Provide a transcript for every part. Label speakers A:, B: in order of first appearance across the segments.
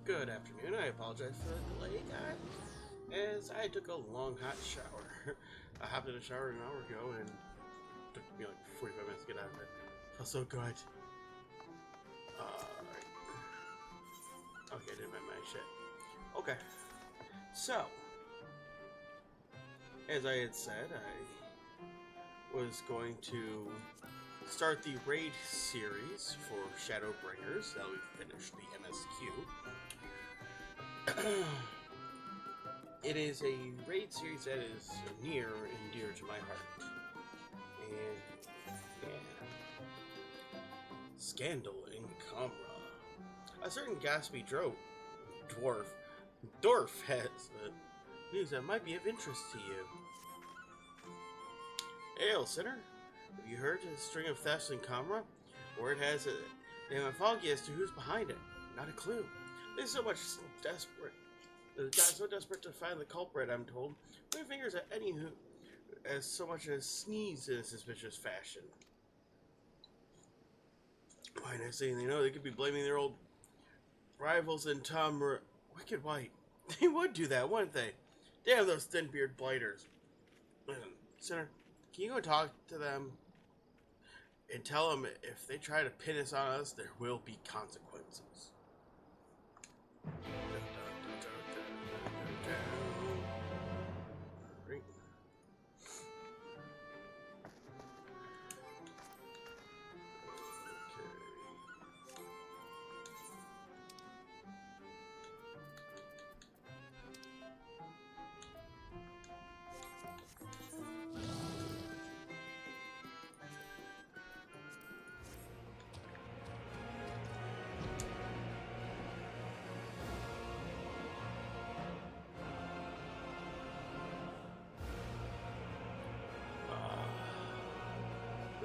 A: Good afternoon. I apologize for the delay, guys, as I took a long hot shower. I hopped in the shower an hour ago and it took me like 45 minutes to get out of it. Felt so good. Alright. Okay, I did my shit. Okay. So, as I had said, I was going to start the raid series for Shadowbringers. Now we've finished the MSQ. It is a raid series that is near and dear to my heart. And yeah. Scandal in Camera. A certain Gatsby dwarf has news that might be of interest to you. Hail, sinner! Have you heard a string of thefts in Camera? Word has it they have foggy as to who's behind it. Not a clue. There's so much desperate. The guy's so desperate to find the culprit, I'm told. Pointing fingers at any who as so much as sneeze in a suspicious fashion. Why, next thing they know, they could be blaming their old rivals in Tom Wicked White. They would do that, wouldn't they? Damn those thin-beard blighters. Listen, sinner, can you go talk to them and tell them if they try to pin us on us, there will be consequences. Right.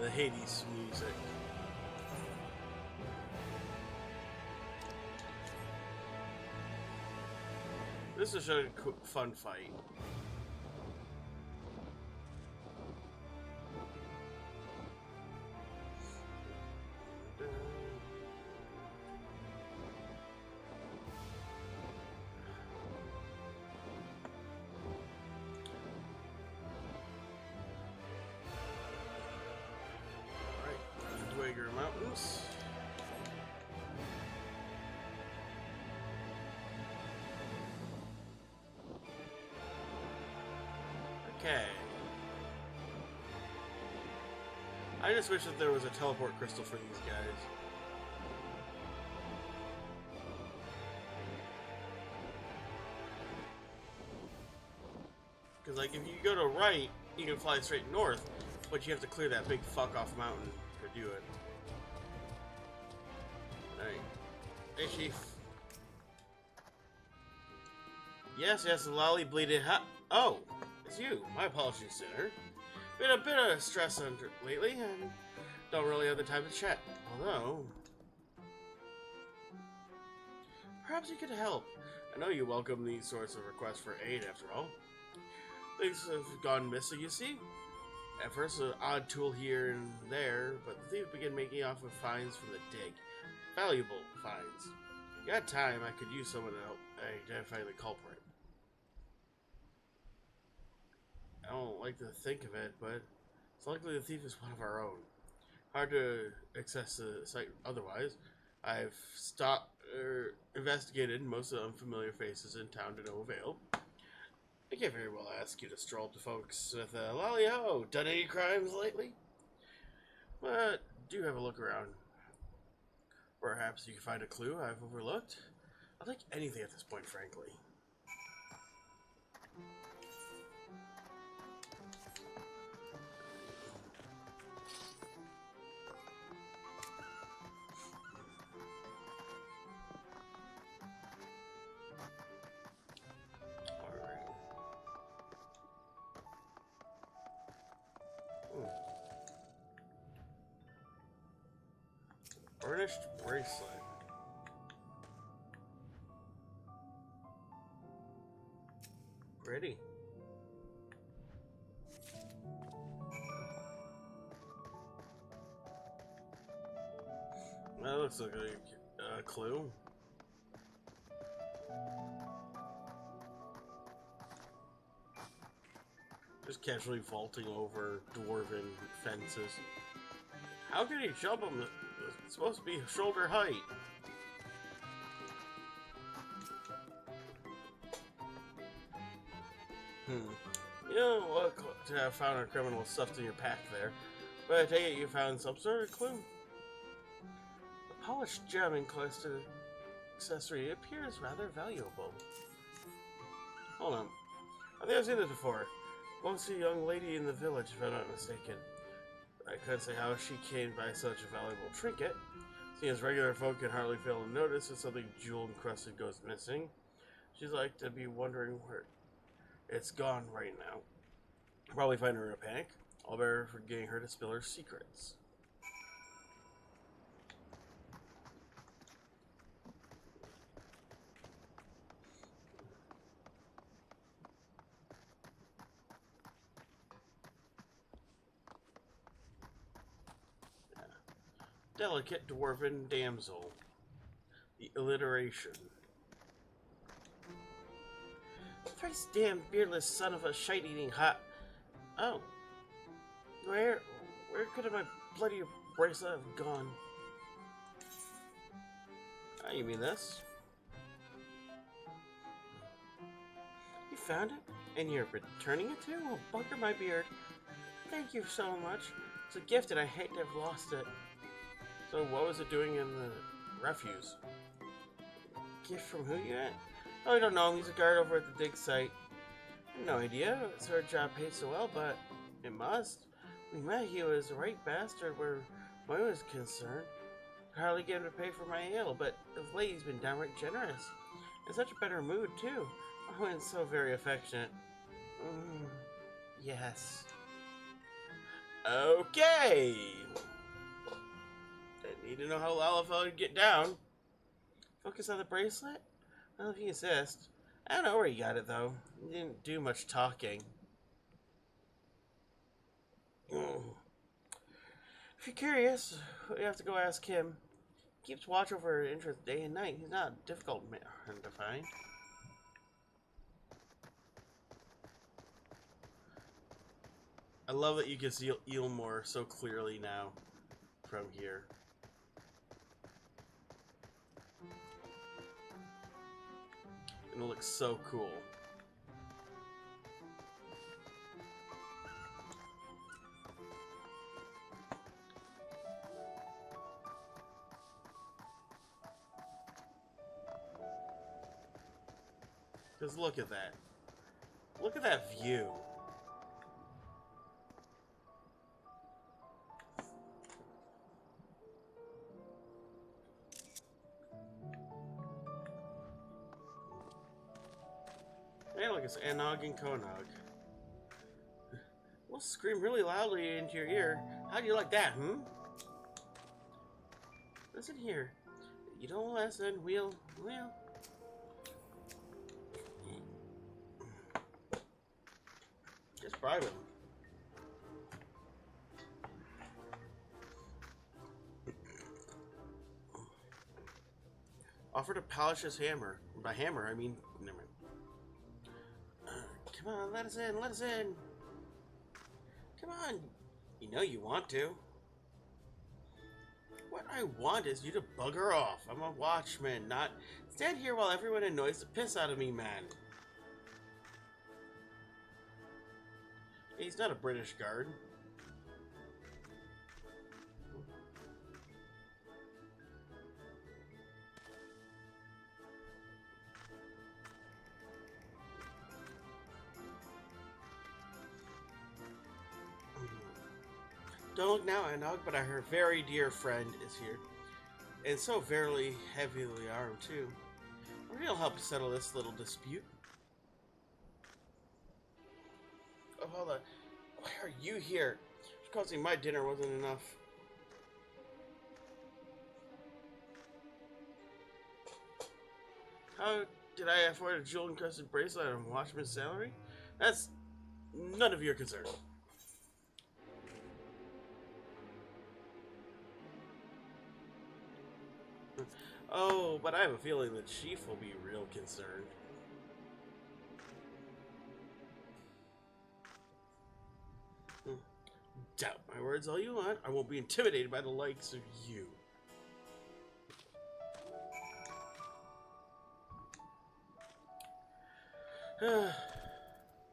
A: The Hades music. This is a fun fight. Mountains. Okay. I just wish that there was a teleport crystal for these guys. Because, like, if you go to right, you can fly straight north, but you have to clear that big fuck off mountain to do it. Alright. Hey, Chief. Yes, the lolly bleeded oh, it's you. My apologies, sinner. Been a bit of stress lately, and don't really have the time to chat. Although, perhaps you could help. I know you welcome these sorts of requests for aid, after all. Things have gone missing, you see. At first, an odd tool here and there, but the thieves began making off with finds from the dig. Valuable finds. If you had time, I could use someone to help identify the culprit. I don't like to think of it, but it's likely the thief is one of our own. Hard to access the site otherwise. I've investigated most of the unfamiliar faces in town to no avail. I can't very well ask you to stroll up to folks with a lolly-ho. Done any crimes lately? But do have a look around. Perhaps you can find a clue I've overlooked. I'll take anything at this point, frankly. Alright. Burnished bracelet. Pretty. That looks like a clue. Just casually vaulting over dwarven fences. How can he jump them? It's supposed to be shoulder height. You know what to have found a criminal stuffed in your pack there, but I take it you found some sort of clue? A polished gem encrusted accessory appears rather valuable. Hold on. I think I've seen this before. Once a young lady in the village, if I'm not mistaken. I couldn't say how she came by such a valuable trinket. Seeing as regular folk can hardly fail to notice if something jewel-encrusted goes missing. She's like to be wondering where it's gone right now. Probably find her in a panic. All better for getting her to spill her secrets. Delicate dwarven damsel. The alliteration. Thrice damn beardless son of a shite-eating hot. Oh. Where could my bloody bracelet have gone? Oh, you mean this? You found it? And you're returning it to? Well, bunker my beard. Thank you so much. It's a gift and I hate to have lost it. So what was it doing in the refuse? Gift from who yet? Oh, I don't know. He's a guard over at the dig site. I have no idea. It's her job paid so well, but it must. We met. He was a right bastard where I was concerned. I hardly get him to pay for my ale, but of late he's been downright generous. In such a better mood, too. Oh, and so very affectionate. Yes. Okay. I need to know how Lalafell would get down. Focus on the bracelet? Well, if you insist. I don't know where he got it, though. He didn't do much talking. If you're curious, you have to go ask him. He keeps watch over her interest day and night. He's not a difficult man to find. I love that you can see Eelmore so clearly now from here. And it looks so cool. Because look at that. Look at that view. Hey, look, it's Anog and Konog. We'll scream really loudly into your ear. How do you like that, Listen here. You don't listen, we'll... Just bribe him. Offer to polish his hammer. By hammer, I mean... Never mind. Come on, let us in, let us in. Come on. You know you want to. What I want is you to bugger off. I'm a watchman, not stand here while everyone annoys the piss out of me, man. He's not a British guard. Don't look now, Anog, but our very dear friend is here. And so verily heavily armed, too. He'll help settle this little dispute. Oh, hold on. Why are you here? Just causing my dinner wasn't enough. How did I afford a jewel-encrusted bracelet on a watchman's salary? That's none of your concern. Oh, but I have a feeling the chief will be real concerned. Doubt my words all you want. I won't be intimidated by the likes of you.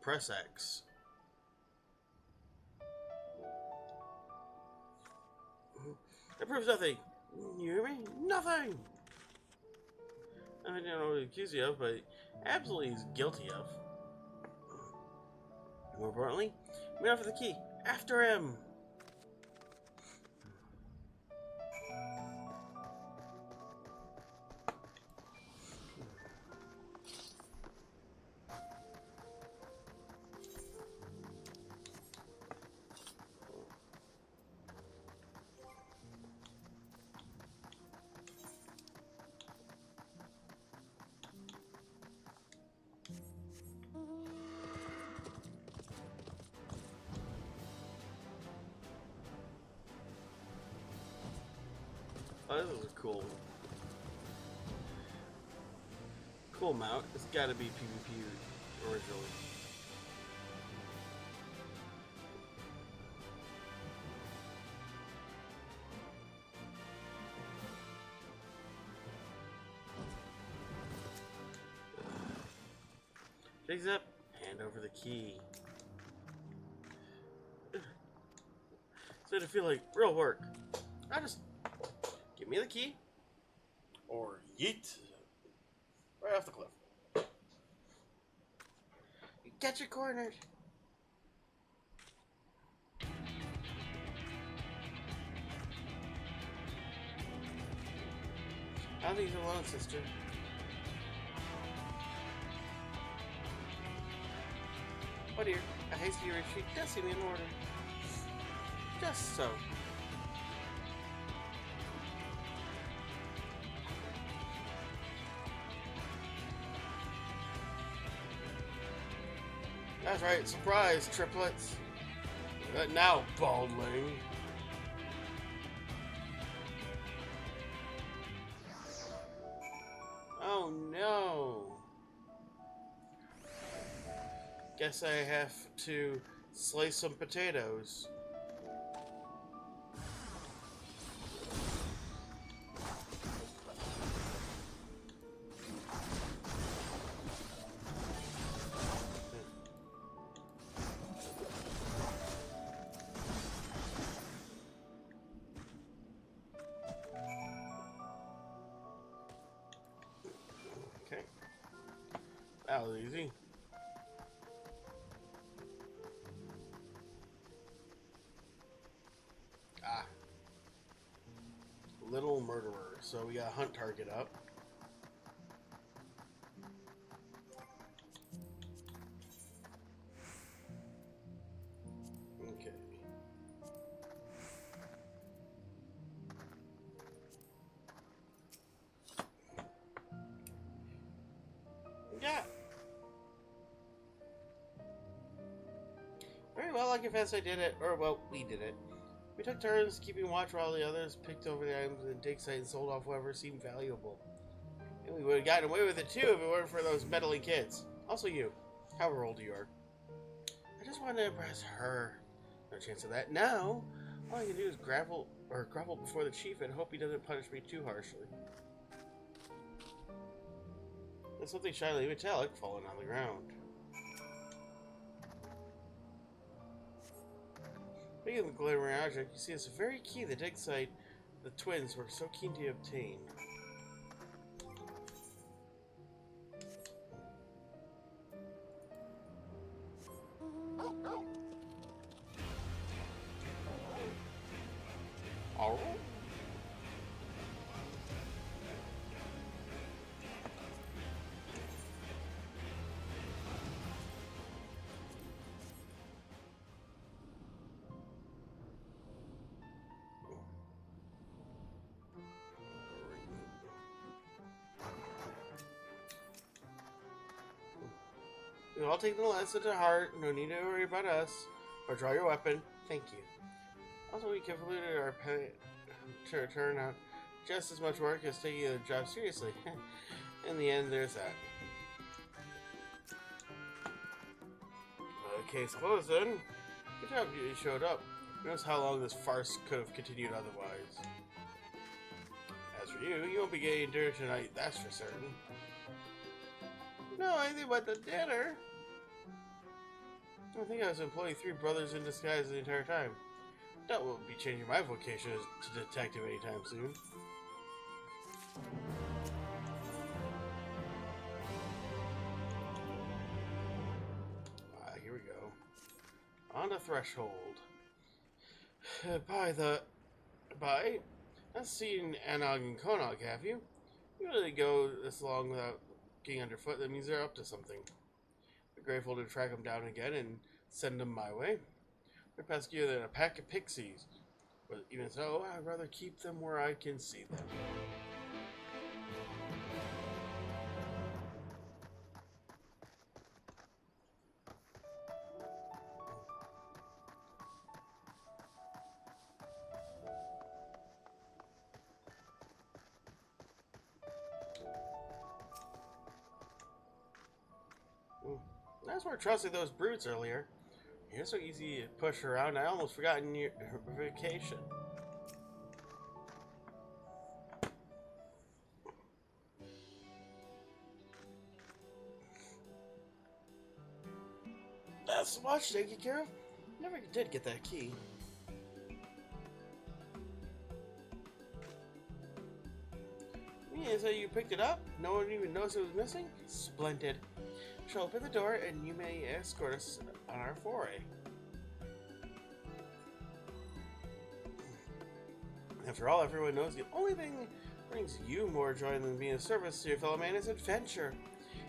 A: Press X. That proves nothing. You hear me? Nothing! I don't know what to accuse you of, but absolutely he's guilty of. More importantly, we offer the key. After him! Oh, this is a cool mount. It's gotta be PvP originally. Shakes up, hand over the key. So to feel like real work. I just give me the key, or yeet right off the cliff. You get you cornered. I'll leave you alone, sister. Oh dear, a hasty retreat does seem in order. Just so. That's right, surprise, triplets. Now, baldling. Oh no. Guess I have to slice some potatoes. Okay. That was easy. Little murderer. So we got a hunt target up. Okay. Yeah. Very well, I confess I did it. Or, well, we did it. We took turns keeping watch while the others picked over the items in the dig site and sold off whatever seemed valuable. And we would have gotten away with it too if it weren't for those meddling kids. Also you, however old you are. I just wanted to impress her. No chance of that. Now, all I can do is grovel before the chief and hope he doesn't punish me too harshly. There's something shiny metallic falling on the ground. Speaking of the glittering object, you see it's a very key the dig site the twins were so keen to obtain. Alright. I'll take the lesson to heart. No need to worry about us. Or draw your weapon. Thank you. Also, we concluded our turn out just as much work as taking the job seriously. In the end, there's that. Case closed then. Good job you showed up. Who knows how long this farce could have continued otherwise. As for you, you won't be getting dinner tonight, that's for certain. No, anything but the dinner. I think I was employing 3 brothers in disguise the entire time. Doubt we'll be changing my vocation to detective anytime soon. Here we go. On the threshold. By? Not seen Anog and Konog, have you? You really go this long without getting underfoot, that means they're up to something. I'm grateful to track them down again and send them my way. They're peskier than a pack of pixies. But even so, I'd rather keep them where I can see them. That's where trusting those brutes earlier. You're so easy to push around, I almost forgotten your vacation. That's the watch taken care of. Never did get that key. Yeah, so you picked it up? No one even knows it was missing? Splendid. Shall open the door and you may escort us on our foray. After all, everyone knows the only thing that brings you more joy than being of service to your fellow man is adventure.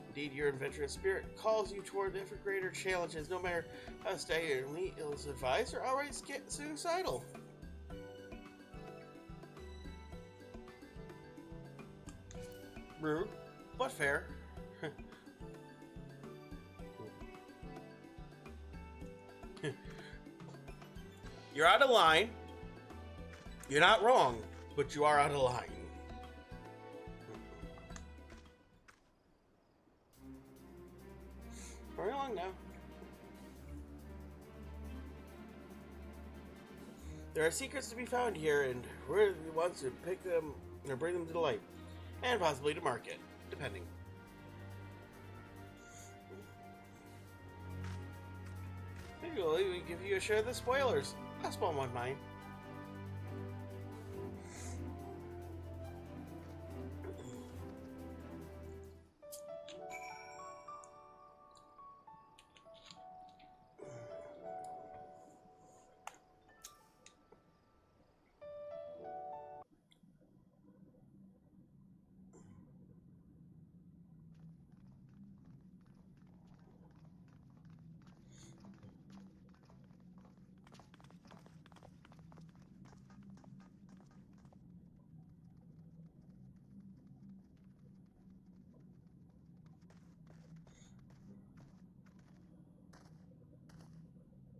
A: Indeed, your adventurous spirit calls you toward ever greater challenges, no matter how staggeringly ill-advised or outright suicidal. Rude, but fair. You're out of line. You're not wrong, but you are out of line. Hurry along now. There are secrets to be found here, and we're the ones to pick them or bring them to the light, and possibly to market, depending. Maybe we'll even give you a share of the spoilers. I'll spawn one mine.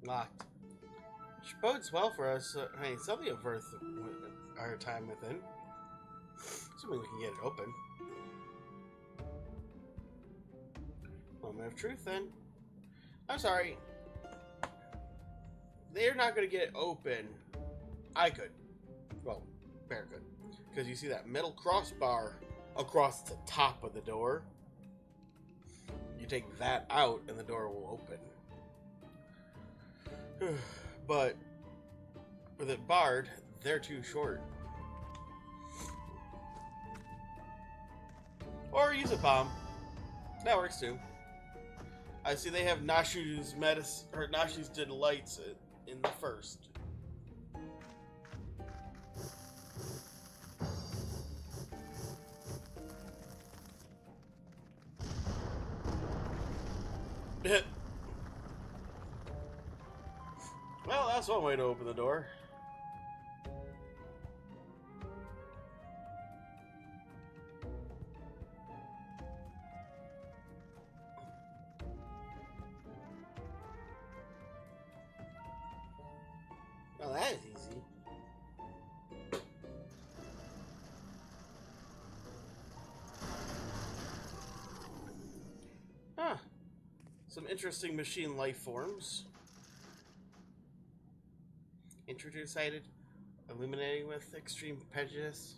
A: Locked. Which bodes well for us. Hey, something of worth our time within. Assuming we can get it open. Moment of truth, then. I'm sorry. They're not going to get it open. I could. Well, Bear could. Because you see that metal crossbar across the top of the door. You take that out and the door will open. But with it barred, they're too short. Or use a bomb. That works too. I see they have Nashu's Nashu's Delights in the first. Well, that's one way to open the door. Well, that is easy. Huh. Some interesting machine life forms. introducited, illuminating with extreme prejudice.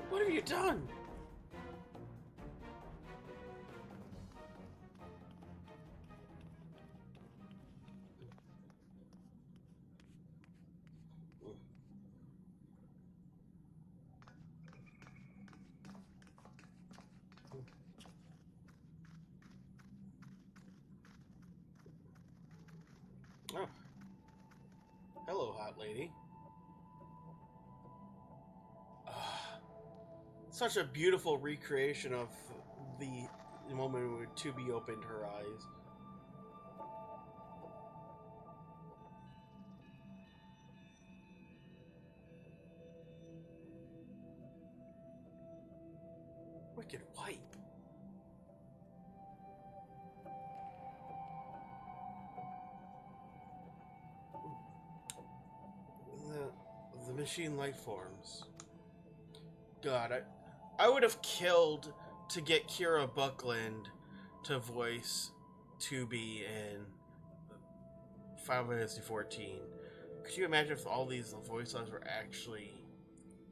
A: What have you done? Oh. Hello, hot lady. Such a beautiful recreation of the moment when 2B opened her eyes. Wicked white. The machine life forms. God, I would have killed to get Kira Buckland to voice 2B in Final Fantasy 14. Could you imagine if all these voice lines were actually,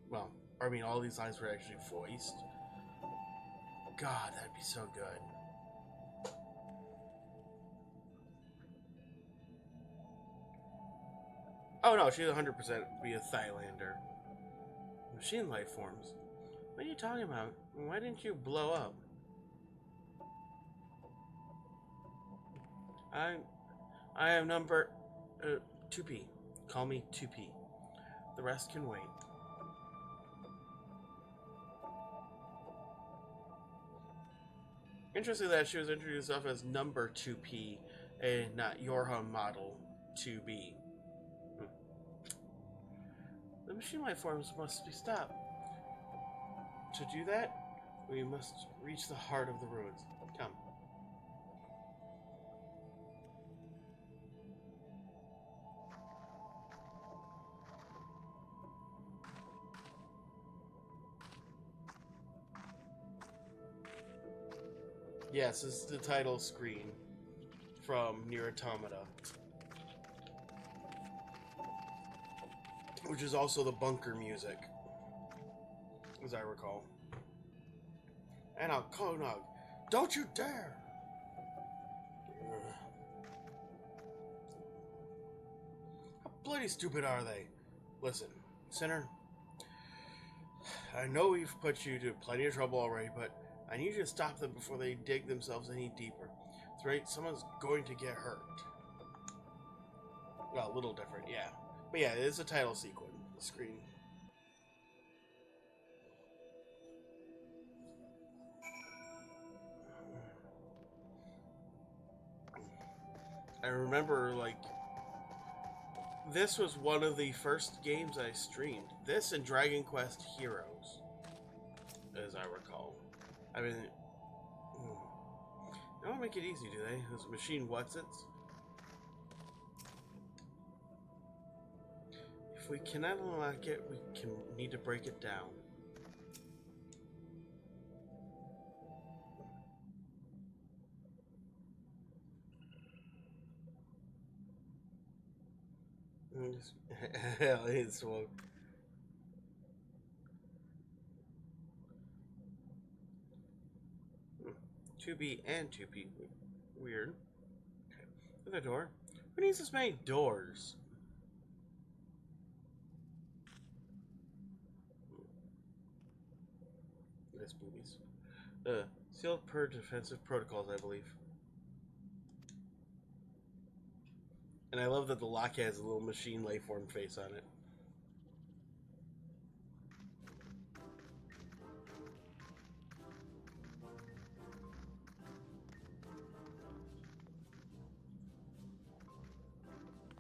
A: well, I mean, all these lines were actually voiced? God, that'd be so good. Oh no, she'd 100% be a Thailander. Machine life forms. What are you talking about? Why didn't you blow up? I am number 2P. Call me 2P. The rest can wait. Interesting that she was introduced herself as number 2P and not Yorha model 2B. The machine life forms must be stopped. To do that, we must reach the heart of the ruins. Come. Yes, this is the title screen from NeiR Automata, which is also the bunker music, as I recall. And I'll Konog, don't you dare! How bloody stupid are they? Listen, Sinner, I know we've put you to plenty of trouble already, but I need you to stop them before they dig themselves any deeper. That's right, someone's going to get hurt. Well, a little different, yeah. But yeah, it is a title sequence, the screen. I remember, like, this was one of the first games I streamed. This and Dragon Quest Heroes, as I recall. I mean, they don't make it easy, do they? Those machine whatsits. If we cannot unlock it, we need to break it down. Hell, it's well. 2B and 2P. Weird. Okay. Another door. Who needs this many doors? Nice boobies. Sealed per defensive protocols, I believe. And I love that the lock has a little machine life form face on it.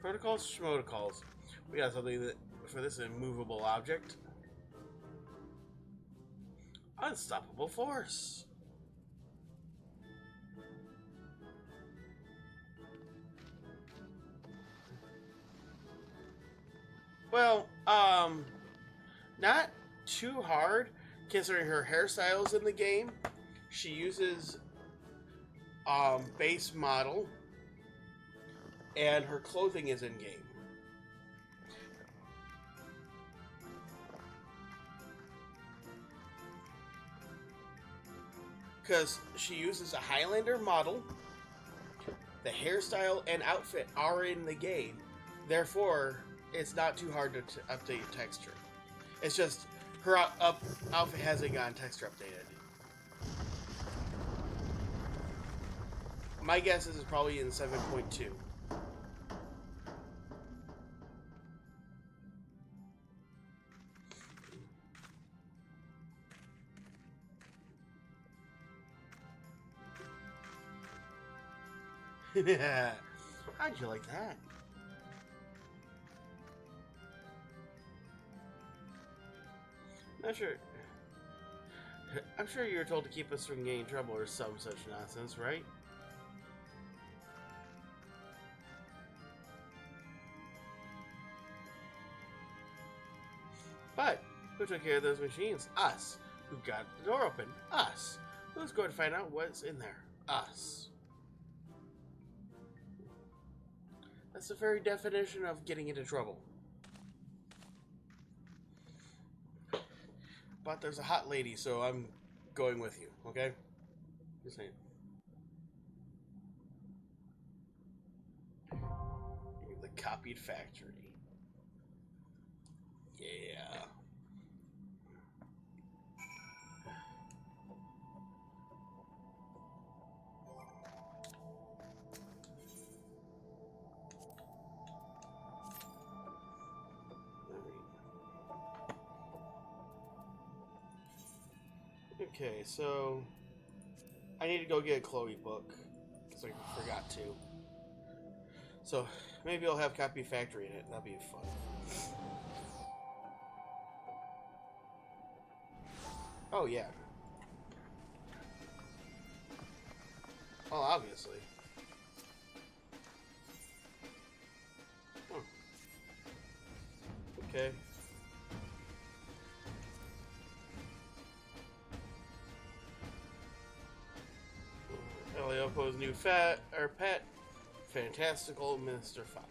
A: Protocols, schmotocols. We got something that for this immovable object. Unstoppable force. Well, not too hard considering her hairstyles in the game. She uses base model, and her clothing is in game. Because she uses a Highlander model, the hairstyle and outfit are in the game. Therefore, it's not too hard to update texture. It's just her outfit hasn't gotten texture updated. My guess is it's probably in 7.2. How'd you like that? Not sure. I'm sure you were told to keep us from getting in trouble or some such nonsense, right? But who took care of those machines? Us. Who got the door open? Us. Who's going to find out what's in there? Us. That's the very definition of getting into trouble. But there's a hot lady, so I'm going with you, okay? Just saying. The copied factory. Yeah. Okay, so I need to go get a Chloe book because I forgot to. So maybe I'll have Copy Factory in it. That'll be fun. Oh yeah. Well, obviously. Okay. Eliopo's new pet, Fantastical Mr. Fox.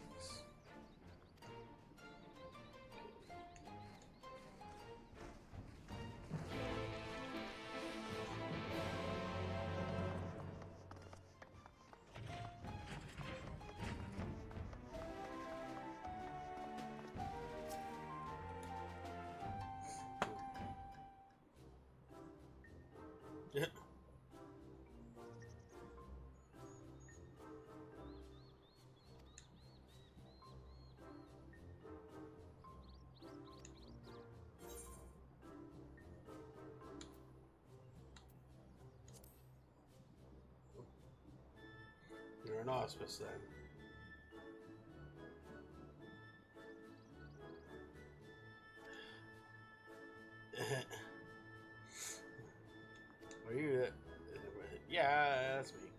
A: You're an auspice then. Are you? Yeah, that's me.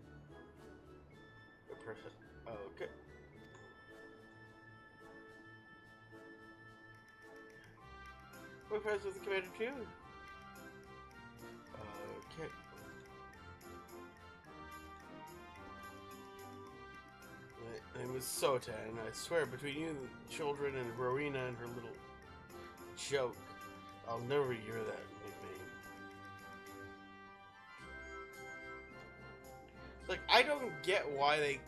A: Perfect. Okay. We're friends with the commander too. Okay. My name is Sota, and I swear between you children and Rowena and her little joke, I'll never hear that nickname. Like, I don't get why they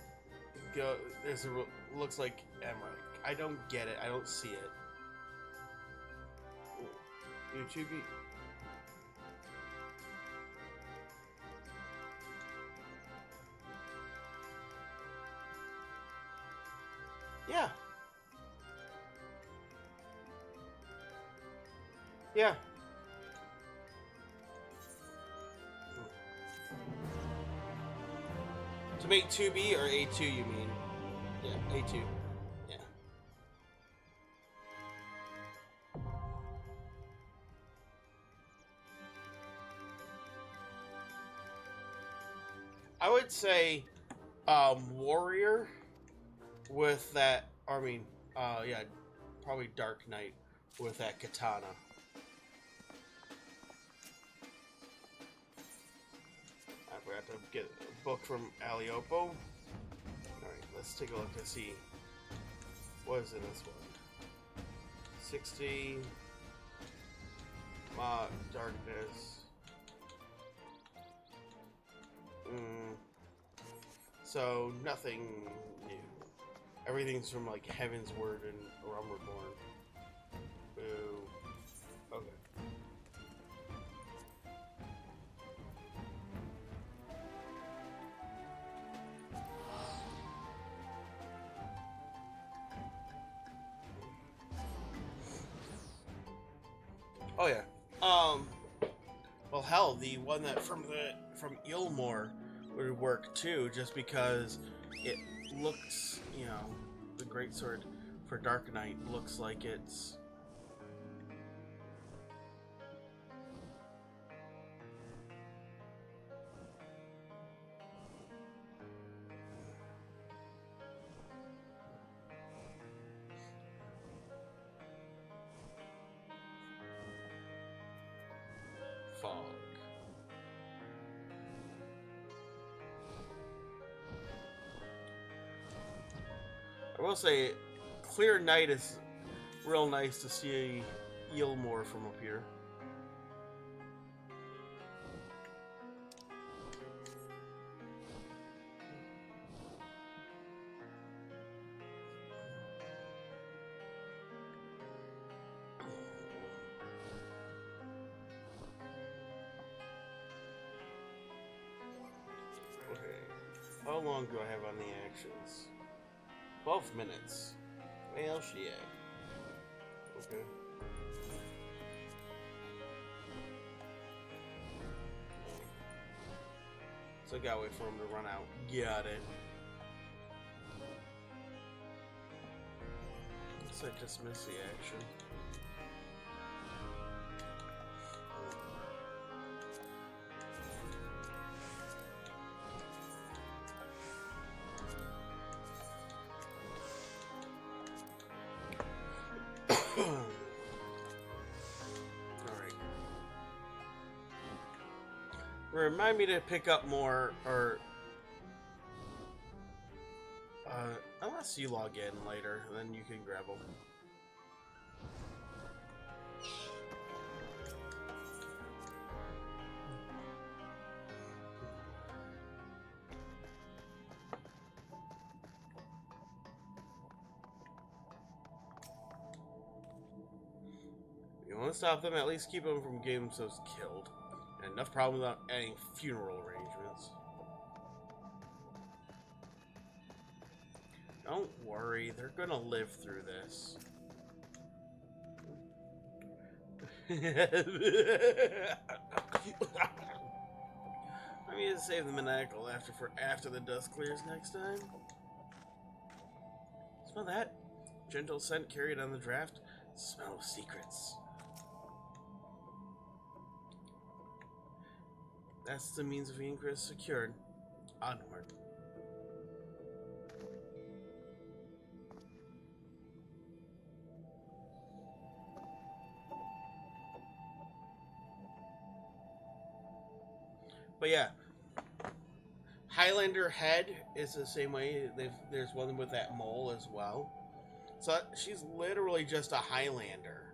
A: go. There's a looks like Emmerich. I don't get it. I don't see it. YouTube. Yeah. Yeah. To make 2B or A2, you mean? Yeah, A2. Yeah. would say warrior with that. I mean, yeah, probably Dark Knight with that katana. I forgot to get a book from Aliopo. Alright, let's take a look to see what is in this one. 60 darkness. So nothing new. Everything's from like Heaven's Word and Realm Reborn. Boo. Okay. Oh yeah. Well, hell, the one that from Ilmore would work too, just because it looks, you know, the greatsword for Dark Knight looks like it's fog. I will say, clear night is real nice to see Ilmore from up here. Okay, how long do I have on the actions? 12 minutes. Well, shit. Okay. So I gotta wait for him to run out. Got it. Guess I just missed the action. Alright. Remind me to pick up more, or unless you log in later, then you can grab them. If you want to stop them, at least keep them from getting themselves killed. And enough problems without adding funeral arrangements. Don't worry, they're gonna live through this. I need to save the Maniacal after the dust clears next time. Smell that? Gentle scent carried on the draft. Smell of secrets. That's the means of ingress secured. Onward. But yeah, Highlander head is the same way. There's one with that mole as well. So she's literally just a Highlander.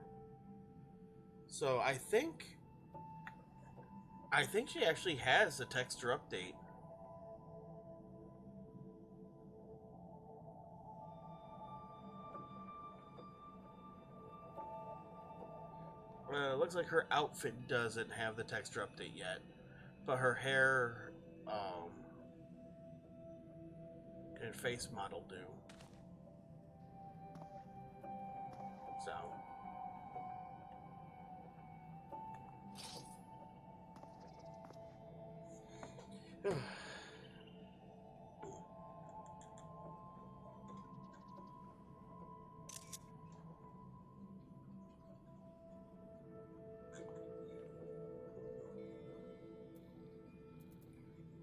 A: So I think she actually has a texture update. It looks like her outfit doesn't have the texture update yet, but her hair and face model do. So.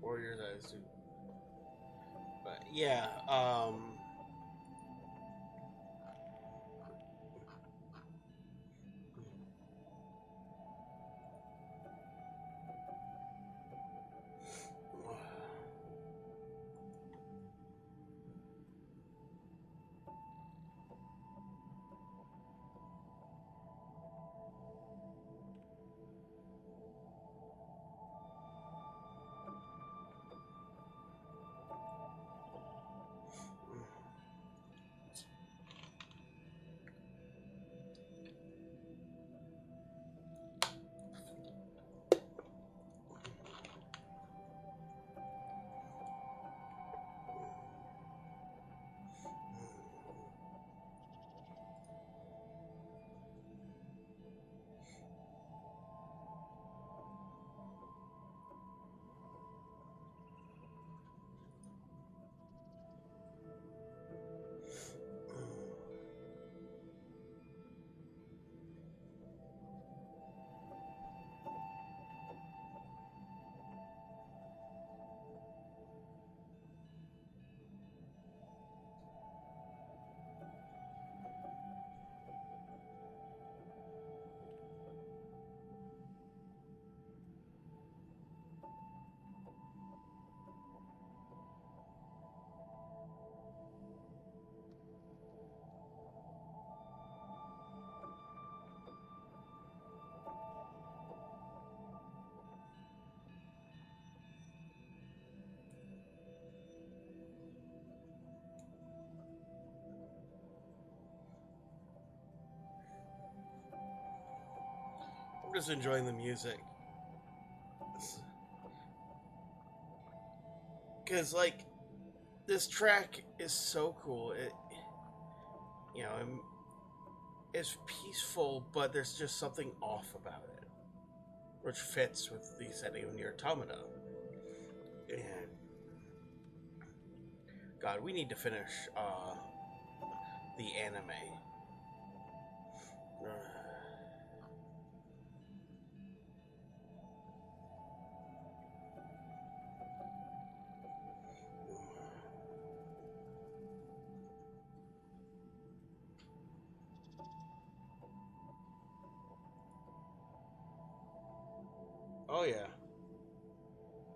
A: Warriors, I assume. Yeah, I'm just enjoying the music. Because, like, this track is so cool. You know, it's peaceful, but there's just something off about it, which fits with the setting of NeiR Automata. And God, we need to finish the anime. Oh yeah,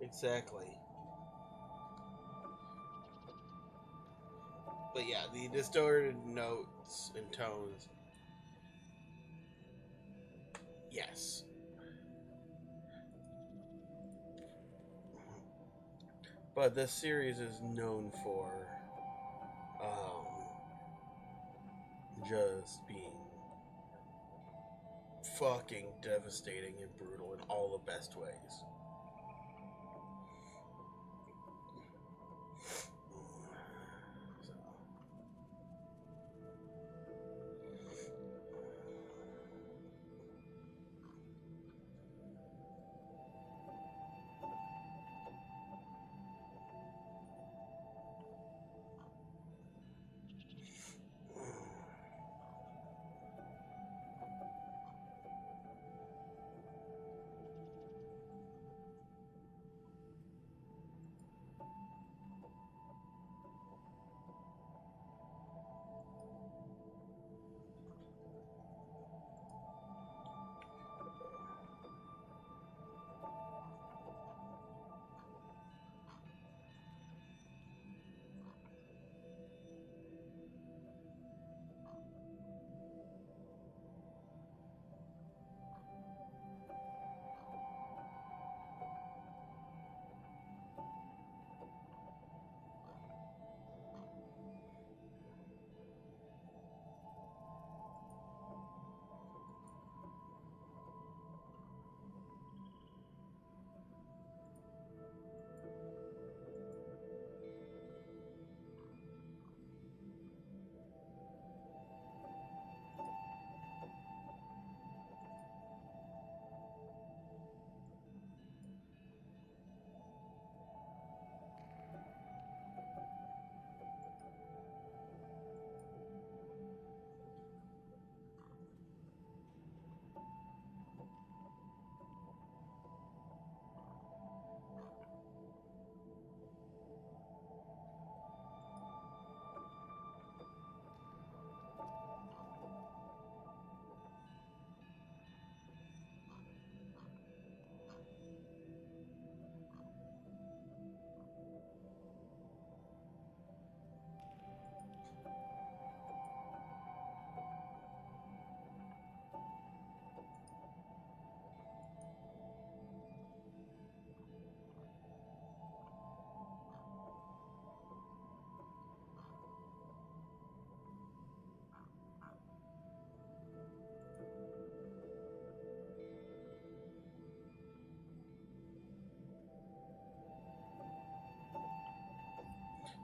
A: exactly. But yeah, the distorted notes and tones. Yes. But this series is known for um, just being fucking devastating and brutal in all the best ways. So,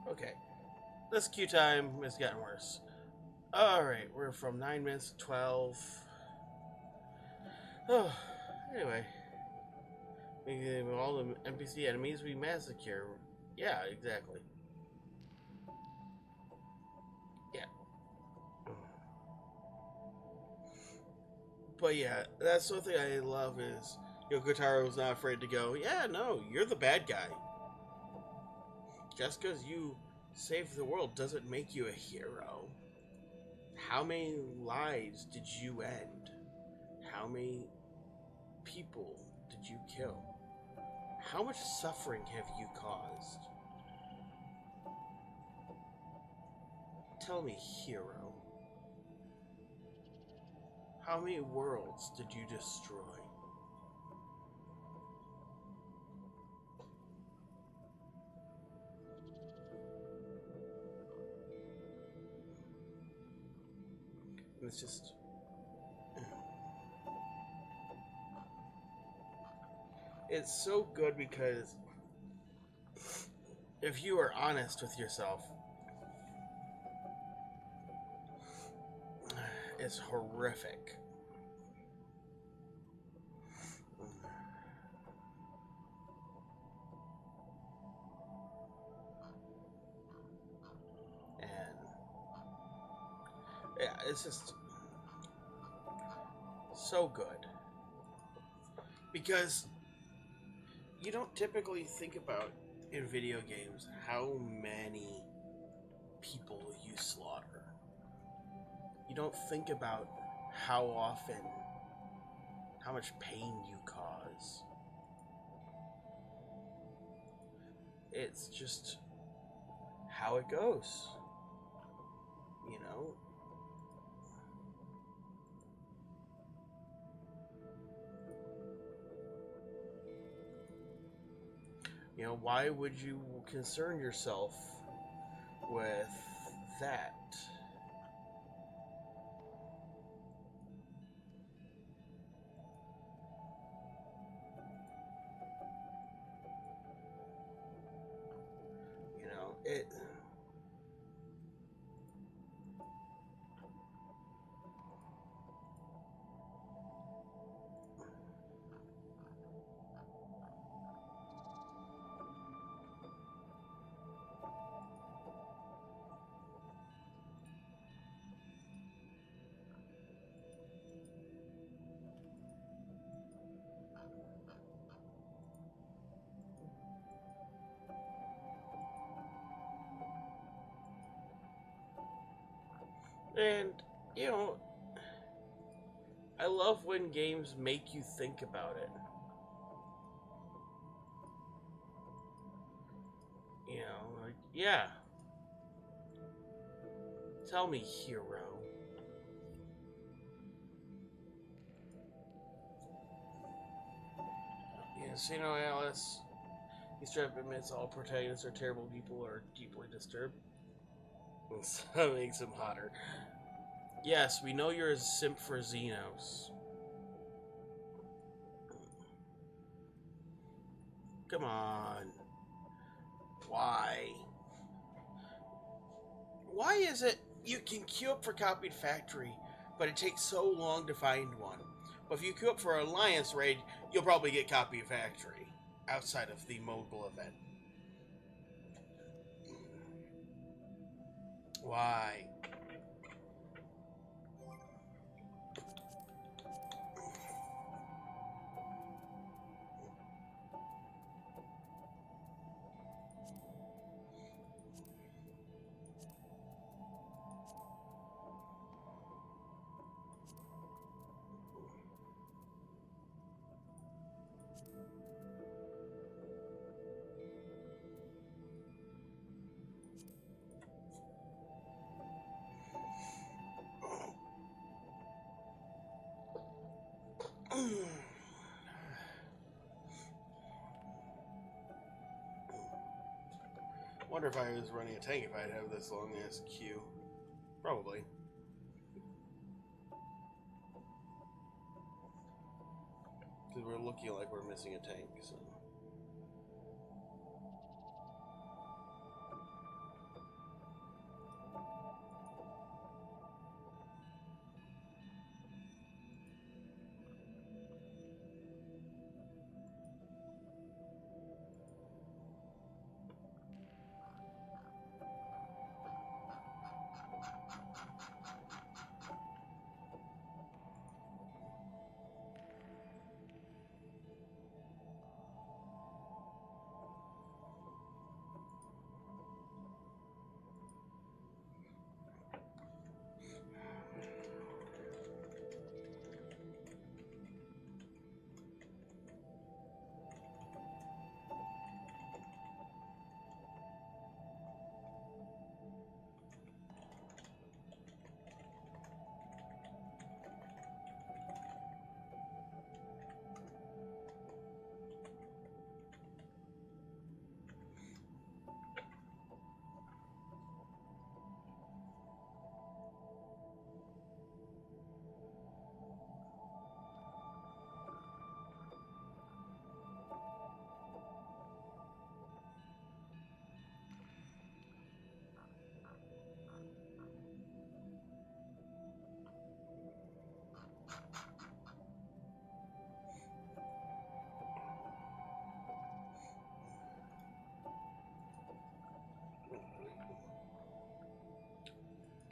A: Okay. This queue time has gotten worse. Alright, we're from 9 minutes to 12. Oh, anyway. All the NPC enemies we massacre. Yeah, exactly. Yeah. But yeah, that's one thing I love is Yokotaro's not afraid to go, yeah, no, you're the bad guy. Just because you saved the world doesn't make you a hero. How many lives did you end? How many people did you kill? How much suffering have you caused? Tell me, hero. How many worlds did you destroy? And it's just... It's so good because if you are honest with yourself, it's horrific. And yeah, it's just so good. Because you don't typically think about in video games how many people you slaughter. You don't think about how often, how much pain you cause. It's just how it goes, you know? You know, why would you concern yourself with that? You know, it... And, you know, I love when games make you think about it. You know, like, yeah. Tell me, hero. Yes, you know, Alice. These trap admits all protagonists are terrible people or deeply disturbed. That makes him hotter. Yes, we know you're a simp for Xenos. Come on. Why? Why is it you can queue up for Copied Factory, but it takes so long to find one? But if you queue up for Alliance Raid, you'll probably get Copied Factory outside of the mobile event. Why? Wonder if I was running a tank if I'd have this long ass queue. Probably. Because we're looking like we're missing a tank, so.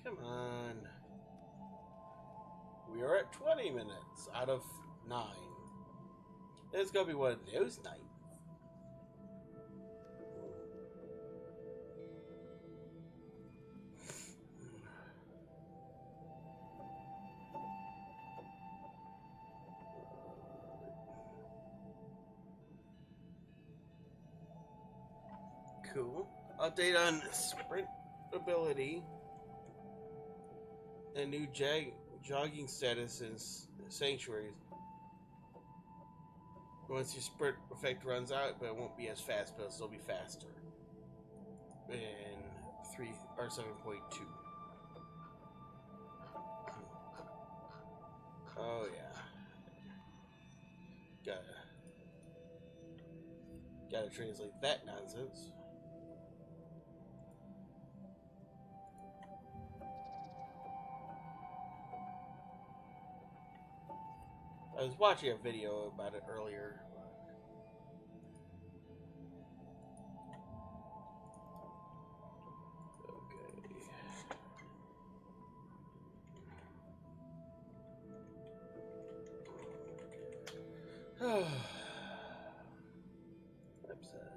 A: Come on. We are at 20 minutes out of 9. It's gonna be one of those nights. Cool. Update on sprint ability. And new jogging status in sanctuaries. Once your sprint effect runs out, but it won't be as fast, but it'll still be faster. In 3 or 7.2. Oh yeah. Gotta translate that nonsense. I was watching a video about it earlier. Okay. Website.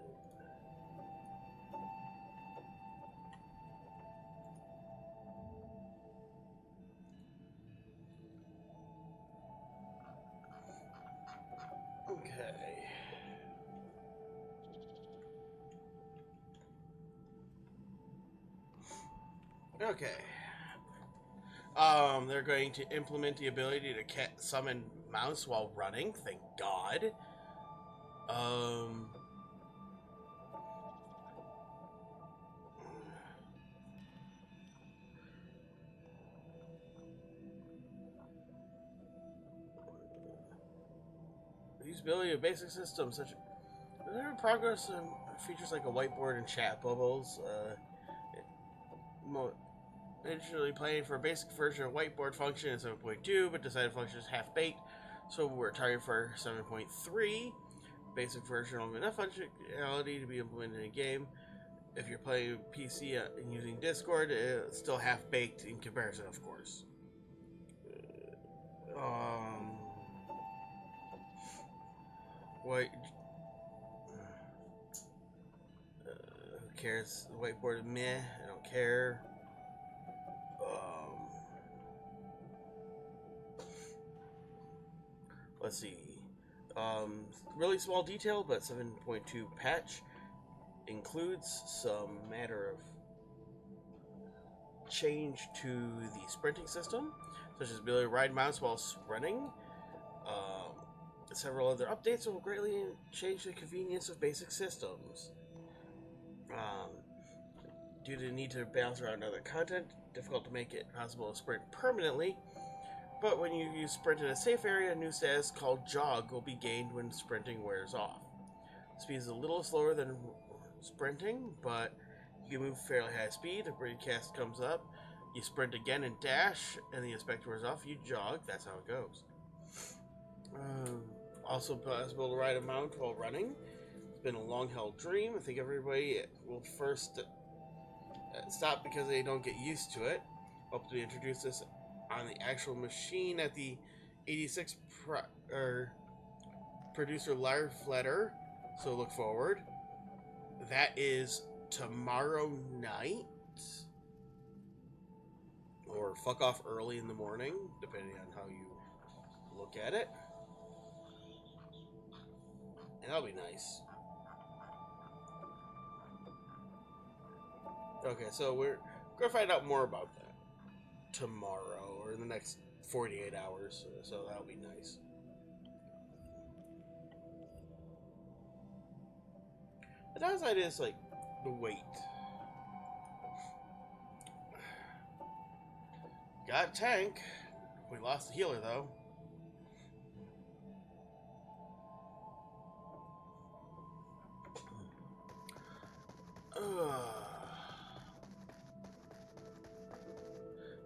A: Okay. Okay. They're going to implement the ability to summon mouse while running. Thank God. Usability of basic systems such as there progress and features like a whiteboard and chat bubbles. Initially planning for a basic version of whiteboard function in 7.2, but decided function is half-baked, so we're targeting for 7.3. Basic version of enough functionality to be implemented in a game. If you're playing PC and using Discord, it's still half-baked in comparison, of course. What? Who cares? The whiteboard, meh. I don't care. Let's see. Really small detail, but 7.2 patch includes some matter of change to the sprinting system, such as ability to ride mouse while running. Several other updates will greatly change the convenience of basic systems. Due to the need to bounce around other content, difficult to make it possible to sprint permanently. But when you use sprint in a safe area, a new status called jog will be gained when sprinting wears off. Speed is a little slower than sprinting, but you can move fairly high speed. A broadcast comes up, you sprint again and dash, and the inspector wears off, you jog. That's how it goes. Also possible to ride a mount while running. It's been a long-held dream. I think everybody will first stop because they don't get used to it. Hope to introduce this on the actual machine at the 86 producer live letter, so look forward. That is tomorrow night, or fuck off early in the morning, depending on how you look at it. And that'll be nice. Okay, so we're gonna find out more about that tomorrow or in the next 48 hours, so that'll be nice. The downside is like the wait. Got a tank. We lost the healer though.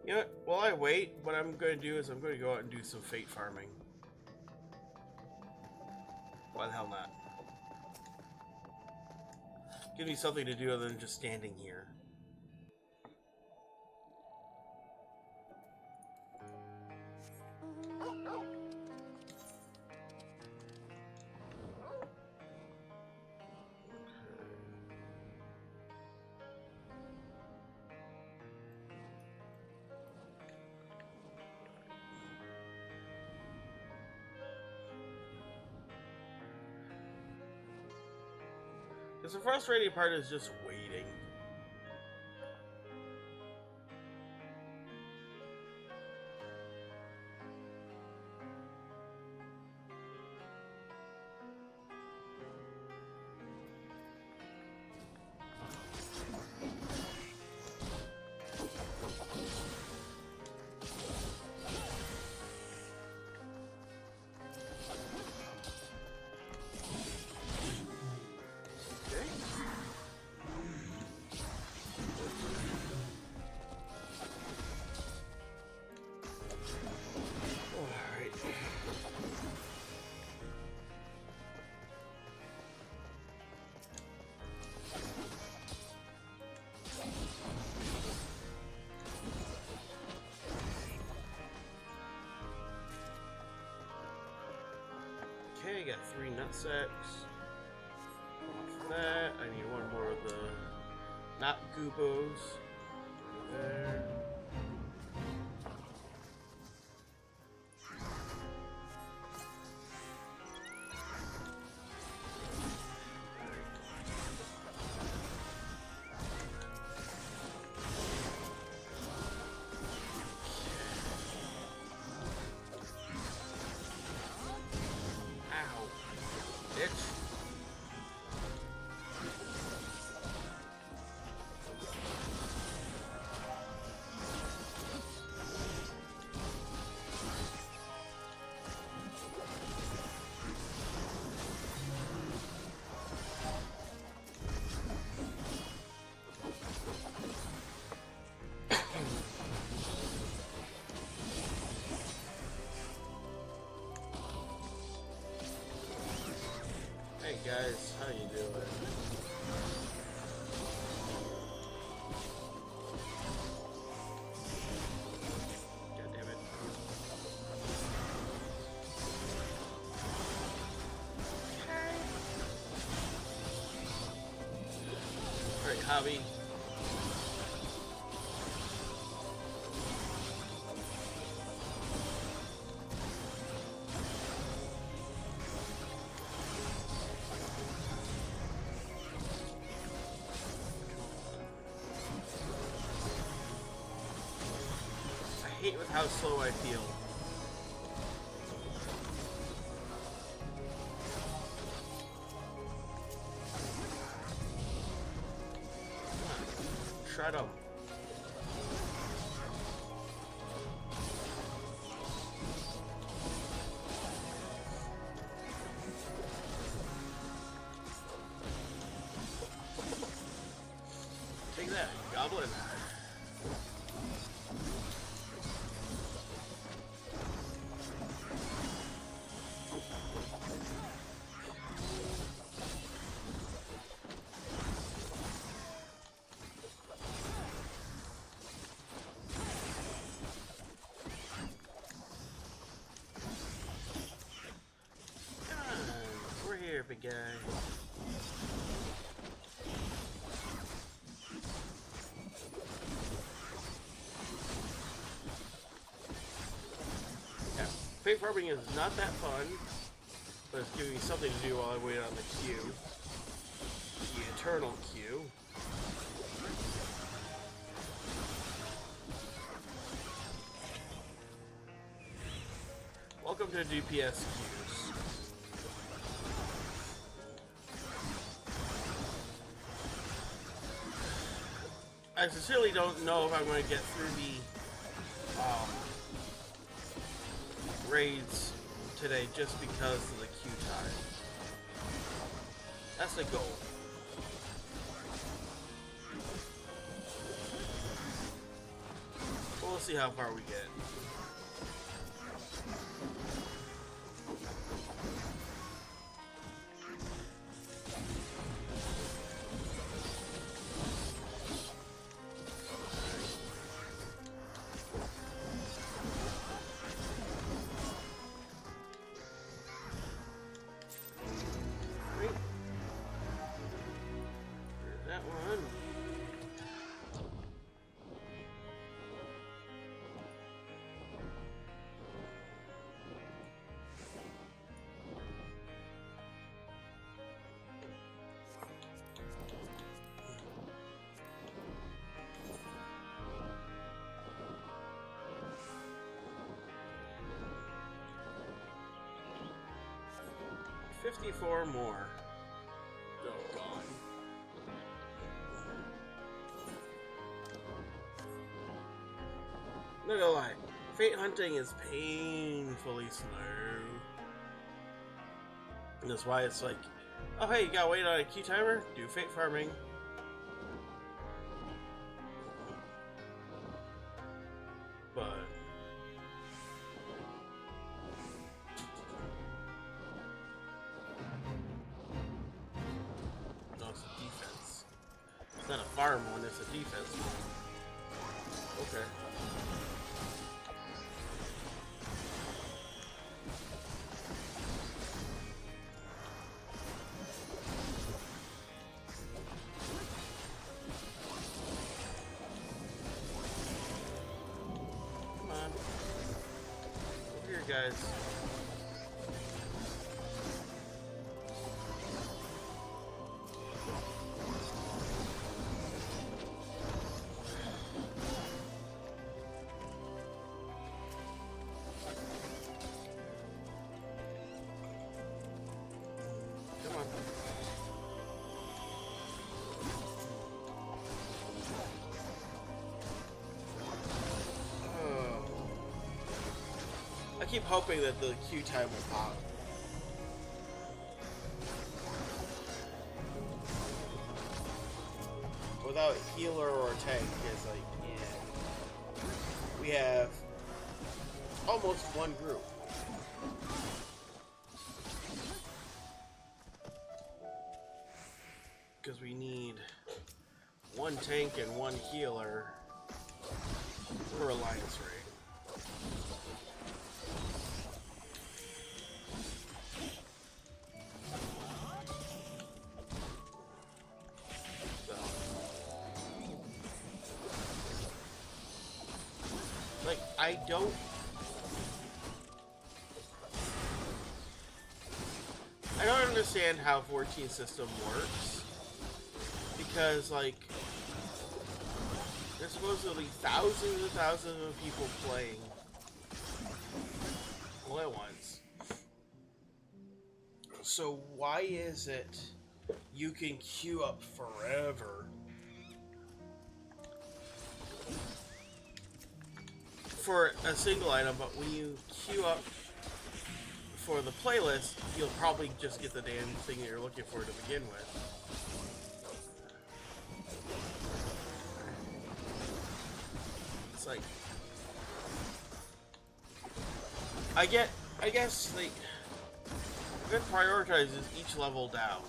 A: You know what? While I wait, what I'm going to do is I'm going to go out and do some fate farming. Why the hell not? Give me something to do other than just standing here. The frustrating part is just waiting. Okay, got 3 nutsacks. Off that, I need one more of the not goopos. There. Hey guys, how you doing? God damn it. Alright, Hobby. I hate with how slow I feel. Shut up. Take that, goblin. We're here, big guy. Yeah, fate farming is not that fun, but it's giving me something to do while I wait on the queue. The eternal queue. Welcome to DPS queues. I sincerely don't know if I'm going to get through the raids today just because of the queue time. That's the goal. We'll see how far we get. 54 more. Oh, God. Not gonna lie, fate hunting is painfully slow. And that's why it's like, oh hey, you gotta wait on a key timer? Do fate farming. But no, it's a defense. It's not a farm one, it's a defense one. Okay. Come on. Over here, guys. Come on. Oh. I keep hoping that the queue time will pop. Without healer or tank, it's like, yeah. We have almost one group. Because we need one tank and one healer for Alliance Raid. So, like, I don't understand how 14 system works. Because, like, there's supposedly thousands and thousands of people playing all at once. So why is it you can queue up forever for a single item, but when you queue up for the playlist, you'll probably just get the damn thing that you're looking for to begin with. It's like, I guess they it prioritizes each level down.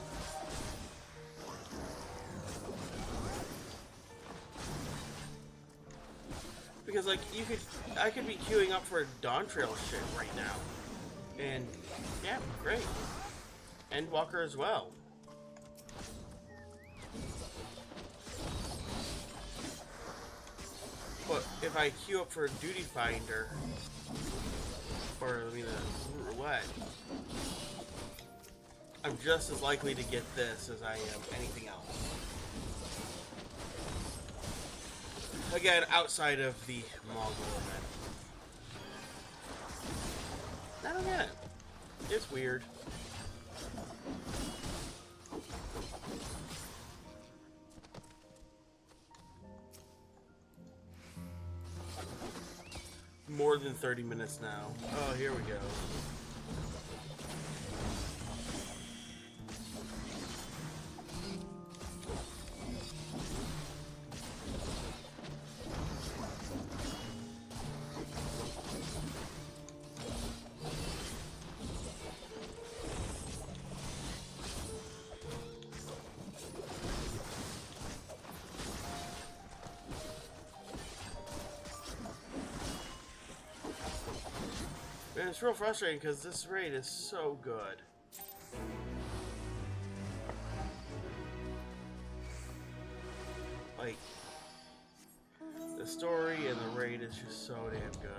A: Because like I could be queuing up for Dawn Trail shit right now. And yeah, great. Endwalker as well. But if I queue up for Duty Finder, or I mean the roulette, I'm just as likely to get this as I am anything else. Again, outside of the Mongol event. I don't get it. It's weird. More than 30 minutes now. Oh, here we go. And it's real frustrating because this raid is so good. Like, the story and the raid is just so damn good.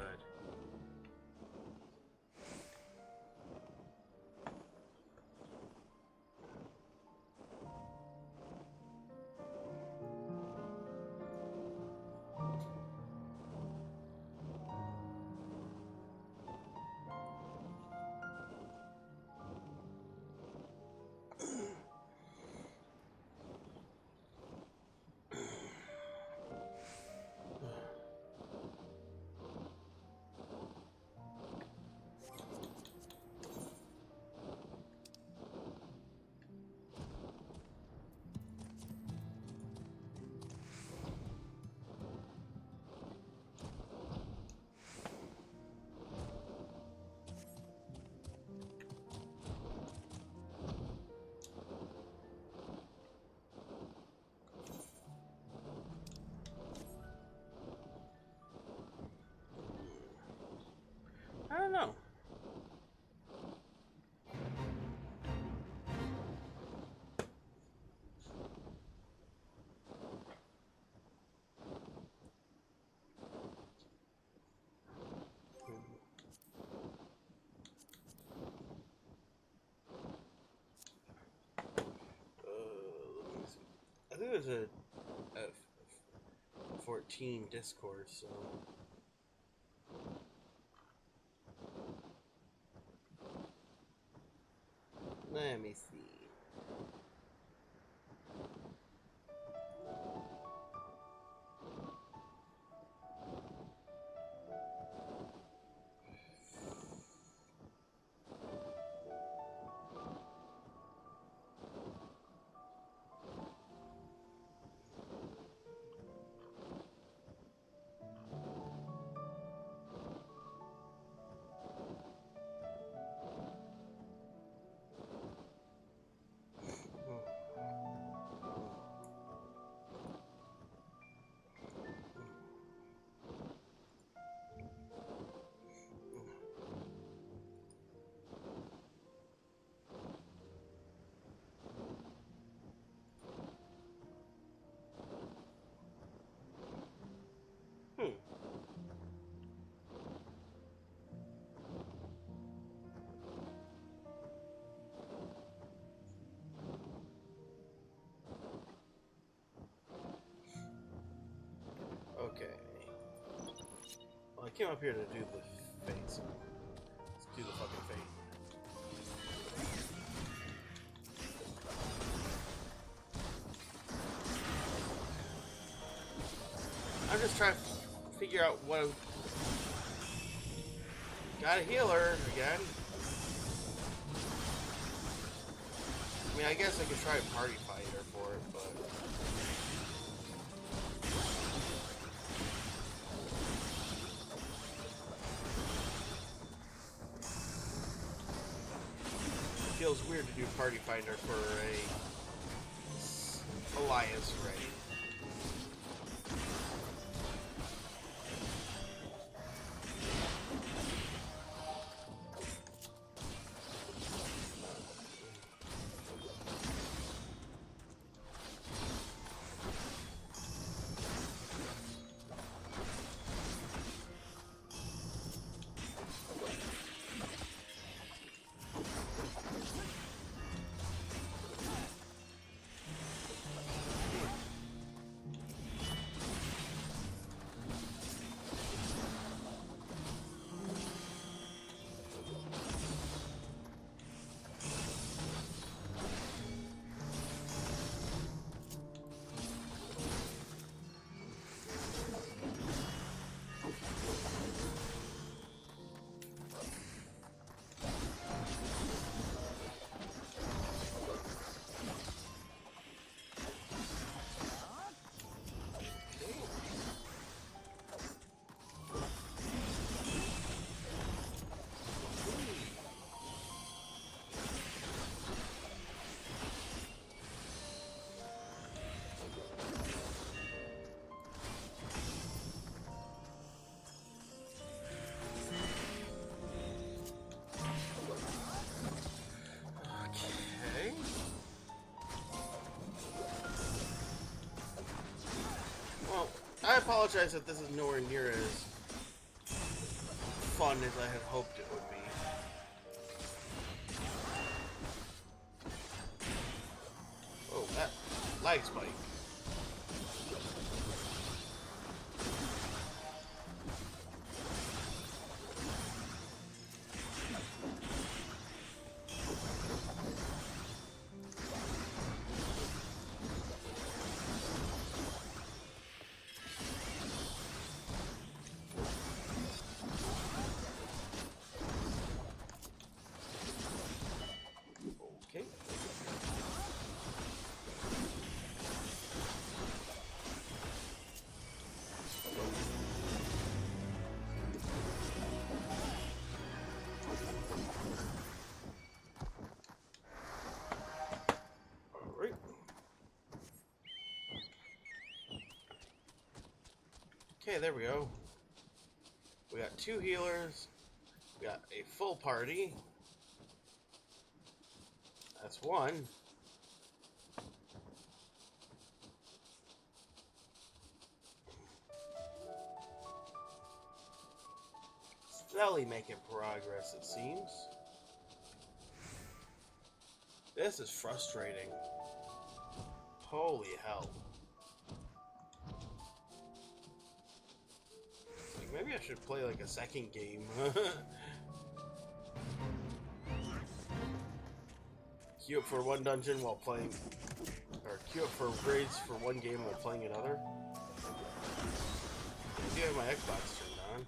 A: there's a 14 Discord, so let me see. Okay. Well, I came up here to do the fate, so let's do the fucking fate. I'm just trying to figure out what I'm... Got a healer again. I mean, I guess I could try a party fighter for it, but... It feels weird to do party fighter for a alliance raid. I apologize that this is nowhere near as fun as I had hoped it would be. Oh, that lag spike. Okay, there we go. We got 2 healers. We got a full party. That's 1. Steadily making progress, it seems. This is frustrating. Holy hell. Maybe I should play like a second game. Queue up for one dungeon while playing, or queue up for raids for one game while playing another. I do have my Xbox turned on.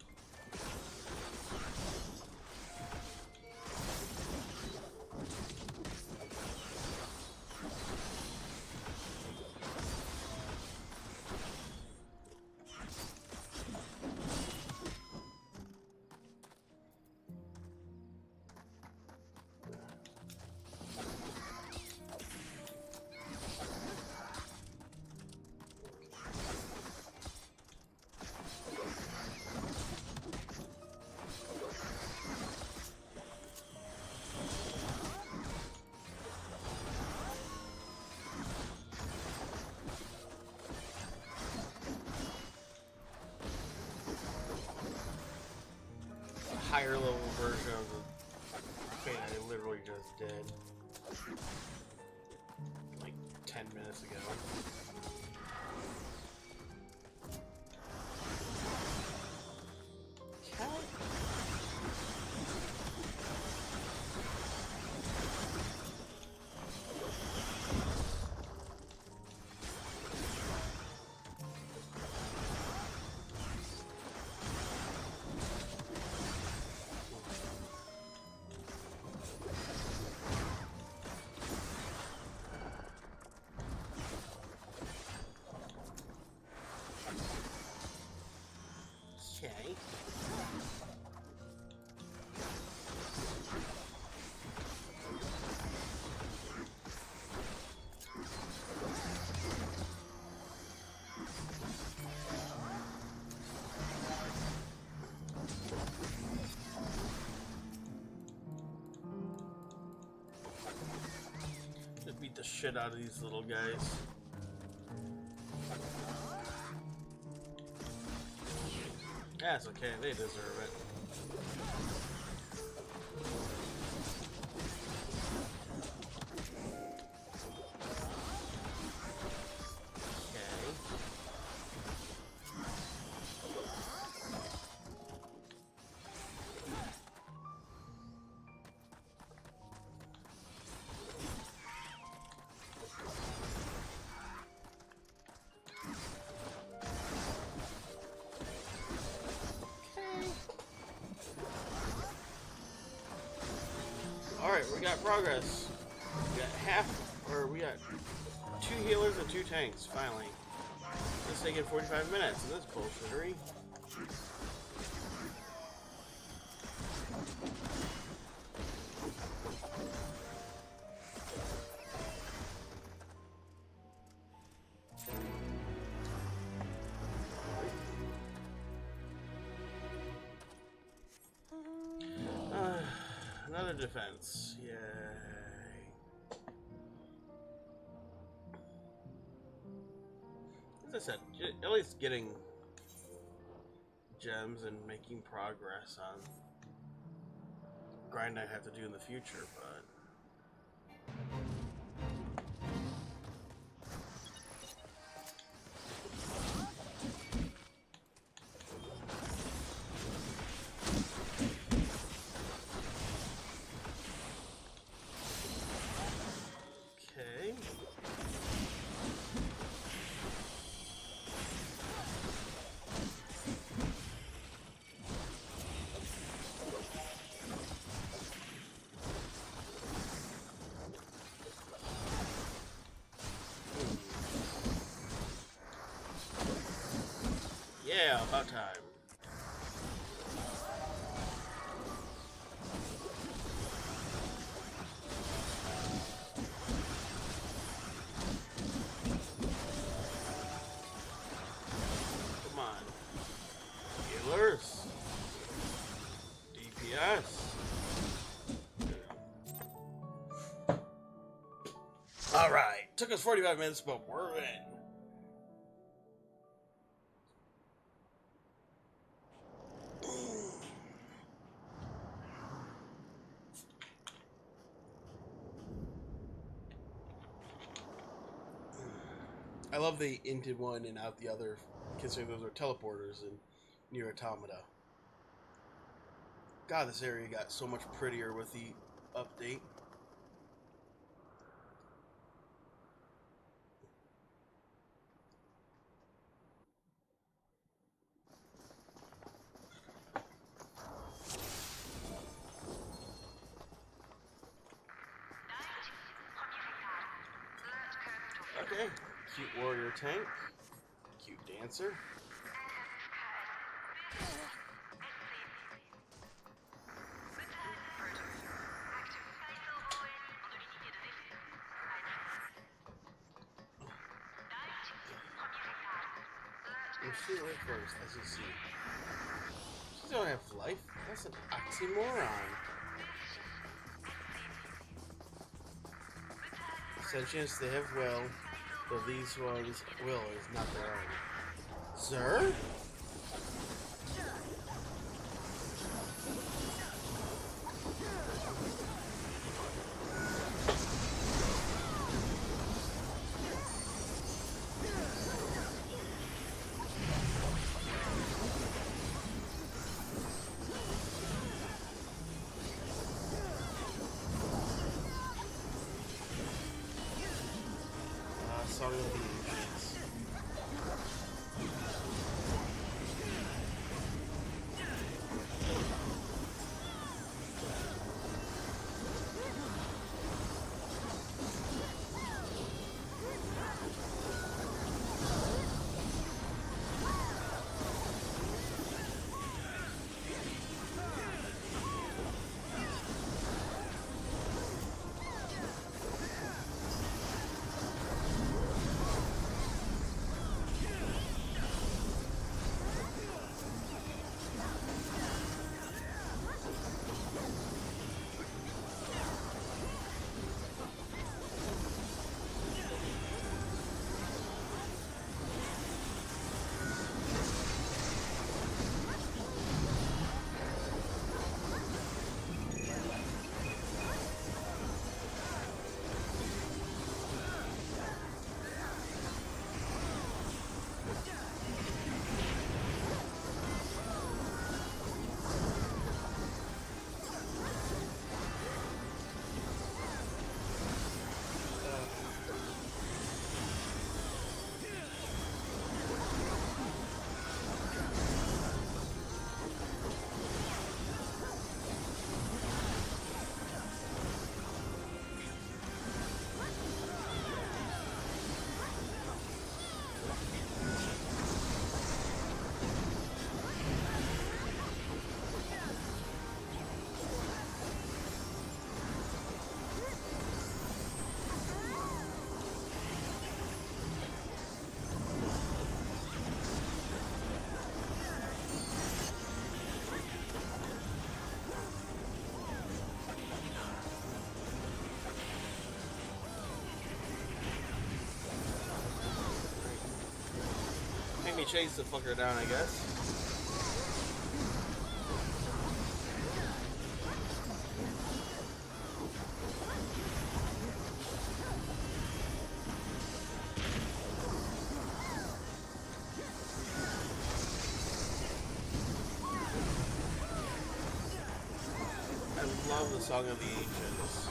A: Higher level version of the thing I literally just did like 10 minutes ago. Okay. Just beat the shit out of these little guys. That's okay, they deserve it. Alright, we got progress. We got we got 2 healers and 2 tanks, finally. It's taking 45 minutes, and that's bullshittery. Another defense. Yay. As I said, at least getting gems and making progress on grind I have to do in the future, but yeah, about time. Come on. Healers. DPS. Alright. Took us 45 minutes, but we're in. I love the into one and out the other, considering those are teleporters, and NeiR Automata. God, this area got so much prettier with the update. Okay, cute warrior tank, cute dancer. She live first, as you see. She don't have life. That's an oxymoron. Sentience they have will, but these ones' will is not their own. Sir? Song of the Ancients. Make me chase the fucker down, I guess. I love the Song of the Ancients.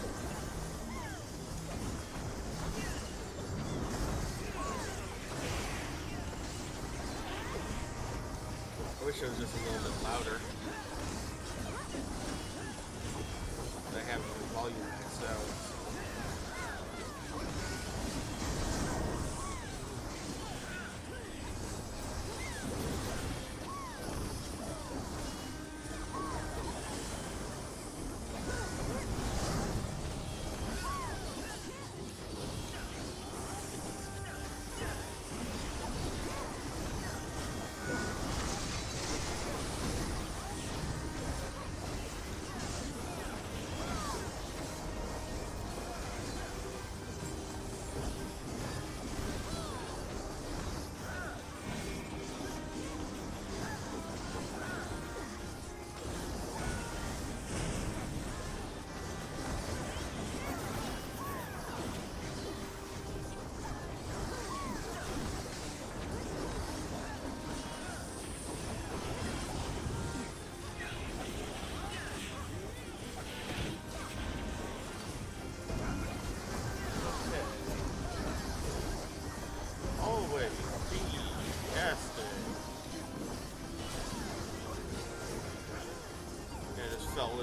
A: I wish it was just a little bit louder. I have the volume maxed out.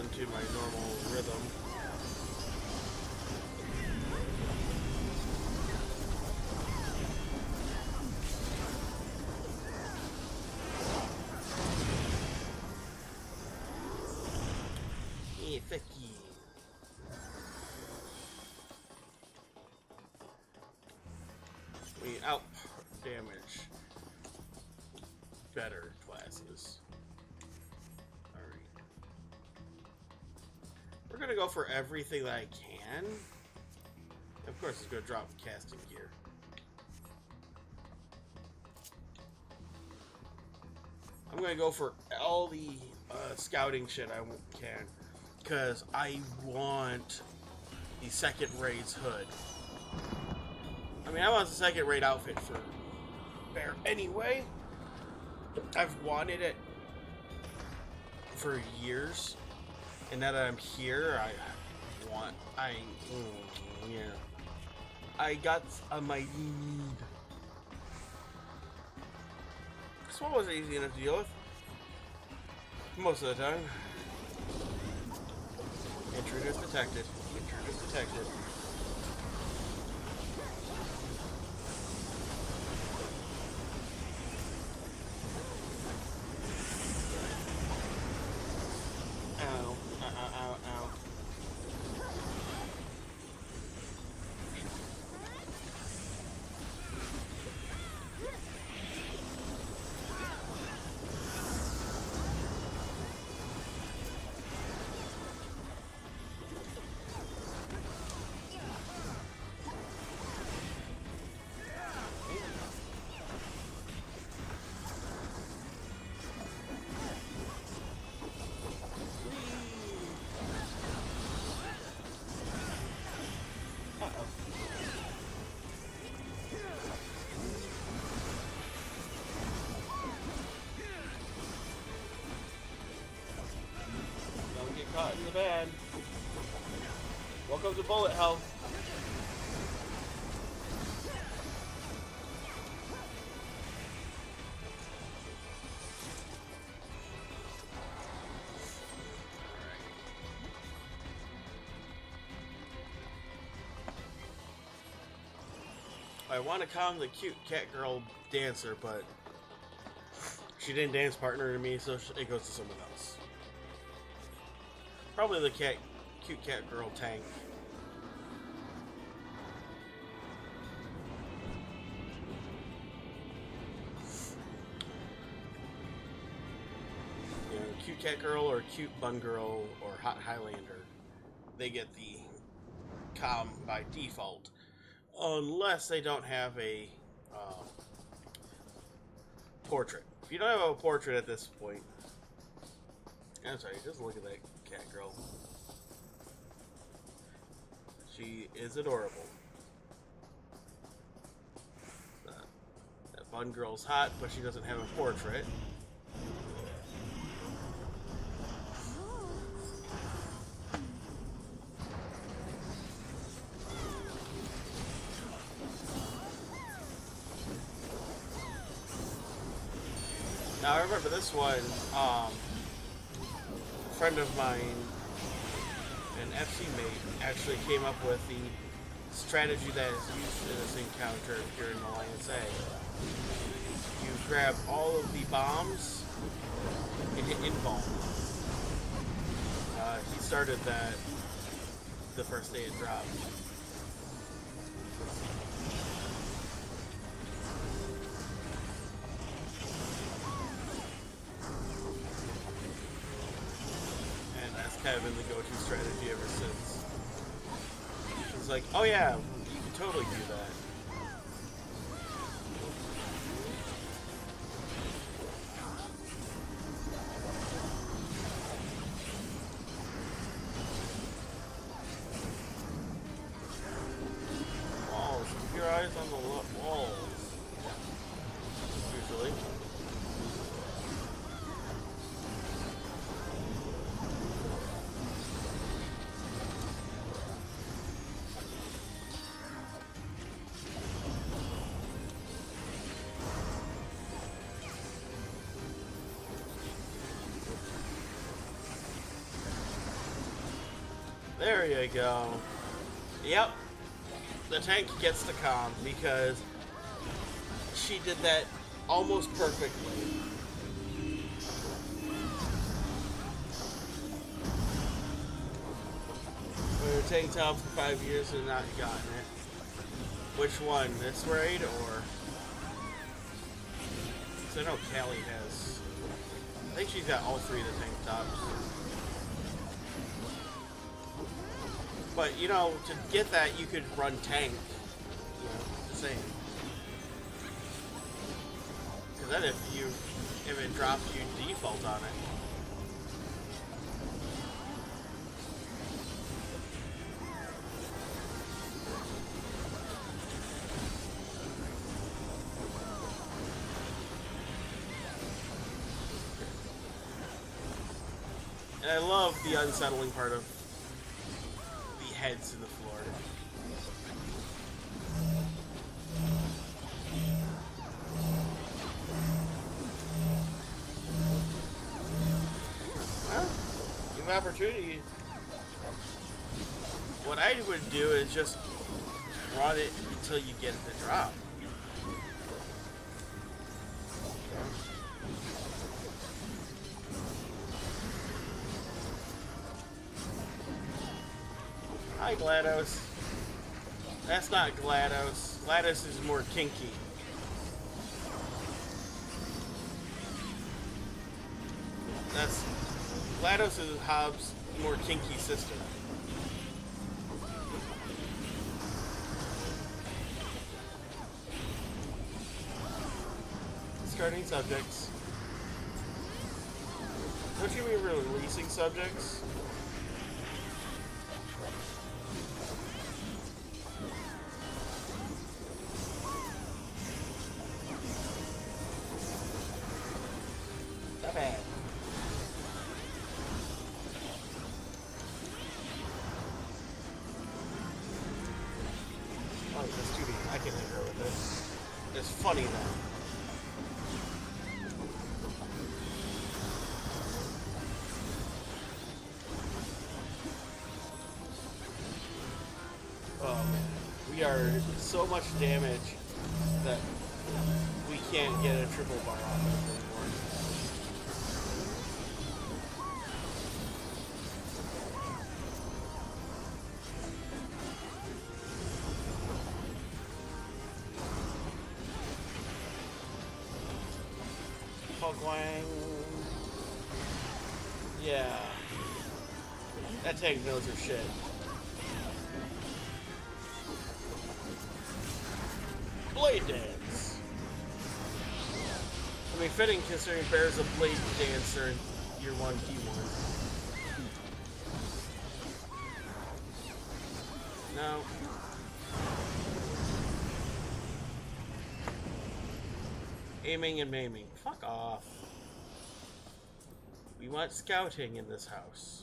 A: into my normal rhythm. Yeah, fuck you. We out damage better classes. Alright. We're gonna go for everything that I can. Of course, it's gonna drop casting gear. I'm gonna go for all the scouting shit I can, because I want the second raid's hood. I mean, I want the second raid outfit for Bear anyway. I've wanted it for years, and now that I'm here, yeah. I got on my need. This one wasn't easy enough to deal with. Most of the time. Intruders detected. Intruders detected. Caught in the bad. Welcome to bullet hell. I want to calm the cute cat girl dancer, but she didn't dance partner to me, so it goes to someone else. Probably the cute cat girl tank. You know, cute cat girl or cute bun girl or hot Highlander, they get the calm by default, unless they don't have a portrait. If you don't have a portrait at this point, I'm sorry, just look at that cat girl. She is adorable. That bun girl's hot, but she doesn't have a portrait. Now I remember this one, a friend of mine, an FC mate, actually came up with the strategy that is used in this encounter during Alliance A. You grab all of the bombs and hit in-bomb. He started that the first day it dropped. Kind of been the go-to strategy ever since. It's like, oh yeah, you can totally do that. Walls, keep your eyes on the walls. Usually. There you go. Yep. The tank gets the calm because she did that almost perfectly. We were tank top for 5 years and not gotten it. Which one? This raid or? Because I know Callie has. I think she's got all 3 of the tank tops. But you know, to get that, you could run tank. You know, the same. Because then if it drops, you default on it. And I love the unsettling part of the heads in the floor. Well, you have opportunity. What I would do is just run it until you get the drop. Hi, GLaDOS. That's not GLaDOS. GLaDOS is more kinky. That's GLaDOS is Hobbs' more kinky sister. Discarding subjects. Don't you mean releasing subjects? Not bad. Oh, that's 2D. I can hit her with this. It's funny though. Oh man, we are so much damage that we can't get a triple bar off of anymore. Wang. Yeah. That tank knows her shit. Blade dance. I mean, fitting considering Bear's a blade dancer in Year 1 T1. No. Aiming and maiming. Fuck off. We want scouting in this house.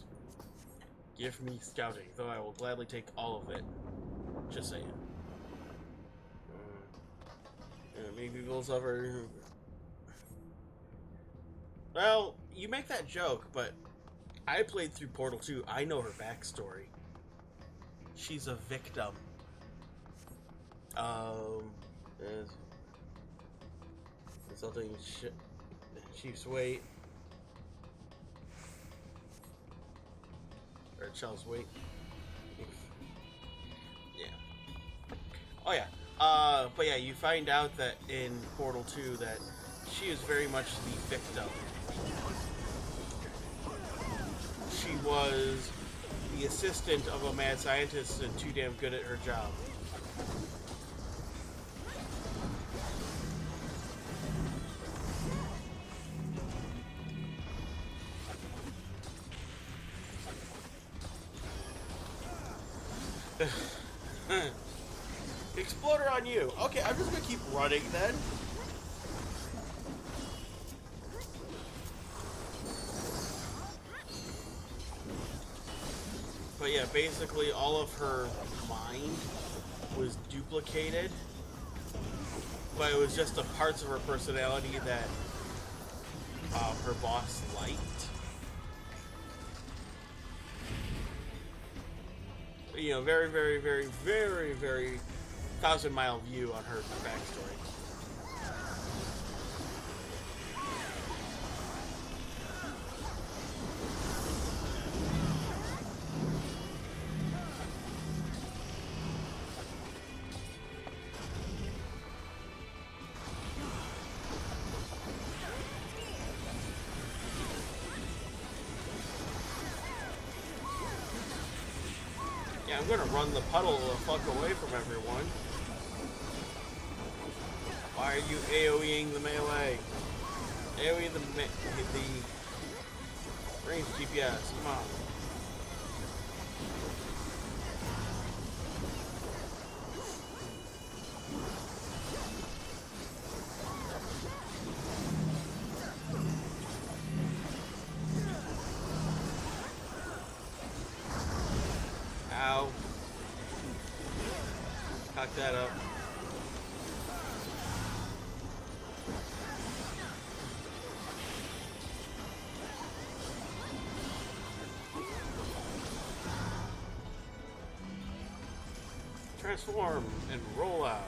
A: Give me scouting, though I will gladly take all of it. Just saying. Maybe people's ever. Well, you make that joke, but I played through Portal 2. I know her backstory. She's a victim. Consulting Chief's weight. Or Chell's weight. Yeah. Oh yeah. But yeah, you find out that in Portal 2 that she is very much the victim. She was the assistant of a mad scientist and too damn good at her job. Exploder on you. Okay, I'm just gonna keep running then. But yeah, basically all of her mind was duplicated. But it was just the parts of her personality that her boss liked. you know, very, very, very, very, very 1,000-mile view on her backstory. Yeah, I'm gonna run the puddle the fuck away from everyone. Why are you AoEing the melee? AoE the range GPS, come on. Ow. Cock that up. Transform and roll out.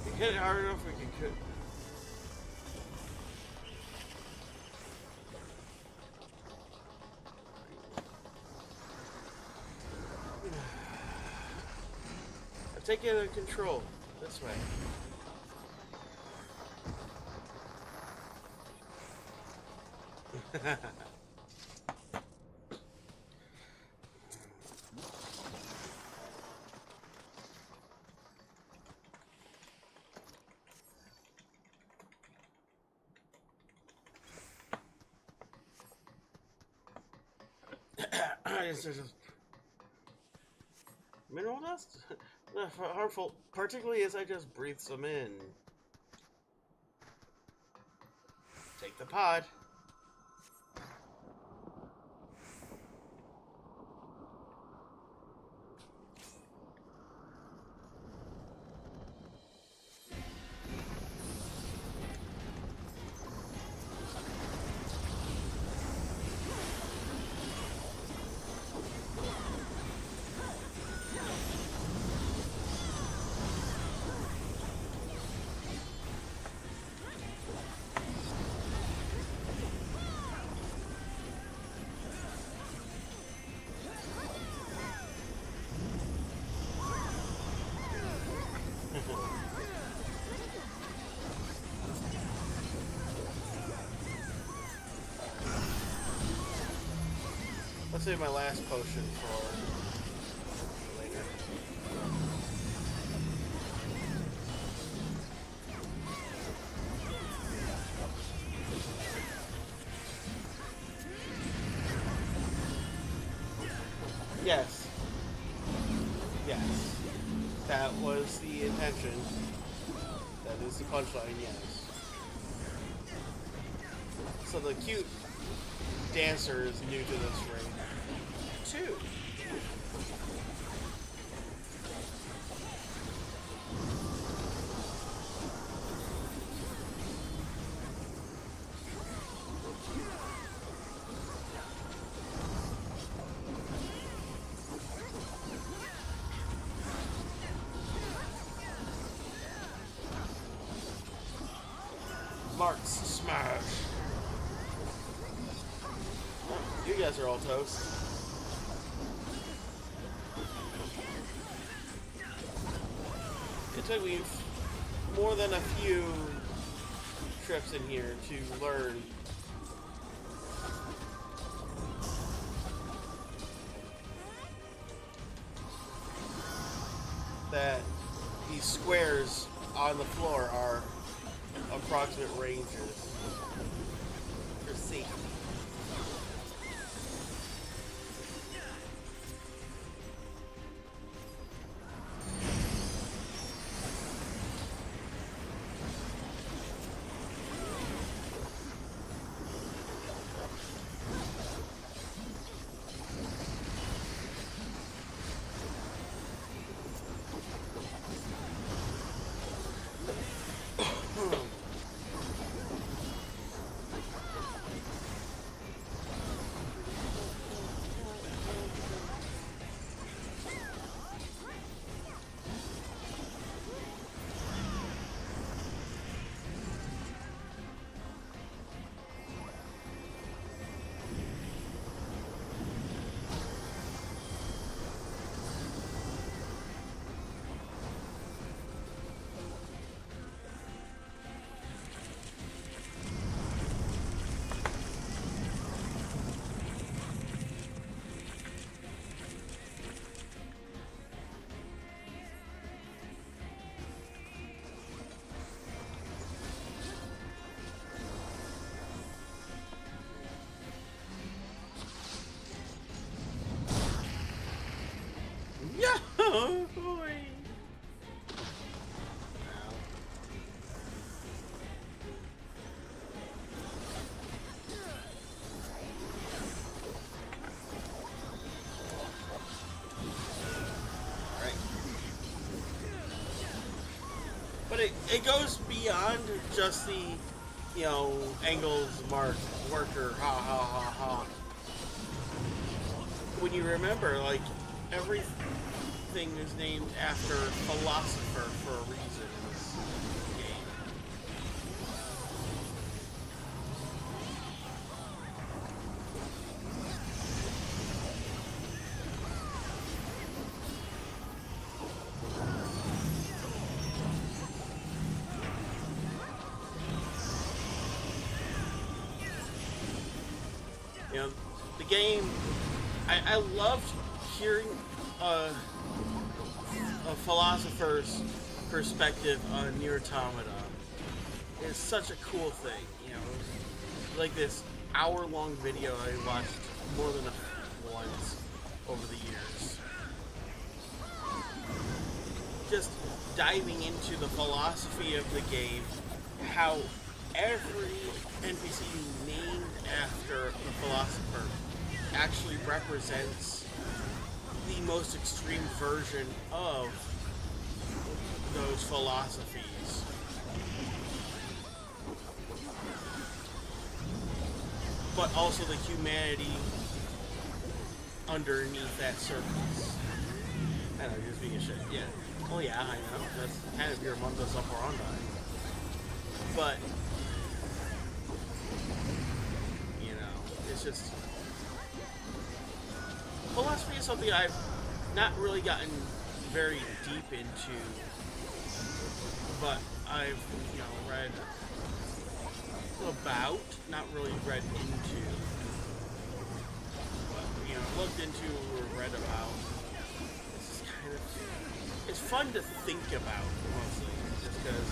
A: If we hit it hard enough, we can could. I've taken it under control. This way. Mineral dust? Harmful, particularly as I just breathe some in. Take the pod. Let's save my last potion for later. Yes. Yes. That was the intention. That is the punchline, yes. So the cute dancer is new to this ring. Too. Marks smash. You guys are all toast. It took me more than a few trips in here to learn that these squares on the floor are approximate ranges for safety. Oh boy. Right. But it goes beyond just the, you know, angles marker, ha ha ha ha. When you remember, like, everything is named after philosopher for a reason in this game. You know, the game, I loved hearing a philosopher's perspective on NeiR Automata. It's such a cool thing, you know. Like this hour-long video I watched more than once over the years. Just diving into the philosophy of the game, how every NPC named after the philosopher actually represents the most extreme version of those philosophies. But also the humanity underneath that surface. I don't know, just being a shit. Yeah. Oh yeah, I know. That's kind of your mundus operandi. But you know, it's just philosophy is something I've not really gotten very deep into, but I've, you know, read about, not really read into, but, you know, looked into or read about. It's kind of, it's fun to think about, mostly, just because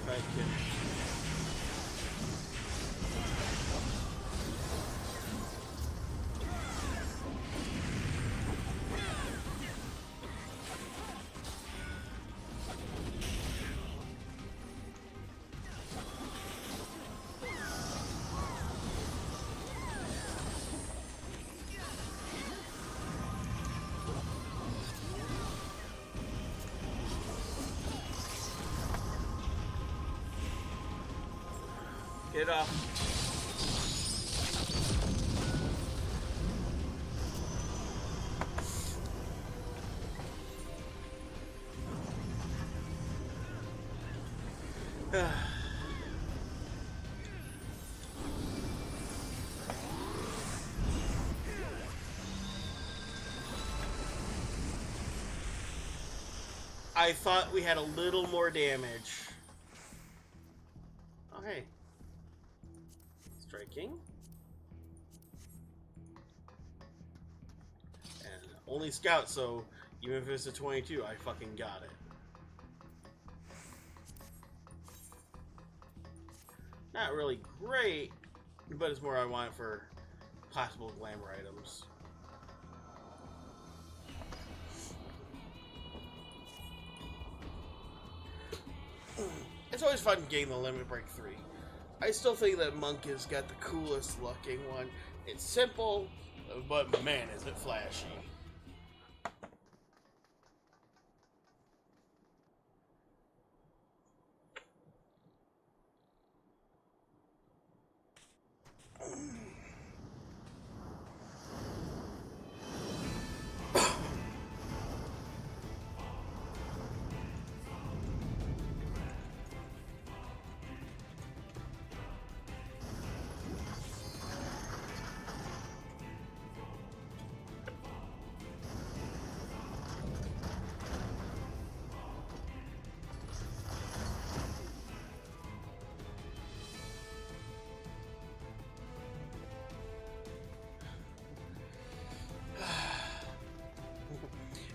A: I can. Get off. I thought we had a little more damage. Oh, hey. Striking. And only scout, so even if it's a 22, I fucking got it. Not really great, but it's more I want for possible glamour items. It's always fun getting the Limit Break 3. I still think that Monk has got the coolest looking one. It's simple, but man, is it flashy.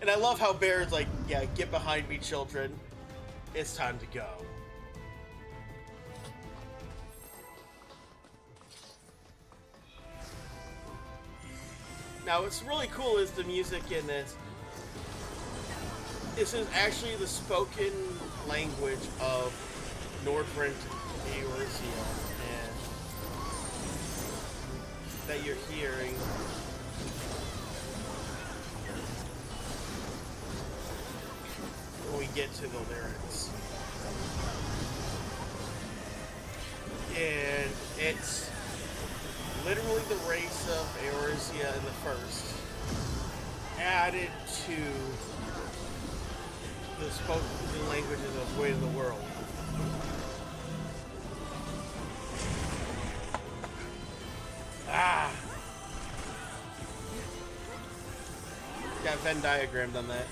A: And I love how Bear's like, yeah, get behind me, children. It's time to go. Now, what's really cool is the music in this. This is actually the spoken language of Nordbrand Eorzea, and that you're hearing. When we get to the lyrics. And it's literally the race of Eorzea in the first, added to the spoken languages of Way of the World. Ah! Got Venn diagrammed on that.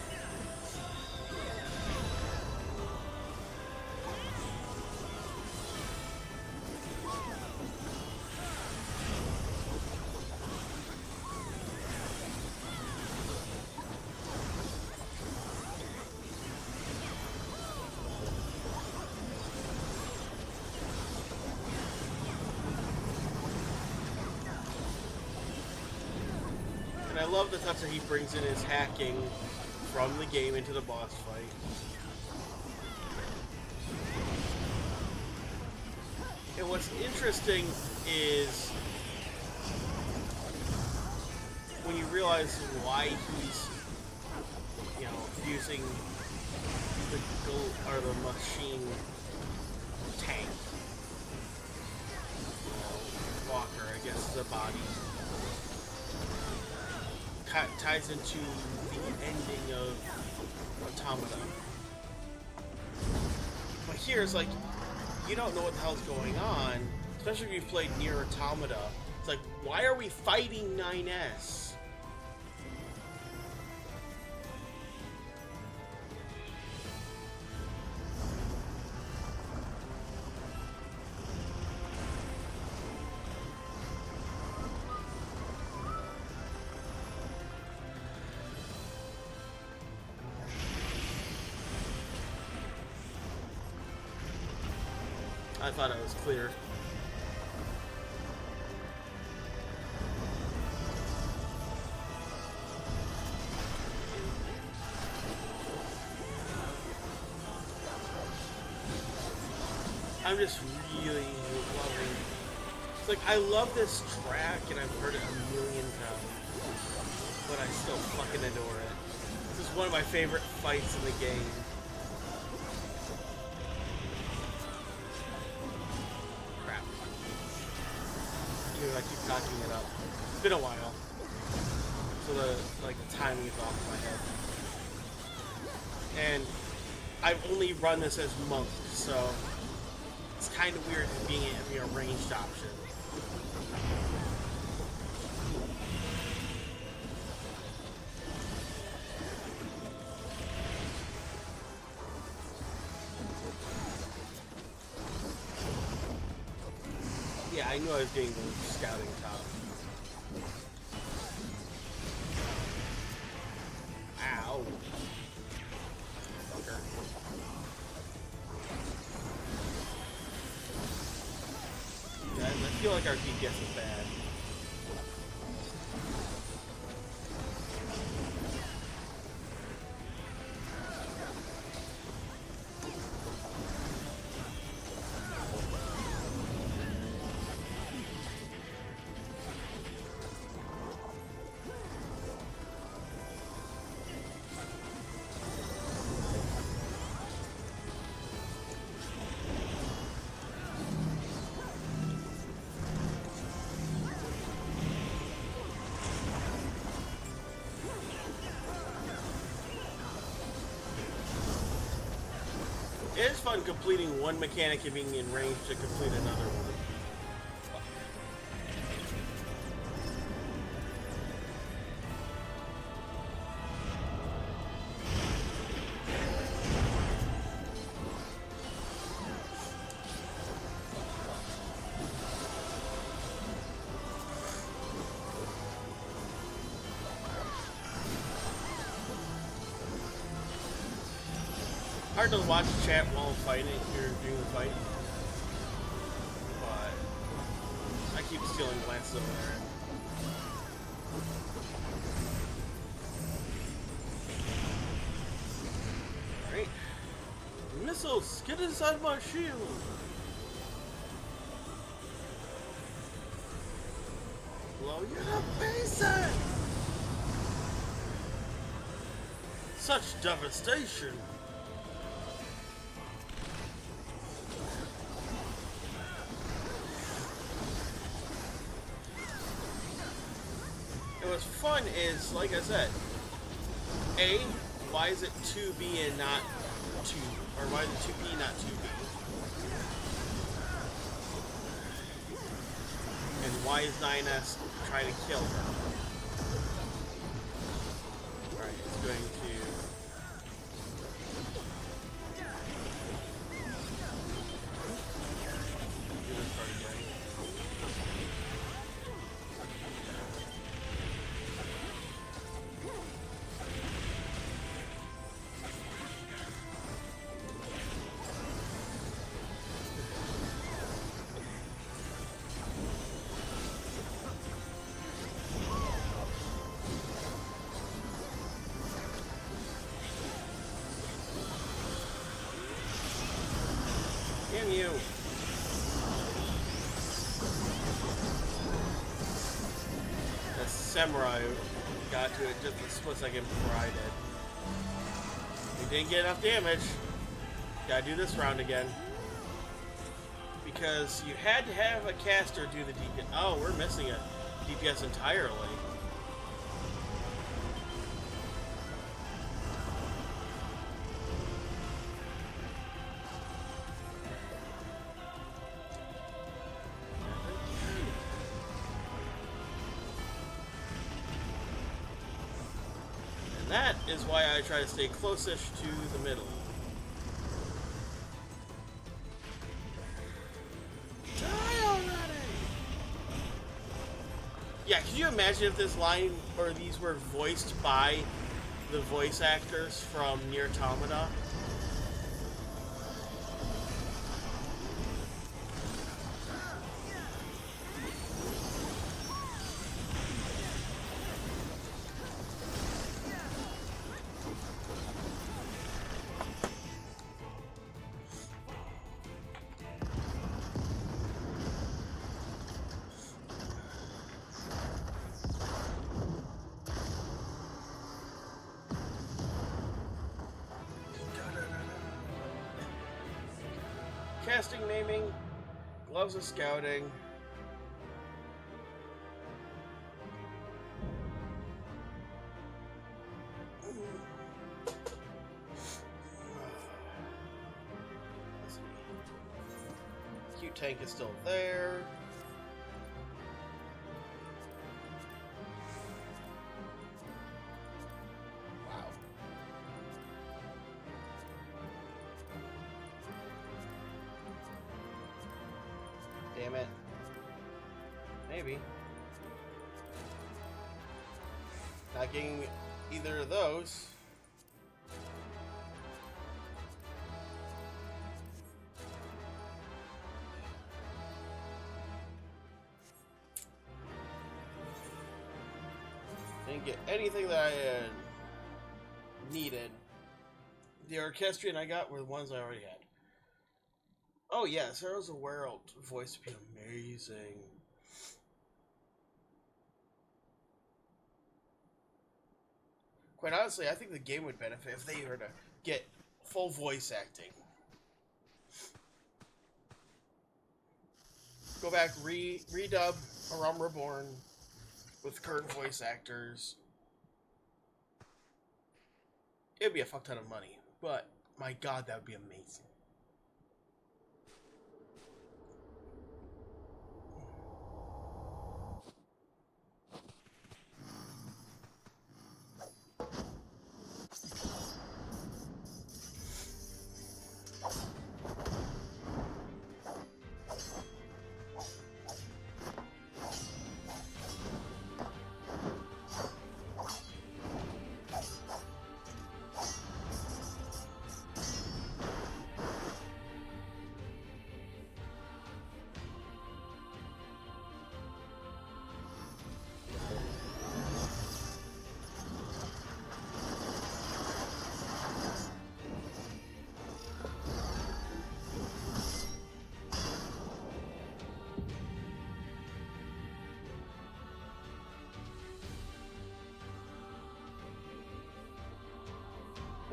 A: I love the touch that he brings in his hacking from the game into the boss fight. And what's interesting is when you realize why he's, using the machine tank. Walker, I guess, is a body. Ties into the ending of Automata. But here it's like, you don't know what the hell's going on, especially if you've played NeiR Automata. It's like, why are we fighting 9S? I thought it was clear. I'm just really loving. It's like, I love this track and I've heard it a million times, but I still fucking adore it. This is one of my favorite fights in the game. I keep cocking it up. It's been a while, so the timing is off in my head. And I've only run this as monk, so it's kind of weird being a ranged option. Yeah, I knew I was getting the scouting top. Ow. Fucker. Yeah, I feel like our DPS is bad. It is fun completing one mechanic and being in range to complete another one. hard to watch chat while fighting or doing the fight, but I keep stealing glances over there. Alright. Missiles, get inside my shield! Blow you to pieces! Such devastation! And what's fun is, like I said, A, why is it 2B and not 2, or why is it 2B not 2B? And why is 9S trying to kill her? Alright, it's going to... do this part again. Damn you! The samurai got to it just a split second before I did. We didn't get enough damage. Gotta do this round again. Because you had to have a caster do the DPS. Oh, we're missing a DPS entirely. And that is why I try to stay closest to the middle. Die already! Yeah, can you imagine if this line, or these were voiced by the voice actors from NeiR Automata? Casting, naming, gloves of scouting. Cute tank is still there. Damn it. Maybe. Not getting either of those. Didn't get anything that I needed. The orchestrion I got were the ones I already had. Oh yes, Heroes of the World voice would be amazing. Quite honestly, I think the game would benefit if they were to get full voice acting. Go back, redub A Realm Reborn with current voice actors. It'd be a fuck ton of money, but my god, that would be amazing.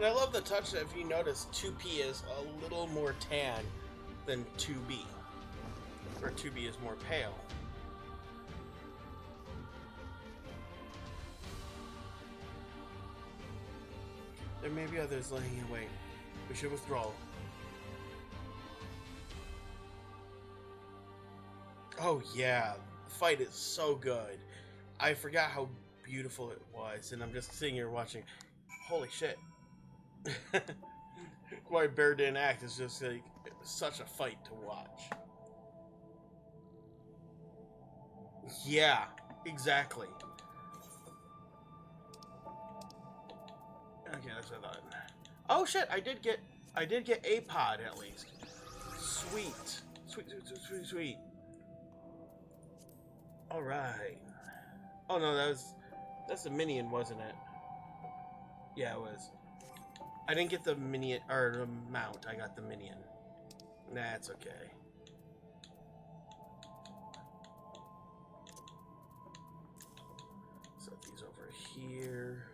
A: And I love the touch that, if you notice, 2P is a little more tan than 2B. Where 2B is more pale. There may be others laying in wait. We should withdraw. Oh yeah, the fight is so good. I forgot how beautiful it was, and I'm just sitting here watching. Holy shit. Why Bear didn't act is just like such a fight to watch. Yeah, exactly. Okay, that's what I thought. Oh shit, I did get a pod at least. Sweet. Sweet, sweet, sweet, sweet, sweet. Alright. Oh no, that's the minion, wasn't it? Yeah, it was. I didn't get the minion, or the mount, I got the minion. That's okay. Set these over here.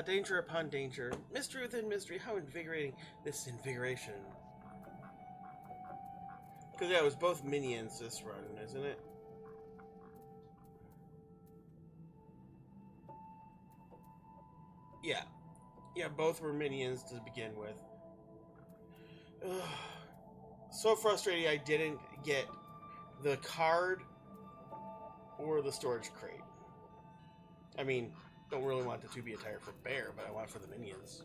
A: Danger upon danger. Mystery within mystery. How invigorating this invigoration. Because, yeah, it was both minions this run, isn't it? Yeah. Yeah, both were minions to begin with. Ugh. So frustrating I didn't get the card or the storage crate. I mean, don't really want the 2B attire for Bear, but I want it for the minions.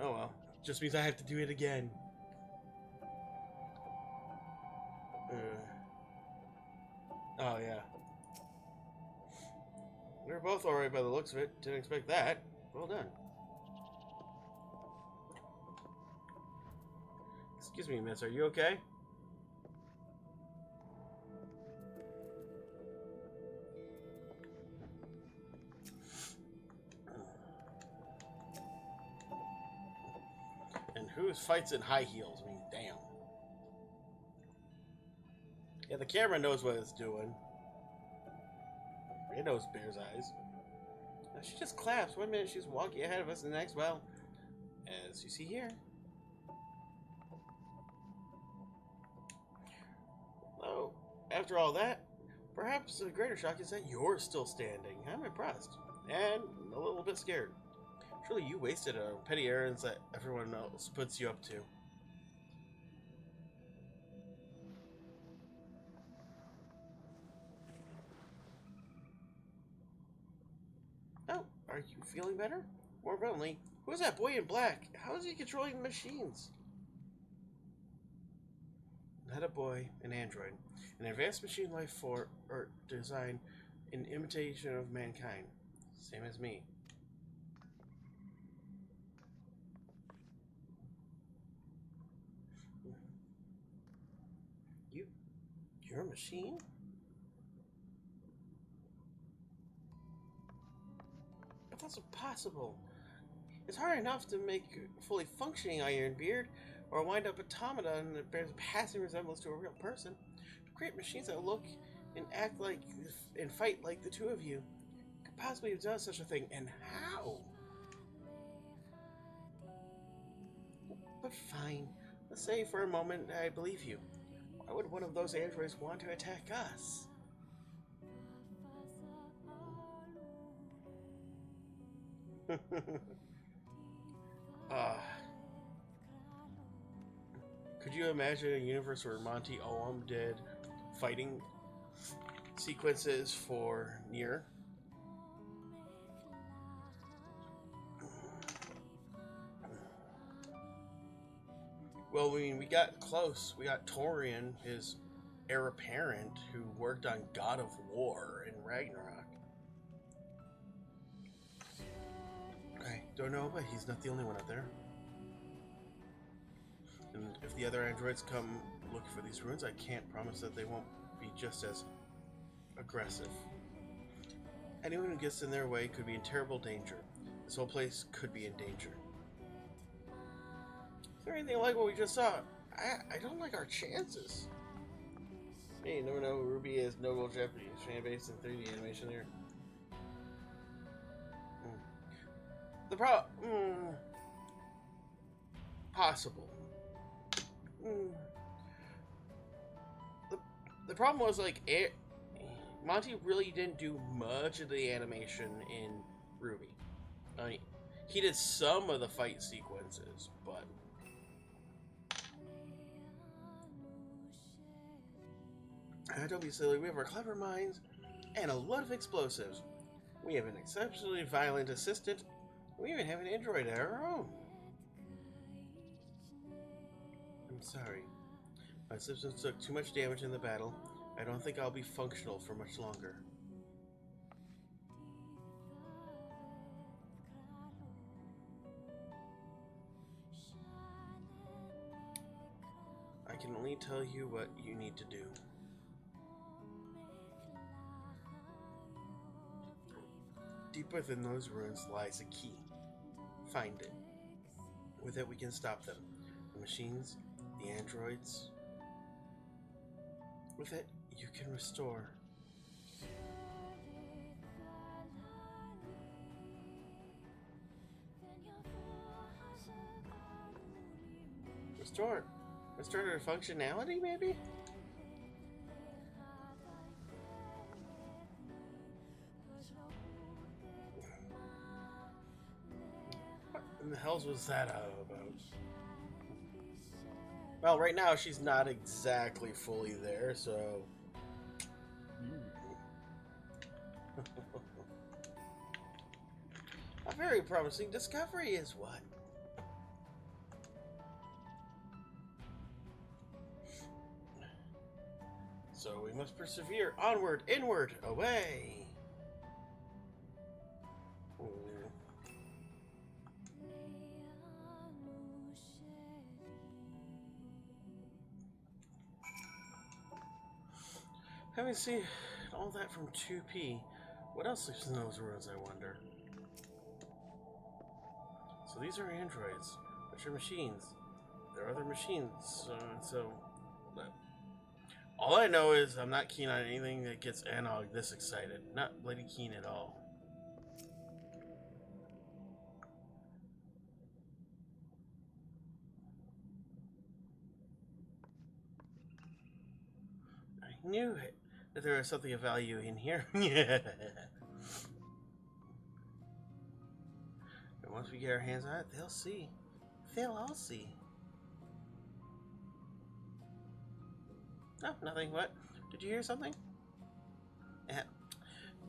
A: Oh well. Just means I have to do it again. Oh yeah. They're both alright by the looks of it. Didn't expect that. Well done. Excuse me, miss. Are you okay? And who fights in high heels? I mean, damn. Yeah, the camera knows what it's doing. It knows Bear's eyes. Now, she just claps. 1 minute she's walking ahead of us, and the next, well, as you see here. Oh, after all that, perhaps the greater shock is that you're still standing. I'm impressed. And a little bit scared. Surely you wasted petty errands that everyone else puts you up to. Oh, are you feeling better? More importantly, who's that boy in black? How is he controlling the machines? Not a boy, an android. An advanced machine life form or design in imitation of mankind. Same as me. You're a machine? But that's impossible. It's hard enough to make a fully functioning Ironbeard or a wind-up automaton that bears a passing resemblance to a real person. To create machines that look and act like and fight like the two of you. Could possibly have done such a thing, and how? But fine. Let's say for a moment I believe you. Why would one of those androids want to attack us? Could you imagine a universe where Monty Oum did fighting sequences for NeiR? Well, I mean, we got close. We got Torian, his heir apparent, who worked on God of War in Ragnarok. I don't know, but he's not the only one out there. And if the other androids come looking for these ruins, I can't promise that they won't be just as aggressive. Anyone who gets in their way could be in terrible danger. This whole place could be in danger. Is there anything like what we just saw? I don't like our chances. Hey, you never know. Ruby is notable Japanese fan base and 3D animation here. The possible. The problem was like Monty really didn't do much of the animation in Ruby. I mean, he did some of the fight sequences, but don't be silly. We have our clever minds and a lot of explosives. We have an exceptionally violent assistant. We even have an android of our own. I'm sorry. My systems took too much damage in the battle. I don't think I'll be functional for much longer. I can only tell you what you need to do. Deep within those ruins lies a key. Find it. With it we can stop them. The machines, the androids. With it, you can restore. Restore their functionality, maybe? What in the hell was that about? Well, right now she's not exactly fully there, so... A very promising discovery is what? So we must persevere onward, inward, away. Having seen all that from 2P, what else is in those ruins, I wonder? So these are androids, which are machines. There are other machines, all I know is I'm not keen on anything that gets Analog this excited. Not bloody keen at all. I knew it, that there was something of value in here. And once we get our hands on it, they'll see. They'll all see. No, nothing. What? Did you hear something?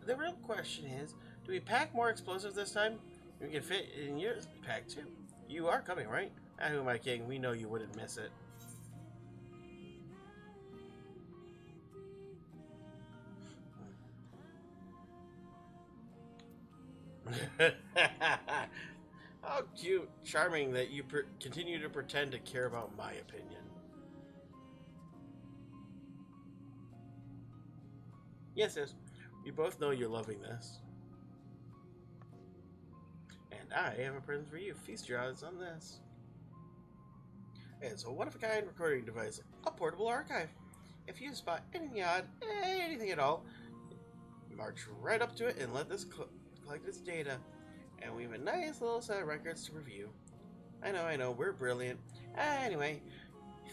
A: The real question is, do we pack more explosives this time? We can fit in your pack too. You are coming, right? Who am I kidding? We know you wouldn't miss it. How cute, charming that you continue to pretend to care about my opinion. Yes, we both know you're loving this. And I have a present for you. Feast your eyes on this. It's a one-of-a-kind recording device, a portable archive. If you spot anything odd, anything at all, march right up to it and let this collect its data. And we have a nice little set of records to review. I know, we're brilliant. Anyway,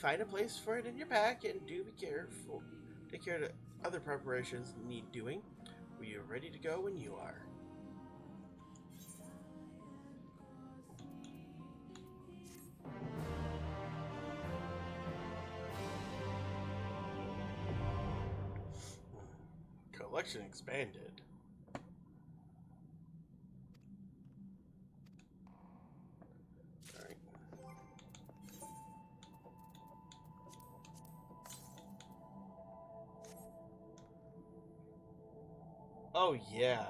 A: find a place for it in your pack and do be careful. Take care of the other preparations need doing. We are ready to go when you are. Collection expanded. Alright. Oh yeah.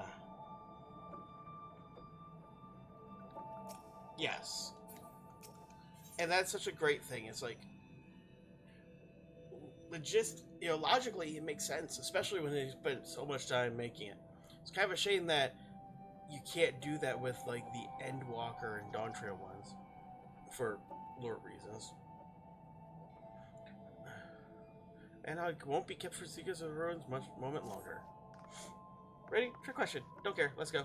A: Yes. And that's such a great thing. It's like logically it makes sense, especially when they spent so much time making it. It's kind of a shame that you can't do that with like the Endwalker and Dawn Trail ones for lore reasons. And I won't be kept for Seekers of the Ruins much moment longer. Ready? Trick question. Don't care. Let's go.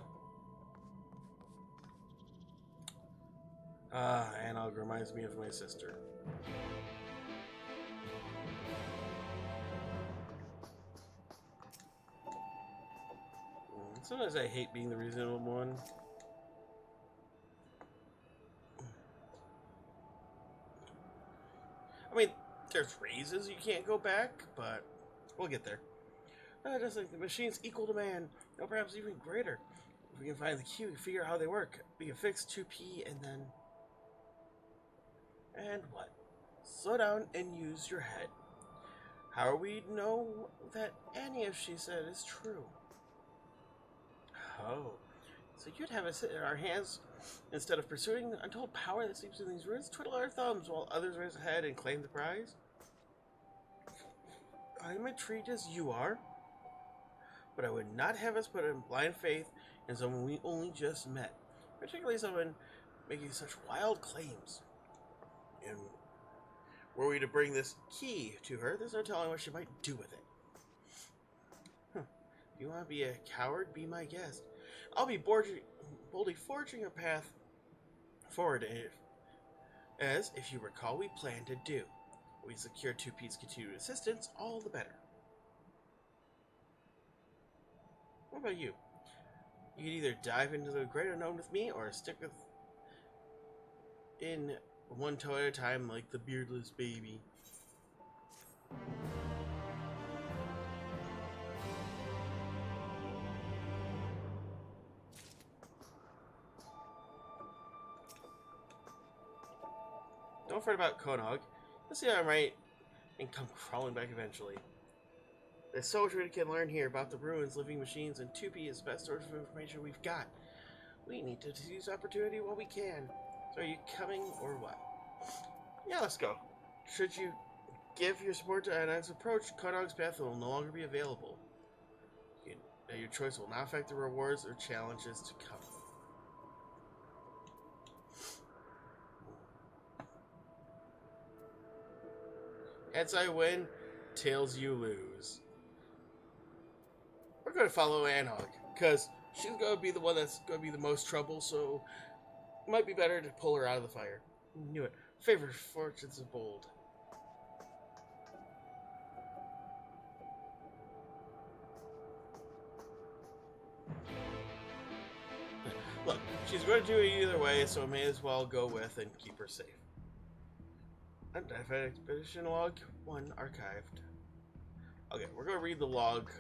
A: Anog reminds me of my sister. Sometimes I hate being the reasonable one. I mean, there's reasons you can't go back, but we'll get there. Just like the machines equal to man, or perhaps even greater. If we can find the key, we can figure out how they work. We can fix 2P and then... And what? Slow down and use your head. How are we to know that any of she said is true? Oh, so you'd have us in our hands instead of pursuing the untold power that sleeps in these ruins, twiddle our thumbs while others race ahead and claim the prize? I'm intrigued as you are, but I would not have us put in blind faith in someone we only just met, particularly someone making such wild claims. And were we to bring this key to her, there's no telling what she might do with it. If you want to be a coward, be my guest. I'll be boldly forging a path forward, as, if you recall, we planned to do. We secure 2P's continued assistance, all the better. What about you? You can either dive into the great unknown with me, or stick with in one toe at a time like the beardless baby. Don't fret about Konog. You'll see I'm right and come crawling back eventually. There's so much we can learn here about the ruins, living machines, and 2P is the best source of information we've got. We need to seize opportunity while we can. So are you coming or what? Yeah, let's go. Should you give your support to Anag's approach, Konog's path will no longer be available. Your choice will not affect the rewards or challenges to come. Heads I win, tails you lose. We're going to follow Anog, because she's going to be the one that's going to be the most trouble, so it might be better to pull her out of the fire. Knew it. Favor fortunes of bold. Look, she's going to do it either way, so I may as well go with and keep her safe. Unidentified Expedition Log 1 archived. Okay, we're going to read the log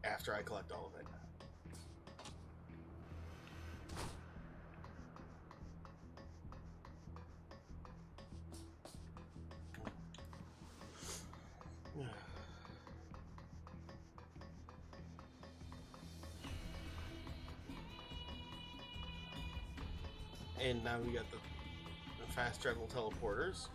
A: after I collect all of it. And now we got the fast travel teleporters.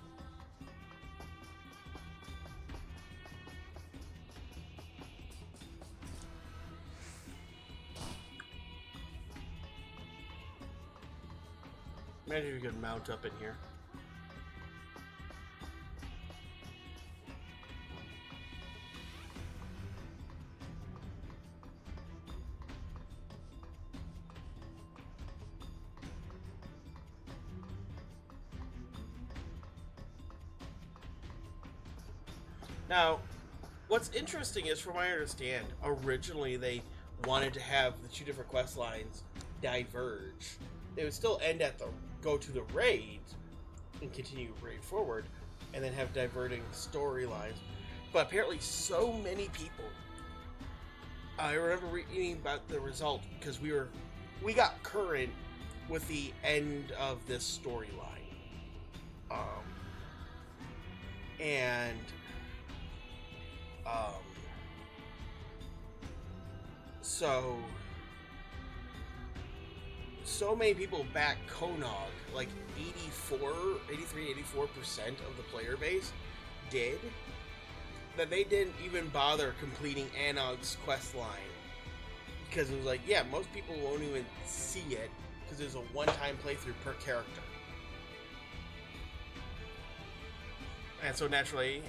A: Imagine if you could mount up in here. Now, what's interesting is, from what I understand, originally they wanted to have the two different quest lines diverge. They would still end at the go to the raid and continue raid forward, and then have diverting storylines. But apparently, so many people. I remember reading about the result because we got current with the end of this storyline, and. So many people back Konog, like 84% of the player base did, that they didn't even bother completing Anog's quest line. because it was like, yeah, most people won't even see it because there's a one-time playthrough per character. And so naturally,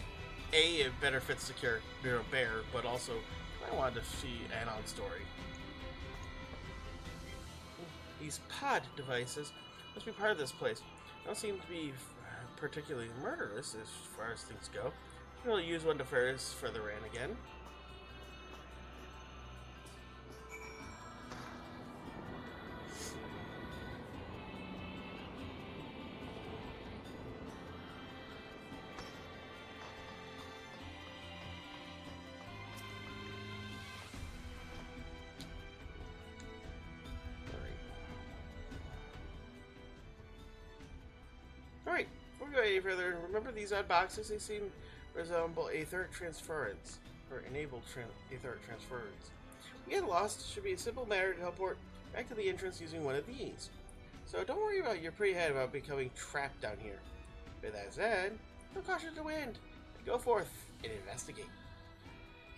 A: it better fits the character Bear, but also I wanted to see add-on story. These pod devices must be part of this place. They don't seem to be particularly murderous as far as things go. We'll use one to first further in again. Alright, before we go any further, remember these odd boxes? They seem resemble etheric transference, or enable etheric transference. If we get lost, it should be a simple matter to teleport back to the entrance using one of these. So don't worry about your pretty head about becoming trapped down here. With that said, don't caution the wind, and go forth and investigate.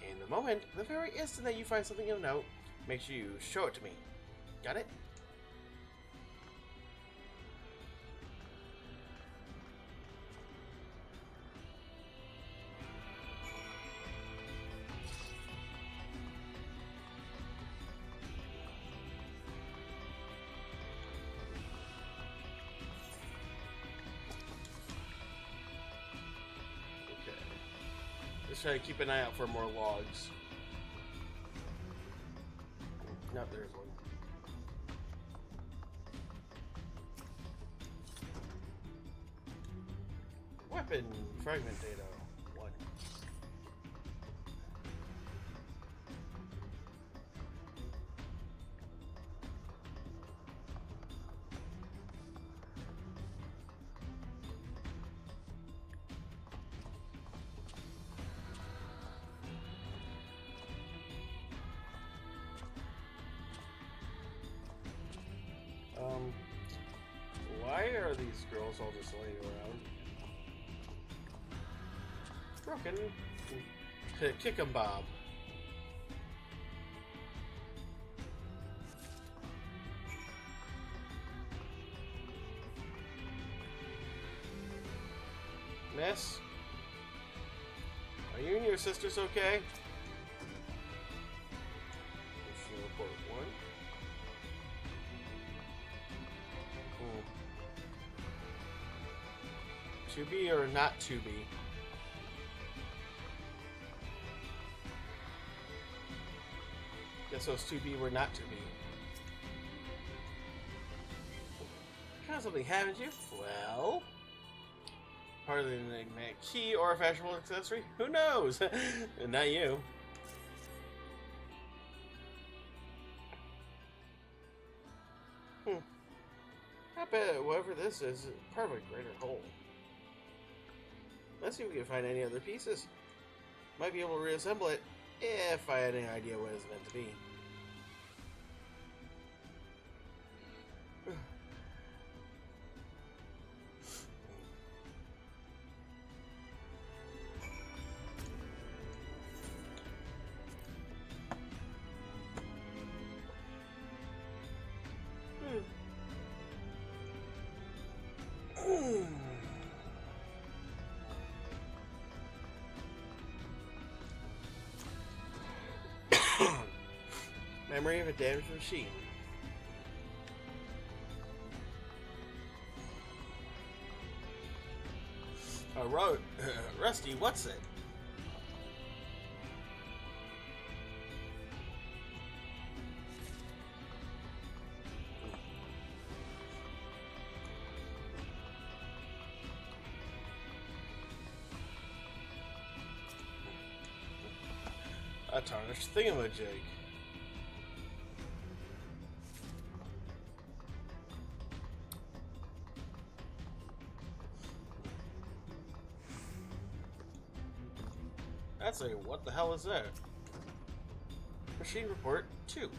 A: In the moment, the very instant that you find something of note, make sure you show it to me. Got it? Just try to keep an eye out for more logs. No, there's one. Weapon fragment data 1. Why are these girls all just laying around? Broken. Kick 'em, Bob. Miss? Are you and your sisters okay? Mission report 1. To be or not to be? Guess those to be were not to be. Found something, haven't you? Well, part of the enigmatic key or a fashionable accessory? Who knows? Not you. I bet whatever this is part of a greater whole. Let's see if we can find any other pieces. Might be able to reassemble it if I had any idea what it's meant to be. Memory of a damaged machine. Rusty, what's it? A tarnished thingamajig. That's a what the hell is that? Machine report 2.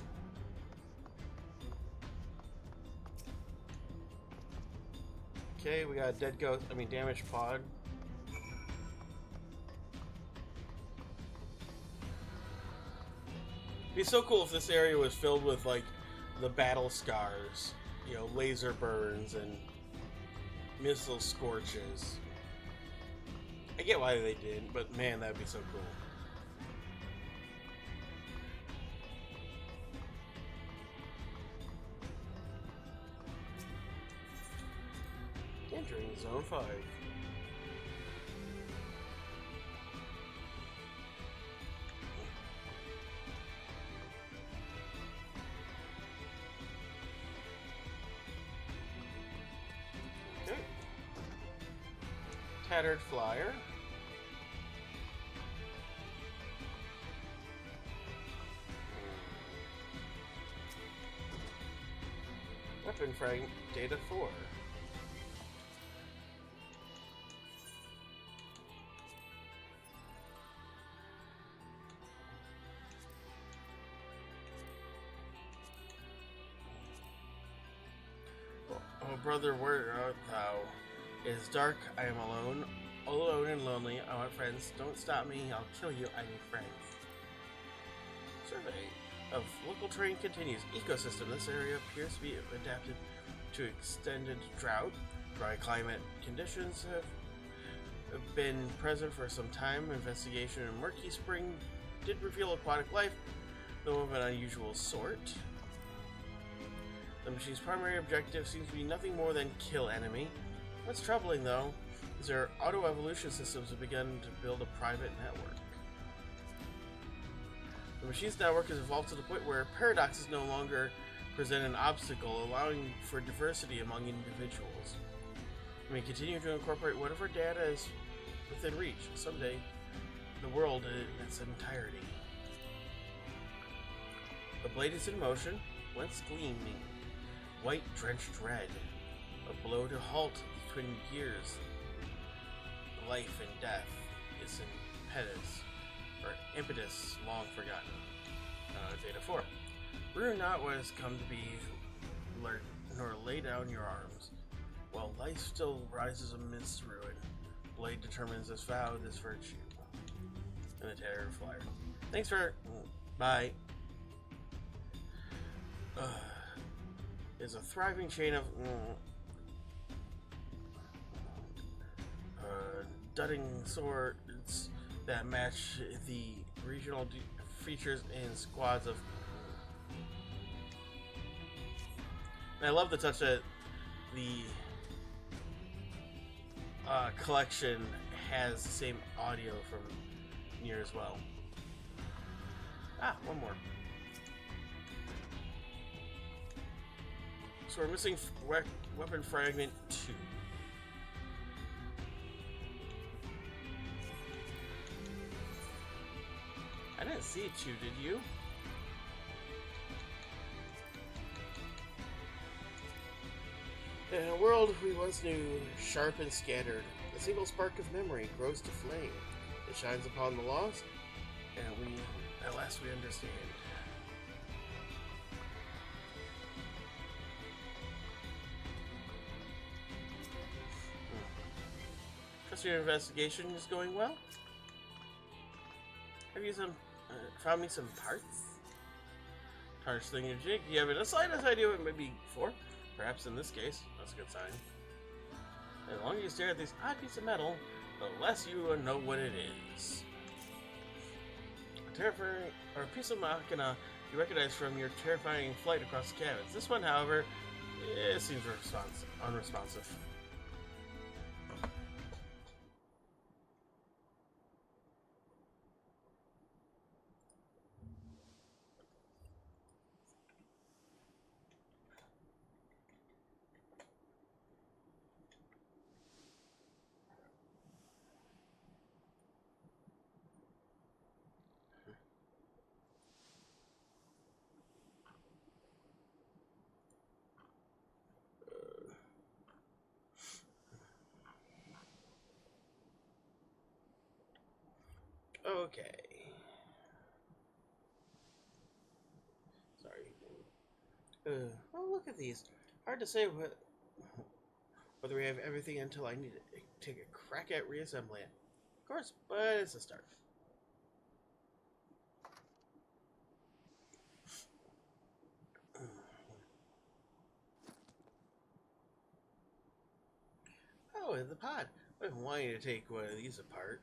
A: Okay, we got a dead ghost, damaged pod. It'd be so cool if this area was filled with like the battle scars, you know, laser burns and missile scorches. I get why they didn't, but man, that'd be so cool. Entering Zone 5. Okay. Tattered Flyer. Weapon Frag Data 4. Oh, brother, where art thou? It is dark, I am alone. Alone and lonely, I want friends. Don't stop me, I'll kill you, I need friends. Survey of local terrain continues. Ecosystem. This area appears to be adapted to extended drought. Dry climate conditions have been present for some time. Investigation in Murky Spring did reveal aquatic life, though of an unusual sort. The machine's primary objective seems to be nothing more than kill enemy. What's troubling, though, is their auto-evolution systems have begun to build a private network. The machine's network has evolved to the point where paradoxes no longer present an obstacle, allowing for diversity among individuals. We may continue to incorporate whatever data is within reach. Someday, the world in its entirety. The blade is in motion, once gleaming, white drenched red. A blow to halt the twin gears. Life and death is impetus long forgotten. Data 4. Rue not what has come to be, nor lay down your arms. While life still rises amidst ruin, blade determines this vow, this virtue. And the Terror Flyer. Thanks for... Bye. Is a thriving chain of... dudding swords that match the regional features in squads of... And I love the touch that the collection has the same audio from NeiR as well. Ah, one more. So we're missing weapon fragment 2. I didn't see 2, did you? In a world we once knew, sharp and scattered, a single spark of memory grows to flame. It shines upon the lost, and at last we understand. Trust your investigation is going well? Have you found me some parts? Tarnished thingamajig, you have the slightest idea what it might be for? Perhaps in this case, that's a good sign. And the longer you stare at this odd piece of metal, the less you know what it is. A piece of machina you recognize from your terrifying flight across the cabins. This one, however, it seems unresponsive. Okay. Sorry. Oh, look at these. Hard to say whether we have everything until I need to take a crack at reassembling it. Of course, but it's a start. Oh, the pod. I've been wanting to take one of these apart.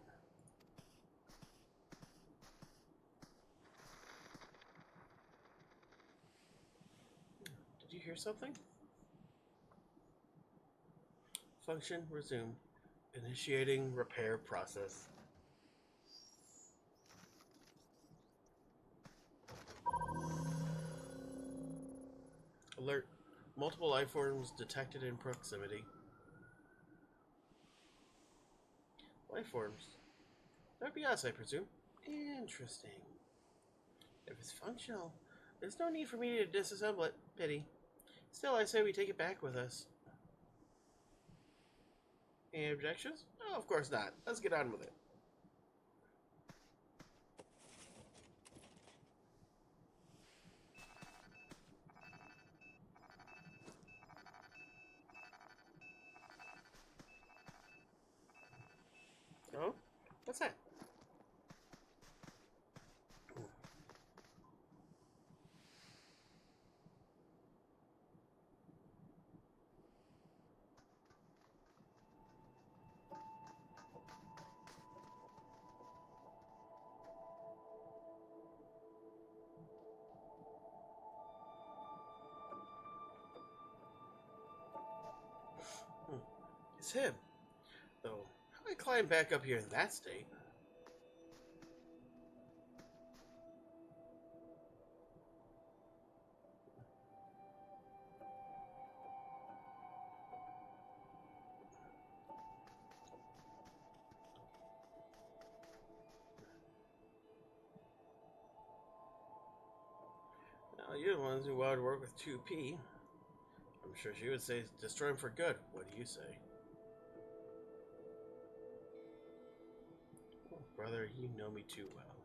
A: Did you hear something? Function resumed. Initiating repair process. Alert. Multiple life forms detected in proximity. Life forms. That would be us, I presume. Interesting. If it's functional, there's no need for me to disassemble it. Pity. Still, I say we take it back with us. Any objections? Oh, of course not. Let's get on with it. Oh? What's that? It's him. Though, how do I climb back up here in that state? Now, you're the ones who wanted to work with 2P. I'm sure she would say destroy him for good. What do you say? Oh, brother, you know me too well.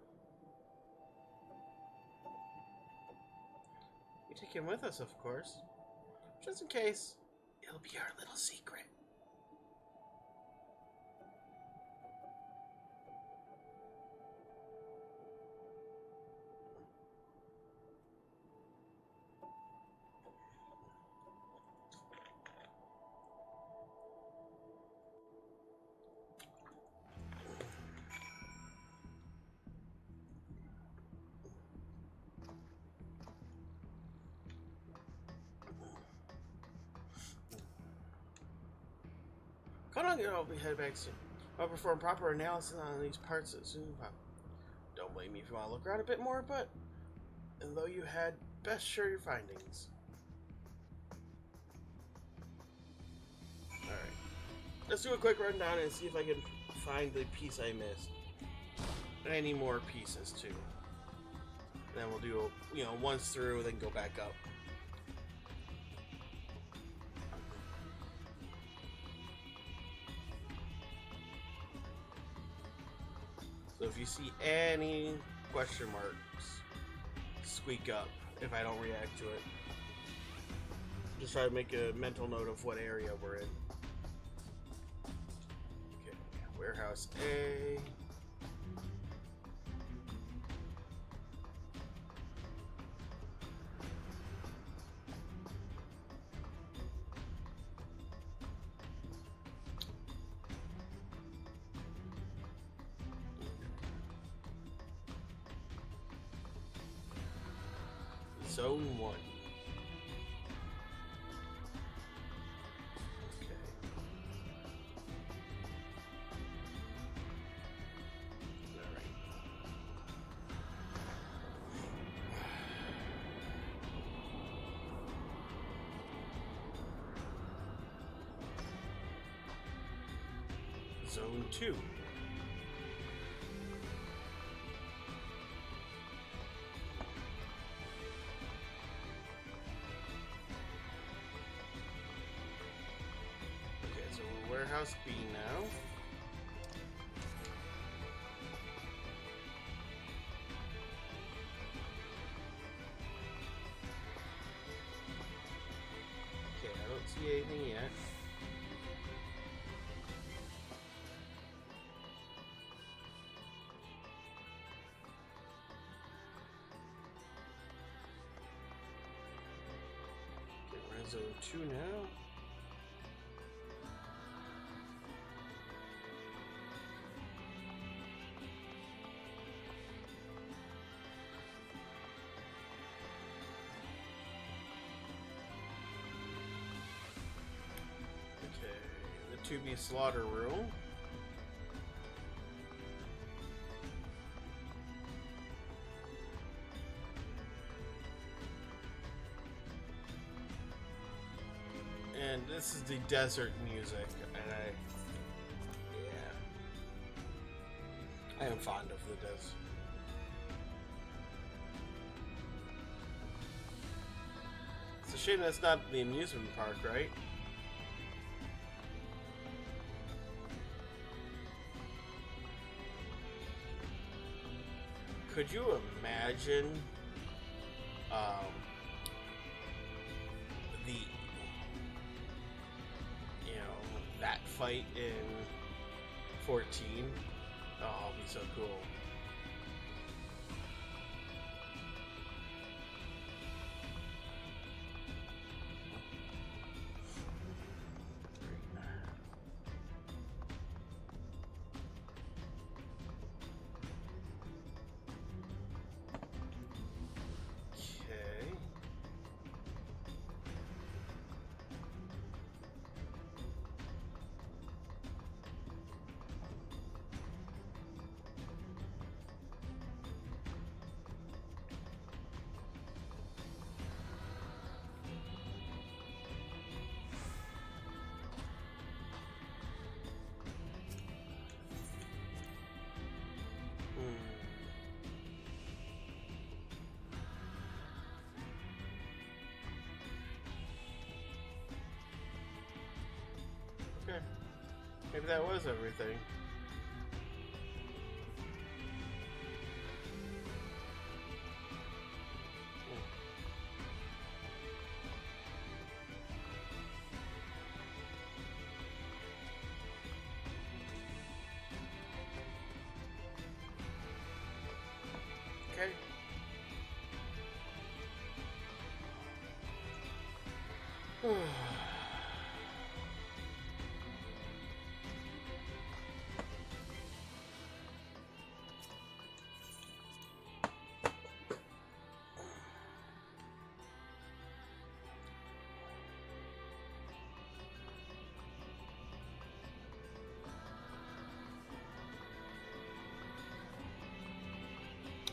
A: We take him with us, of course. Just in case. It'll be our little secret. Come on, I'll be headed back soon. I'll perform proper analysis on these parts as soon as possible. Don't blame me if you want to look around a bit more, but and though you had, best share your findings. Alright. Let's do a quick rundown and see if I can find the piece I missed. And I need more pieces too. Then we'll do, once through, then go back up. So if you see any question marks, squeak up if I don't react to it. Just try to make a mental note of what area we're in. Okay, warehouse A. Zone 1. Okay. Alright. Zone 2. Warehouse B now. Okay, I don't see anything yet. Okay, we're in zone 2 now. to-be slaughter room. And this is the desert music, and I am fond of the desert. It's a shame that's not the amusement park, right? Could you imagine the that fight in 14? Oh, it'll be so cool. Okay. Maybe that was everything. Okay.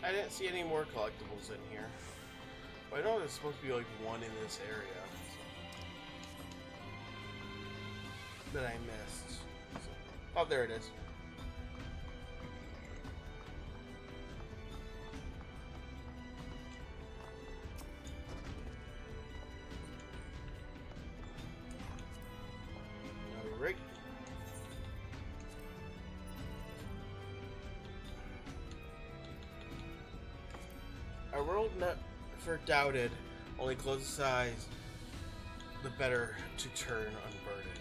A: I didn't see any more collectibles in here. But I know there's supposed to be like one in this area that I missed. Oh, there it is. Alright. A world never doubted, only closest eyes, the better to turn unburdened.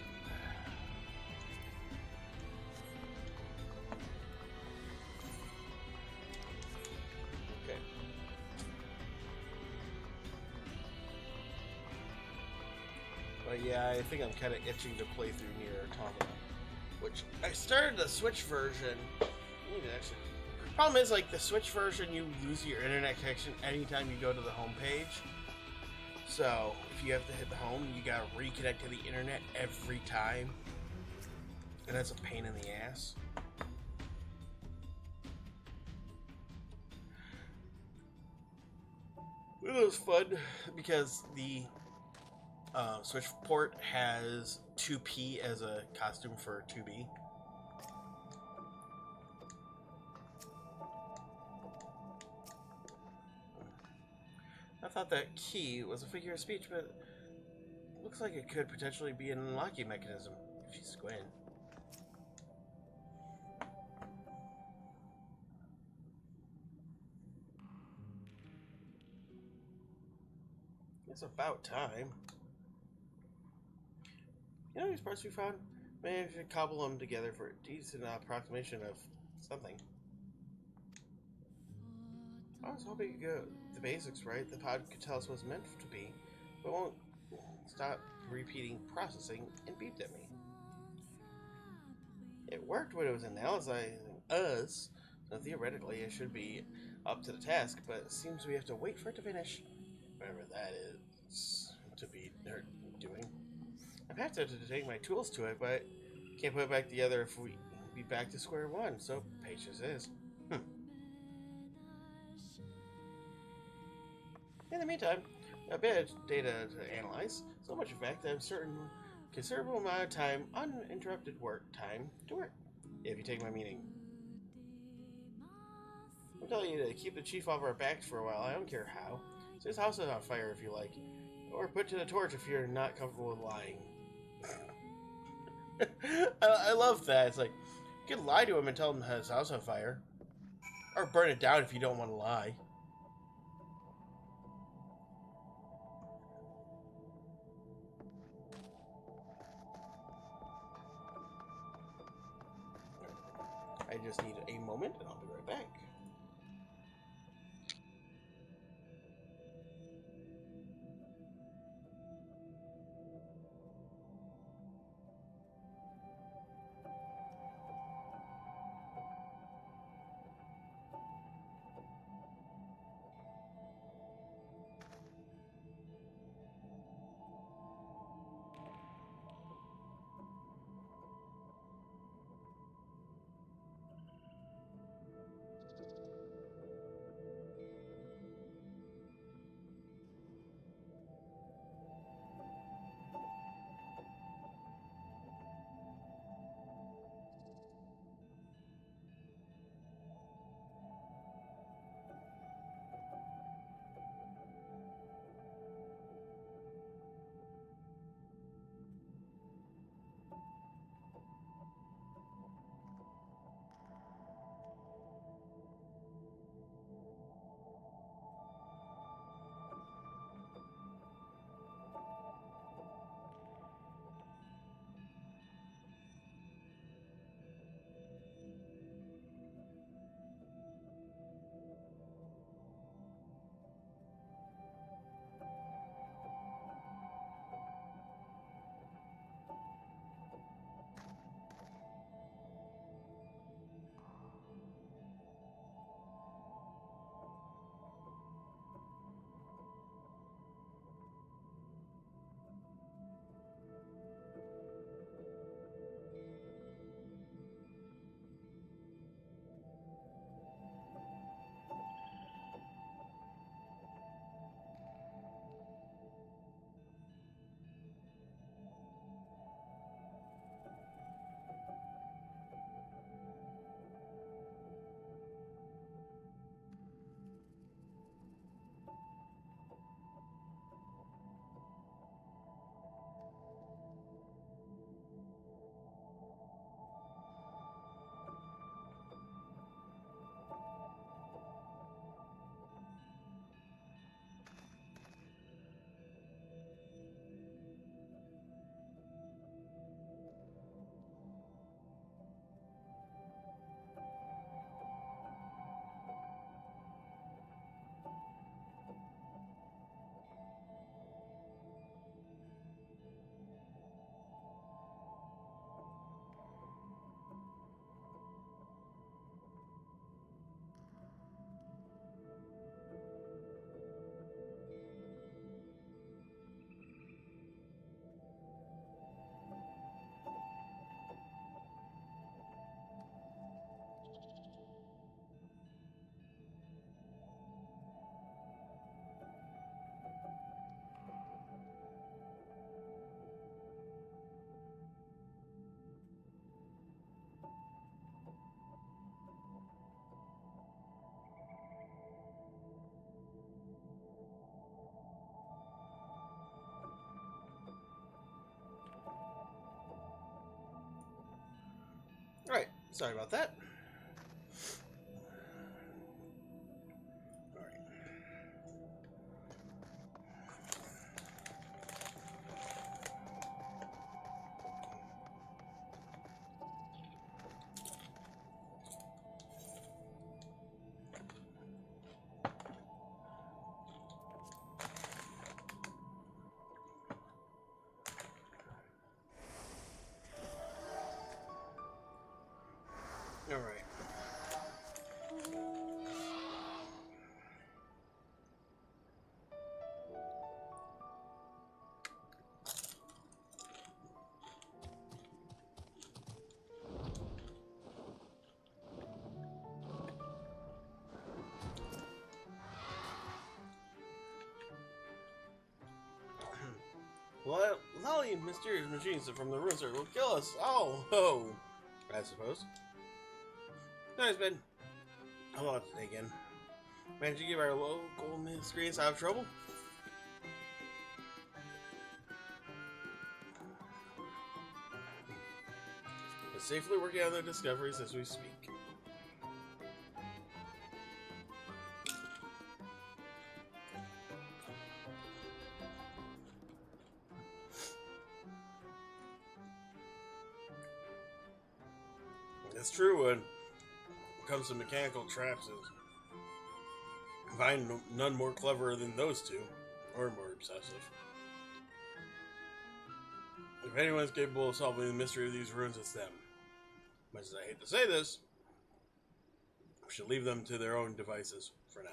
A: Okay. But yeah, I think I'm kind of itching to play through NeiR Automata, which I started the Switch version. I need to actually. Problem is, like, the Switch version, you lose your internet connection anytime you go to the home page. So, if you have to hit the home, you gotta reconnect to the internet every time. And that's a pain in the ass. It was fun, because the Switch port has 2P as a costume for 2B. I thought that key was a figure of speech, but it looks like it could potentially be an unlocking mechanism if you squint. It's about time. You know these parts we found? Maybe we should cobble them together for a decent approximation of something. I was hoping you could go the basics right. The pod could tell us what it's meant to be, but won't stop repeating processing and beeped at me. It worked when it was analyzing us, so theoretically it should be up to the task, but it seems we have to wait for it to finish. Whatever that is to be doing. I'm tempted to take my tools to it, but Can't put it back together if we be back to square one, so patience is. In the meantime, a bit of data to analyze, so much in fact that I'm certain considerable amount of time, uninterrupted work time to work, if you take my meaning. I'm telling you to keep the chief off our backs for a while, I don't care how. So his house is on fire if you like, or put to the torch if you're not comfortable with lying. I love that. It's like, you can lie to him and tell him his house on fire. Or burn it down if you don't want to lie. I just need a moment and I'll be right back. Alright, sorry about that. Alright. Well, Lolly, mysterious machines from the ruins will kill us. Oh, I suppose. Nice, Ben. A lot to take in. Managed to give our local screens out of trouble? We're safely working on their discoveries as we speak. It's true when it comes to mechanical traps. I find none more clever than those two, or more obsessive. If anyone's capable of solving the mystery of these ruins, it's them. Much as I hate to say this, we should leave them to their own devices for now.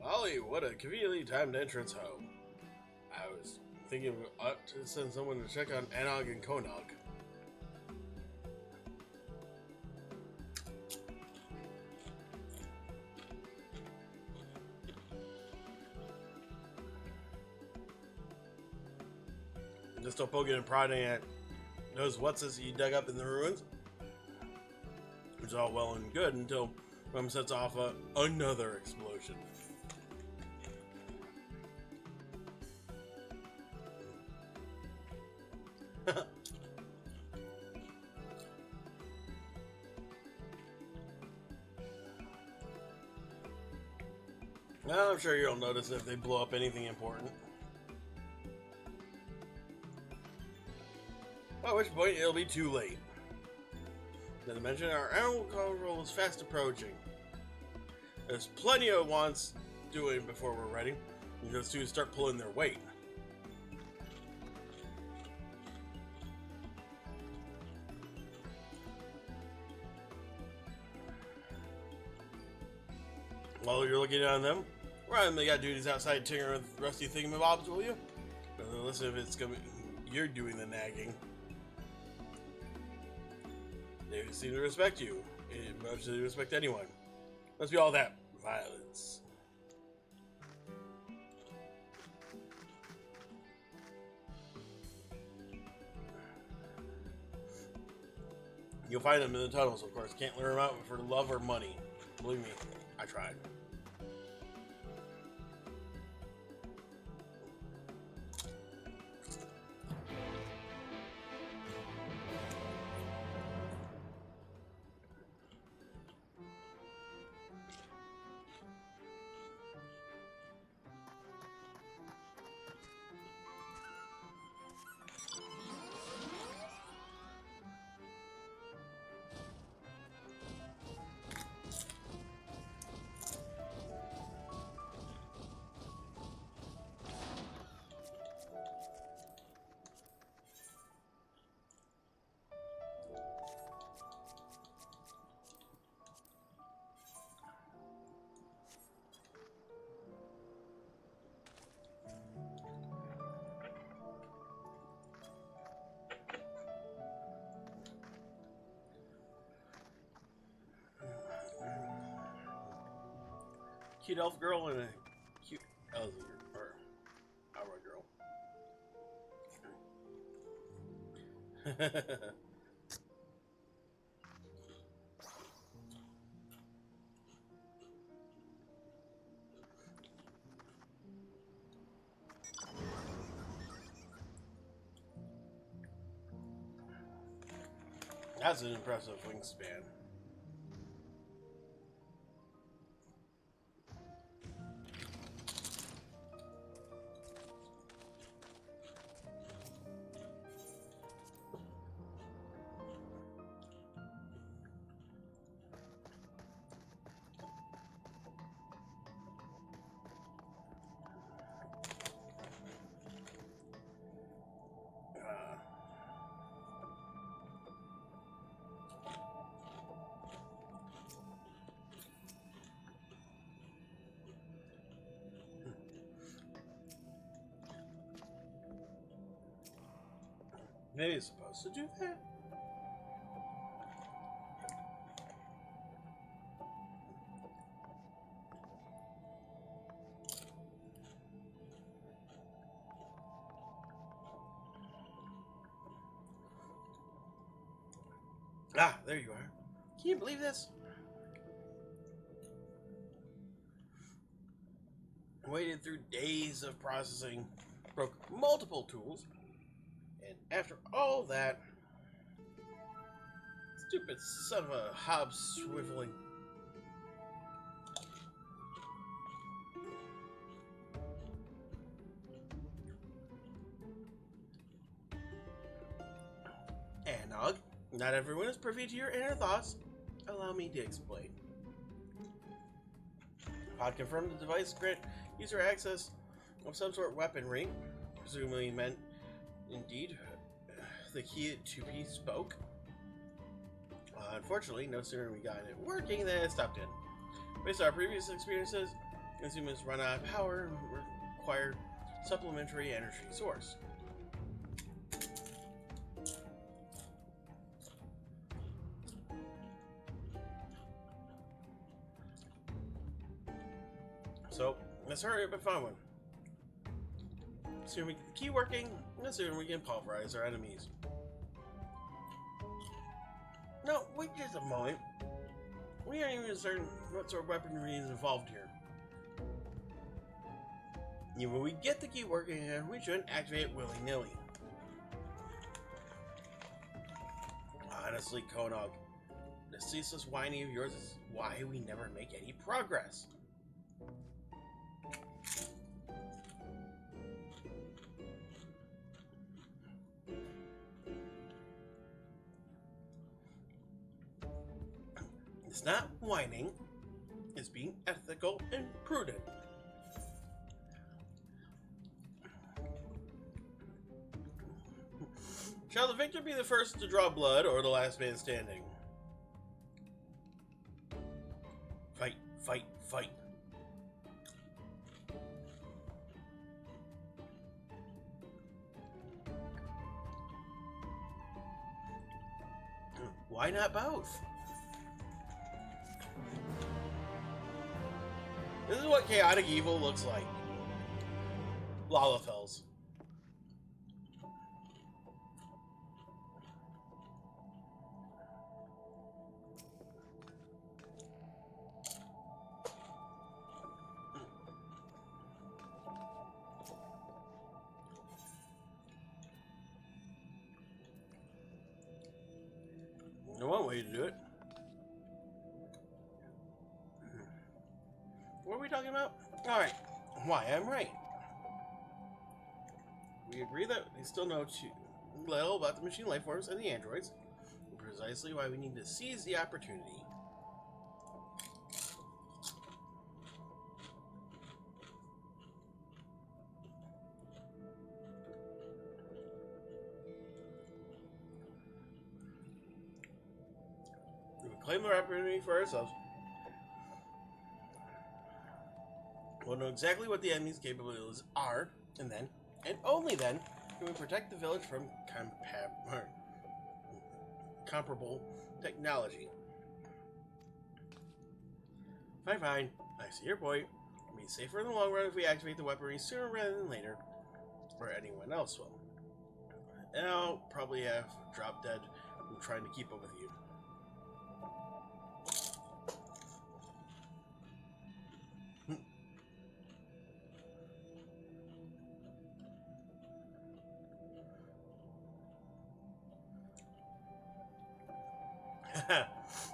A: Ollie, what a conveniently timed entrance home. I was thinking we ought to send someone to check on Anog and Konog. Just still poking and prodding at those what's-this he dug up in the ruins. Which is all well and good until one sets off another explosion. Well, I'm sure you'll notice if they blow up anything important. At which point it'll be too late. Not to mention our animal control is fast approaching. There's plenty of wants doing before we're ready. And those two start pulling their weight. While you're looking on them, Ryan, they got duties outside tinkering with rusty thingamabobs, will you? Listen, if it's coming, you're doing the nagging. They seem to respect you, much as they respect anyone. Must be all that violence. You'll find them in the tunnels, of course. Can't lure them out for love or money. Believe me, I tried. Cute elf girl and a cute elf or our girl. That's an impressive wingspan. Maybe it's supposed to do that? Ah, there you are. Can you believe this? Waited through days of processing, broke multiple tools, and after all that, stupid son of a hob swiveling. Anog, not everyone is privy to your inner thoughts. Allow me to explain. Pod confirmed the device grant user access of some sort of weaponry, presumably meant, indeed, the key to be spoke. Unfortunately, no sooner we got it working than it stopped in. Based on our previous experiences, consumers run out of power and require supplementary energy source. So, let's hurry up and find one. Soon we get the key working, and soon we can pulverize our enemies. No, wait just a moment. We aren't even certain what sort of weaponry is involved here. Even when we get the key working, we shouldn't activate it willy-nilly. Honestly, Konog, the ceaseless whining of yours is why we never make any progress. It's not whining, it's being ethical and prudent. Shall the victor be the first to draw blood or the last man standing? Fight, fight, fight. Why not both? This is what chaotic evil looks like. Lalafels. One way to do it. What are we talking about? Alright, why I'm right. We agree that we still know too little about the machine life forms and the androids, precisely why we need to seize the opportunity. We will claim the opportunity for ourselves. We'll know exactly what the enemy's capabilities are, and then, and only then, can we protect the village from comparable technology. Fine, fine. I see your point. It'll be safer in the long run if we activate the weaponry sooner rather than later, or anyone else will. And I'll probably have dropped dead from trying to keep up with you.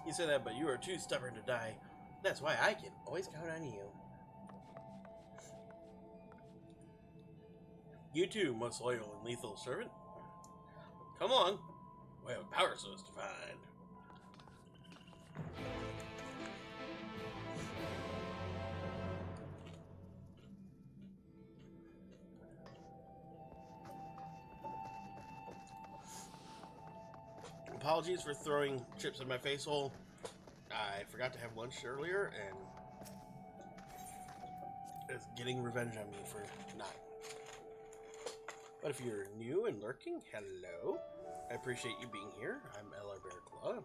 A: You said that, but you are too stubborn to die. That's why I can always count on you. You too, most loyal and lethal servant. Come along. We have a power source to find. Apologies for throwing chips in my face hole. I forgot to have lunch earlier, and it's getting revenge on me for not. But if you're new and lurking, hello. I appreciate you being here. I'm NeiR Claw.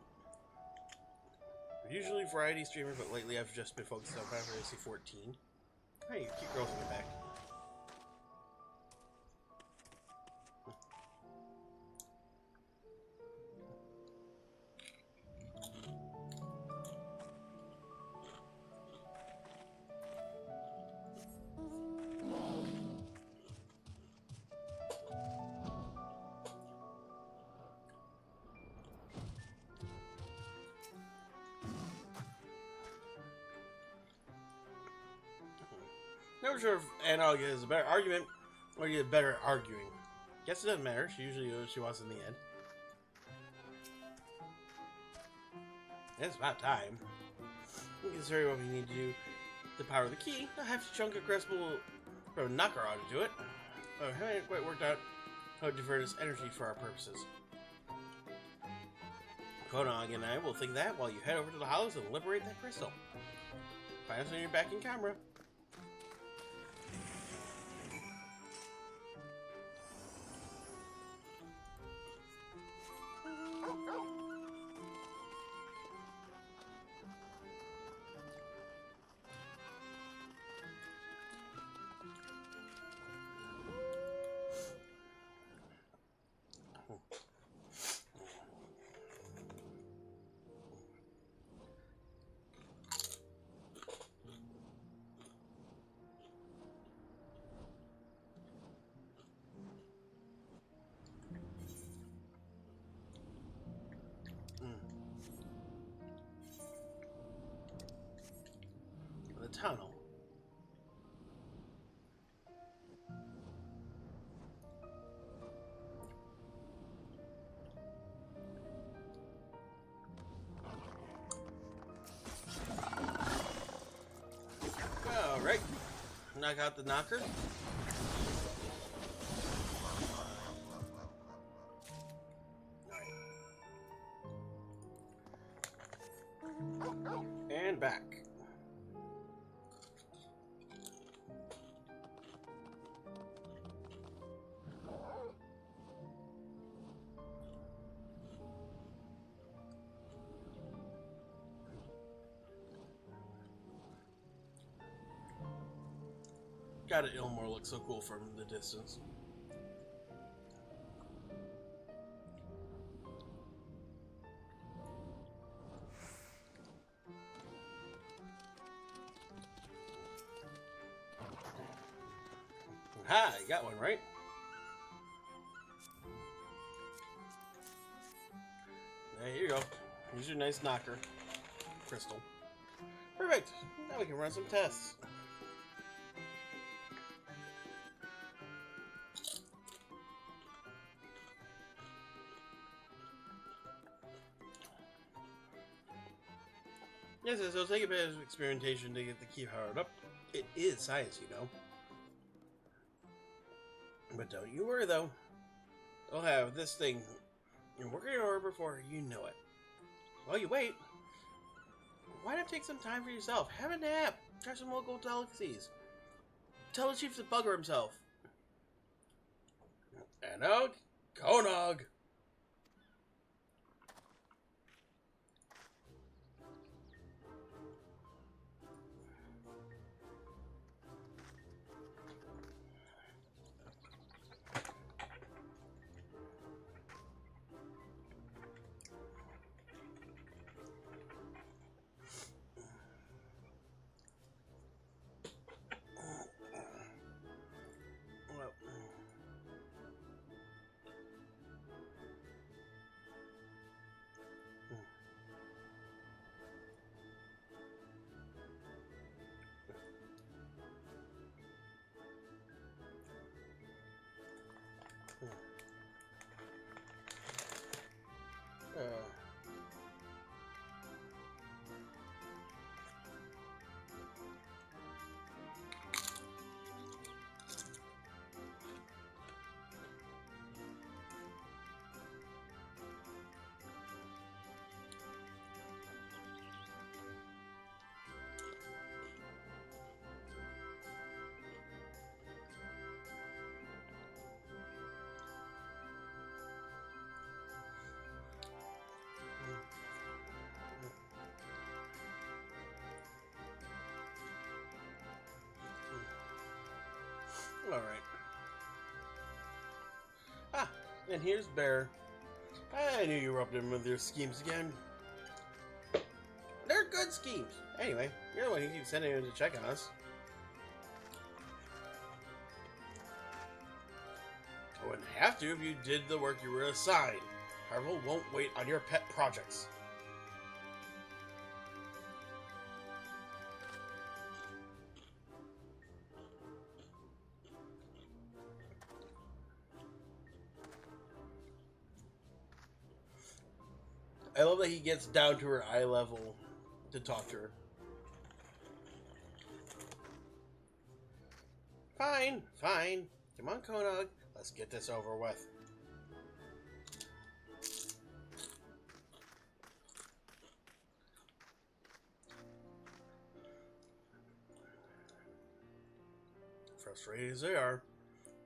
A: Usually variety streamer, but lately I've just been focused on Final Fantasy 14. Hey, cute girls in the back. Never sure if Analog is a better argument or you get better at arguing. Guess it doesn't matter. She usually knows what she wants in the end. It's about time. Considering what we need to do to power the key, I have to chunk a crystal from a knocker to do it. I haven't quite worked out how to divert this energy for our purposes. Konog and I will think that while you head over to the hollows and liberate that crystal. Find us when you're back in camera. The tunnel. Alright. Knock out the knocker. And back. God, Ilmore looks so cool from the distance. Ha! You got one, right? There you go. Here's your nice knocker. Crystal. Perfect! Now we can run some tests. Yes, it'll take a bit of experimentation to get the key powered up. It is science, you know. But don't you worry, though. I'll have this thing in working order before you know it. While you wait, why not take some time for yourself? Have a nap. Try some local delicacies. Tell the chief to bugger himself. And out, Konog. Alright. Ah, and here's Bear. I knew you were up to him with your schemes again. They're good schemes. Anyway, you're the one who keeps sending him to check on us. I wouldn't have to if you did the work you were assigned. Harville won't wait on your pet projects. I love that he gets down to her eye level to talk to her. Fine, fine. Come on, Konog. Let's get this over with. Frustrated as they are,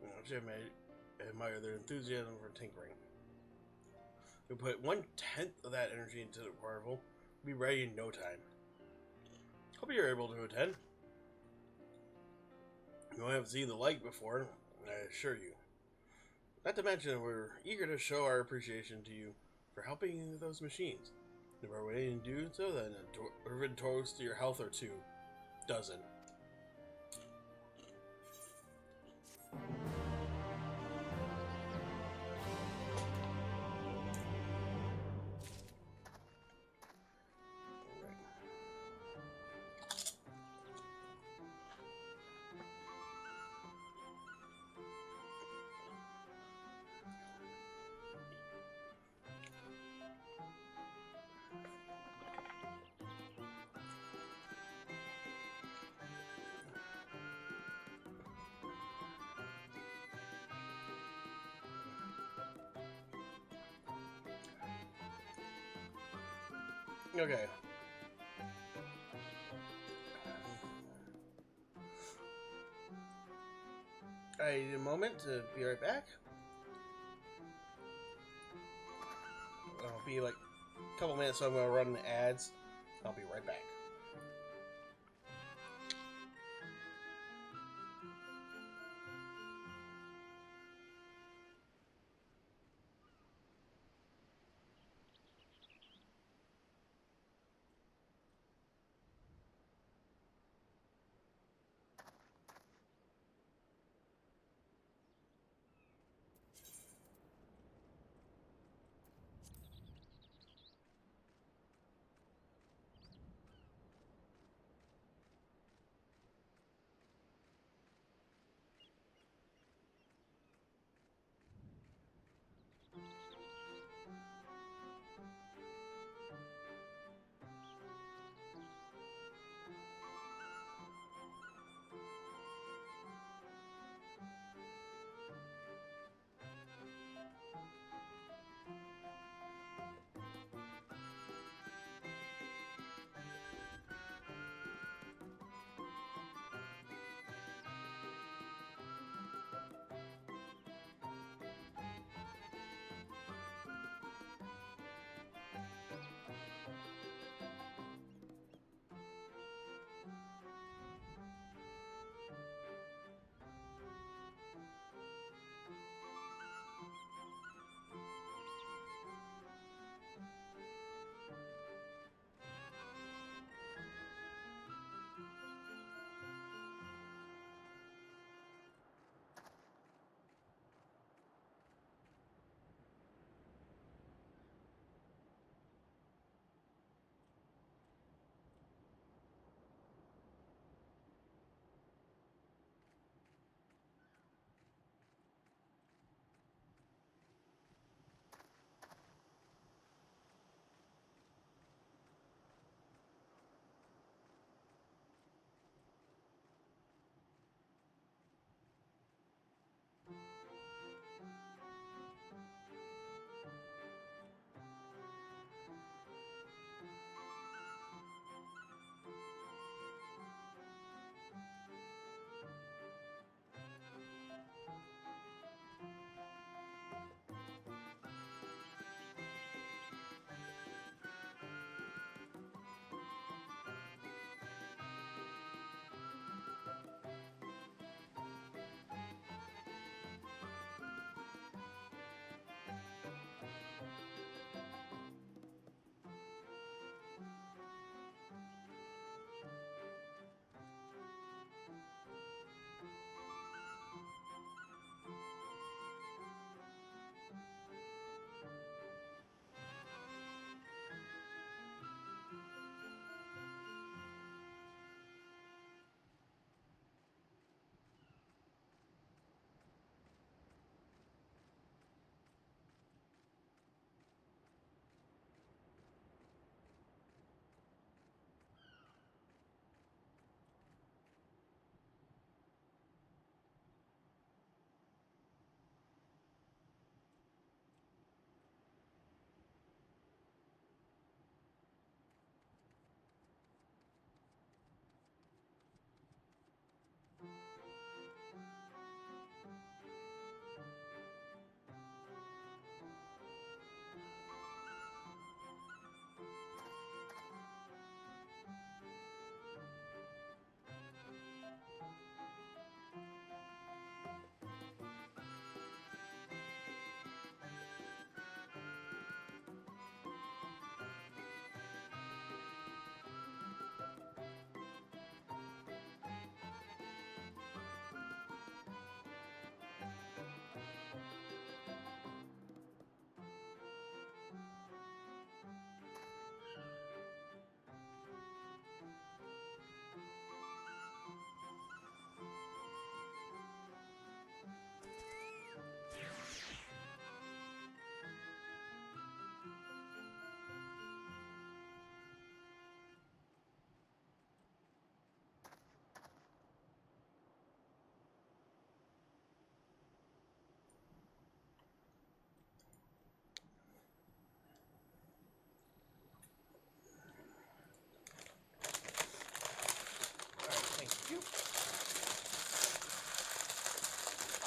A: I admire their enthusiasm for tinkering. We put 1/10 of that energy into the Marvel. We'll be ready in no time. Hope you're able to attend. You won't have seen the light before, I assure you. Not to mention, we're eager to show our appreciation to you for helping those machines. If we're waiting to do so, then a dwarven toast to your health or 2 dozen. Okay. I need a moment to be right back. I'll be like a couple minutes, so I'm going to run the ads. I'll be right back.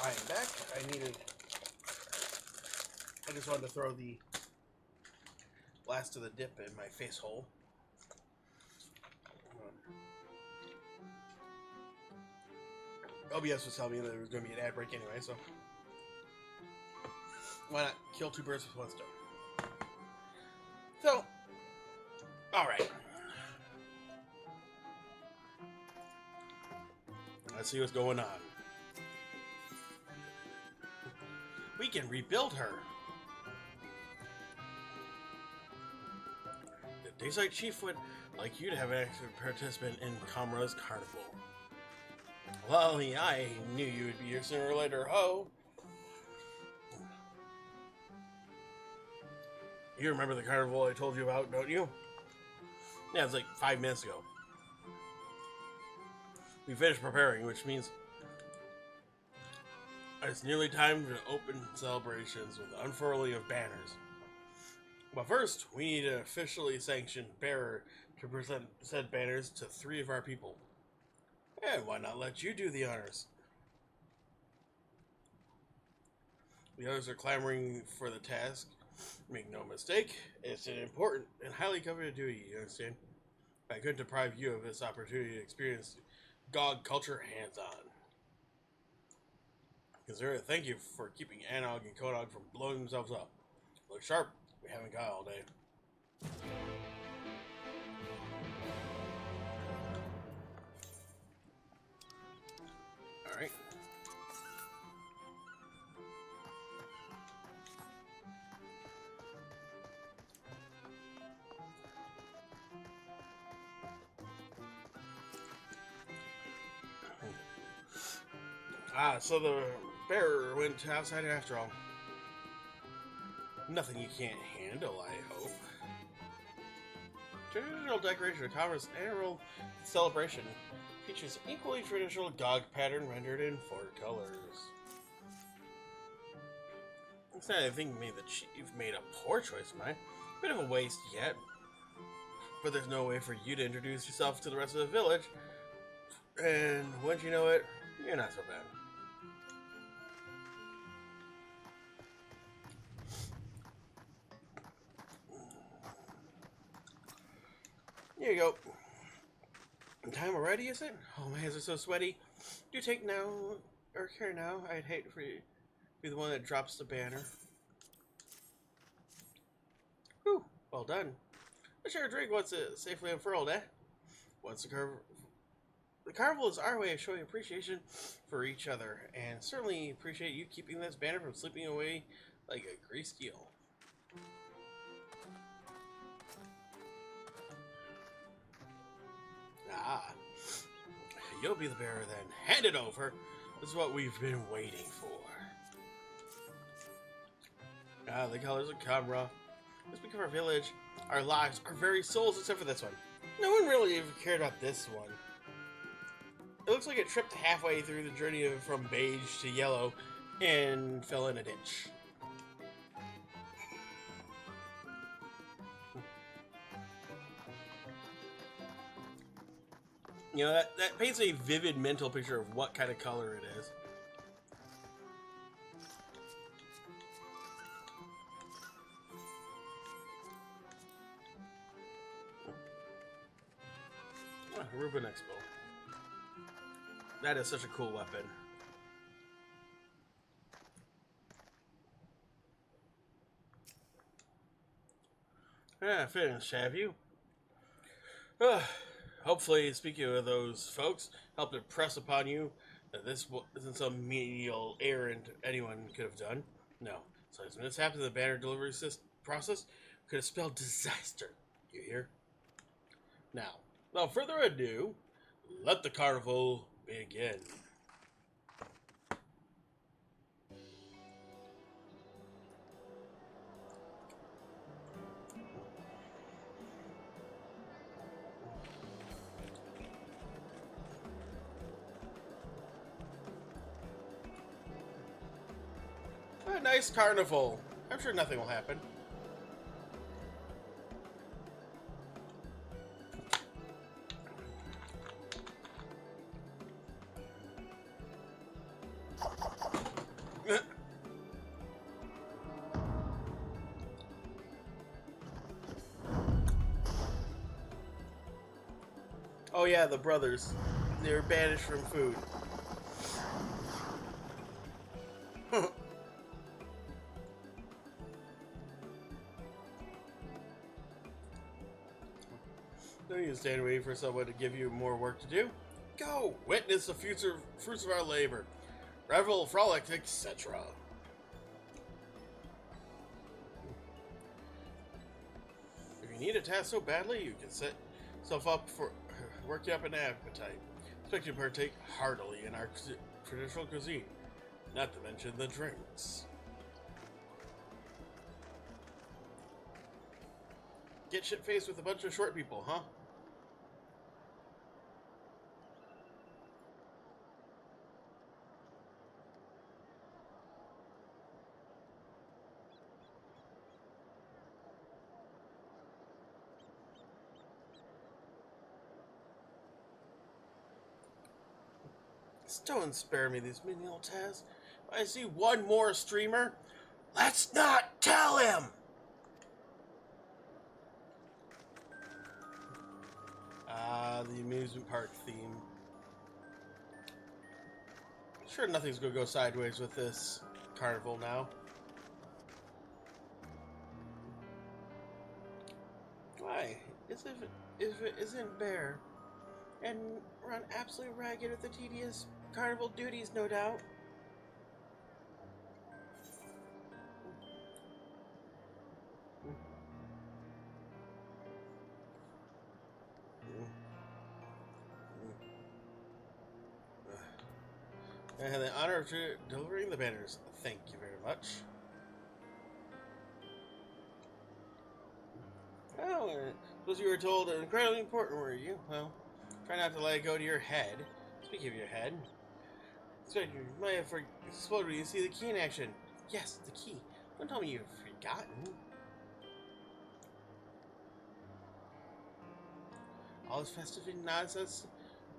B: I am back. I just wanted to throw the last of the dip in my face hole. OBS was telling me that there was going to be an ad break anyway, so why not kill two birds with one stone? So, alright. Let's see what's going on. We can rebuild her. The Dayside Chief would like you to have an active participant in Kamra's carnival. Well, yeah, I knew you would be here sooner or later, ho. You remember the carnival I told you about, don't you? Yeah, it was like 5 minutes ago. We finished preparing, which means it's nearly time to open celebrations with the unfurling of banners. But first, we need an officially sanctioned bearer to present said banners to 3 of our people. And why not let you do the honors? The others are clamoring for the task. Make no mistake, it's an important and highly coveted duty, you understand? I couldn't deprive you of this opportunity to experience GOG culture hands-on. Consider it thank you for keeping Anog and Kodog from blowing themselves up. Look sharp, we haven't got all day. Alright. So the bearer went outside after all. Nothing you can't handle, I hope. Traditional decoration of Kamra's annual celebration features equally traditional GOG pattern rendered in 4 colors. It's not I think you've made a poor choice, Mai. Bit of a waste yet. But there's no way for you to introduce yourself to the rest of the village. And once you know it, you're not so bad. Here you go. Time already, is it? Oh, my hands are so sweaty. Do take now, or care now. I'd hate for you to be the one that drops the banner. Whew, well done. Let's share a drink once it's safely unfurled, eh? Once the carnival is our way of showing appreciation for each other, and certainly appreciate you keeping this banner from slipping away like a greased eel. Ah, you'll be the bearer then. Hand it over. This is what we've been waiting for. Ah, the colors of Kamra. Let's become our village, our lives, our very souls, except for this one. No one really even cared about this one. It looks like it tripped halfway through the journey from beige to yellow and fell in a ditch. You know, that paints a vivid mental picture of what kind of color it is. Rubin Expo. That is such a cool weapon. Yeah, finished, have you? Hopefully, speaking of those folks, helped impress upon you that this isn't some menial errand anyone could have done. No. So as this happened, the banner delivery process could have spelled disaster. You hear? Now, without further ado, let the carnival begin. A nice carnival. I'm sure nothing will happen. Oh yeah, the brothers. They were banished from food. Don't you stand waiting for someone to give you more work to do? Go! Witness the future fruits of our labor. Revel, frolic, etc. If you need a task so badly, you can set yourself up for working up an appetite. Expect you to partake heartily in our traditional cuisine, not to mention the drinks. Get shit-faced with a bunch of short people, huh? Don't spare me these menial tasks. If I see one more streamer, let's not tell him! Ah, the amusement park theme. Sure, nothing's gonna go sideways with this carnival now. Why? As if it isn't bare and run absolutely ragged with the tedious carnival duties, no doubt. I have the honor of delivering the banners. Thank you very much. Oh, suppose you were told incredibly important, were you? Well, try not to let it go to your head. Speaking of your head, you might have exploded when you see the key in action. Yes, the key. Don't tell me you've forgotten. All this festive nonsense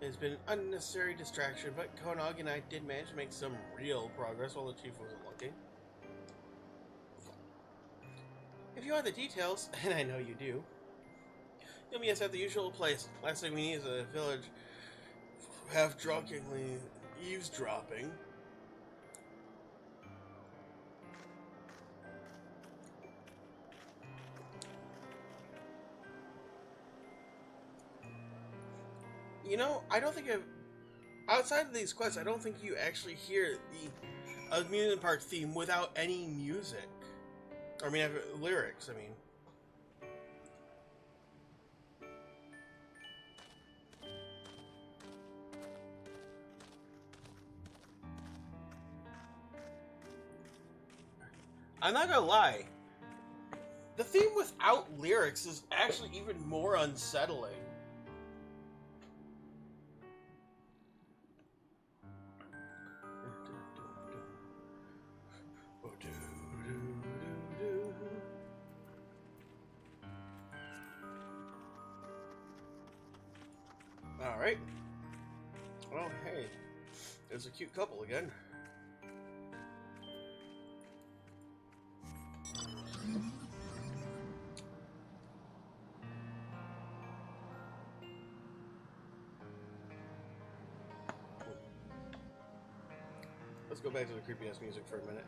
B: has been an unnecessary distraction, but Konog and I did manage to make some real progress while the chief wasn't looking. If you want the details, and I know you do, you'll meet us at the usual place. Last thing we need is a village half-drunkenly eavesdropping. You know, I don't think outside of these quests, I don't think you actually hear the amusement park theme without any music. I mean, lyrics, I mean. I'm not gonna lie. The theme without lyrics is actually even more unsettling. Alright. Well, hey. There's a cute couple again. Let's go back to the creepy ass music for a minute.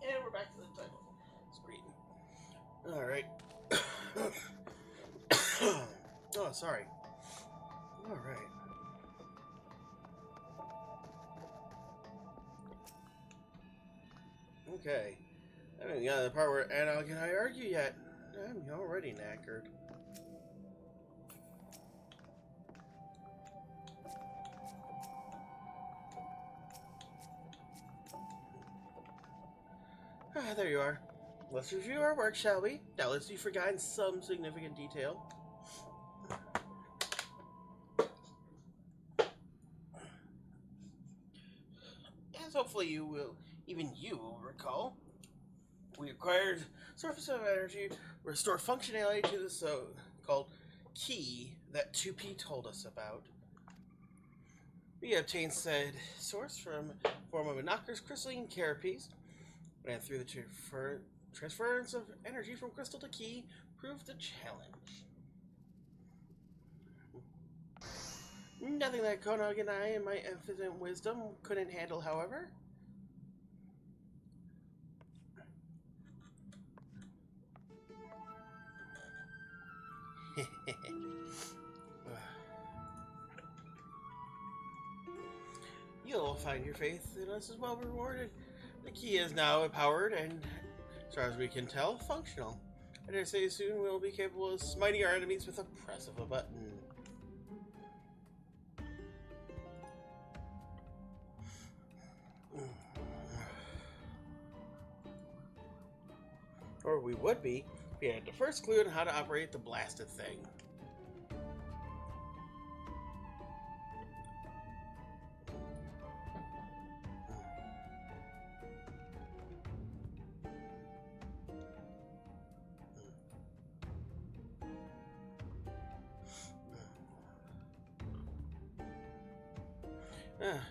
B: And we're back to the title screen. Alright. Oh, sorry. Alright. Okay. I haven't got to the part where Anog and I argue yet. I'm already knackered. Ah, there you are.
A: Let's review our work, shall we? Doubtless you've forgotten some significant detail. As hopefully even you will recall, we acquired surface of energy, restore functionality to the so-called key that 2P told us about. We obtained said source from form of a knocker's crystalline carapace, and through the transference of energy from crystal to key proved the challenge. Nothing that Konog and I, in my infinite wisdom, couldn't handle, however. You'll find your faith in us as well rewarded. The key is now empowered and, as far as we can tell, functional. I dare say soon we'll be capable of smiting our enemies with a press of a button. Or we would be if we had the first clue on how to operate the blasted thing.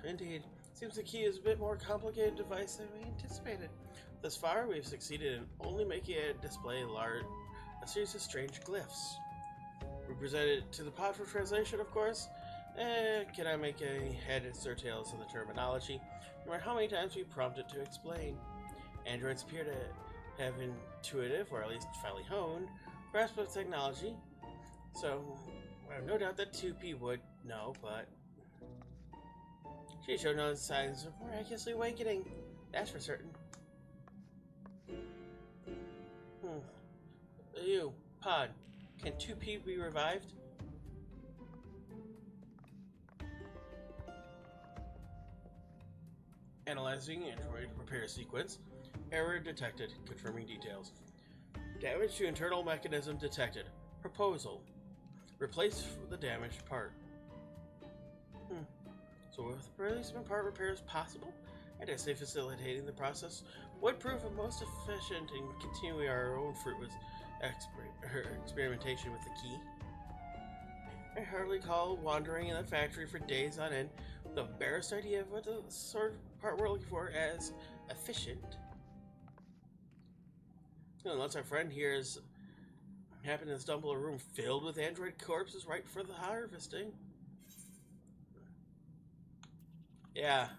A: Indeed. Seems the key is a bit more complicated device than we anticipated. Thus far, we've succeeded in only making it display a series of strange glyphs. We presented it to the pod for translation, of course. Can I make any heads or tails of the terminology, no matter how many times we prompt it to explain? Androids appear to have intuitive, or at least finely honed, grasp of technology, so I have no doubt that 2P would know, but she showed no signs of miraculously awakening, that's for certain. You, Pod, can 2P be revived? Analyzing Android repair sequence. Error detected, confirming details. Damage to internal mechanism detected. Proposal. Replace the damaged part. So if the replacement part repair is possible, I dare say facilitating the process would prove most efficient in continuing our own fruitless experimentation with the key. I hardly recall wandering in the factory for days on end with the barest idea of what the sort of part we're looking for as efficient. Unless our friend here has happened to stumble a room filled with android corpses right for the harvesting. Yeah,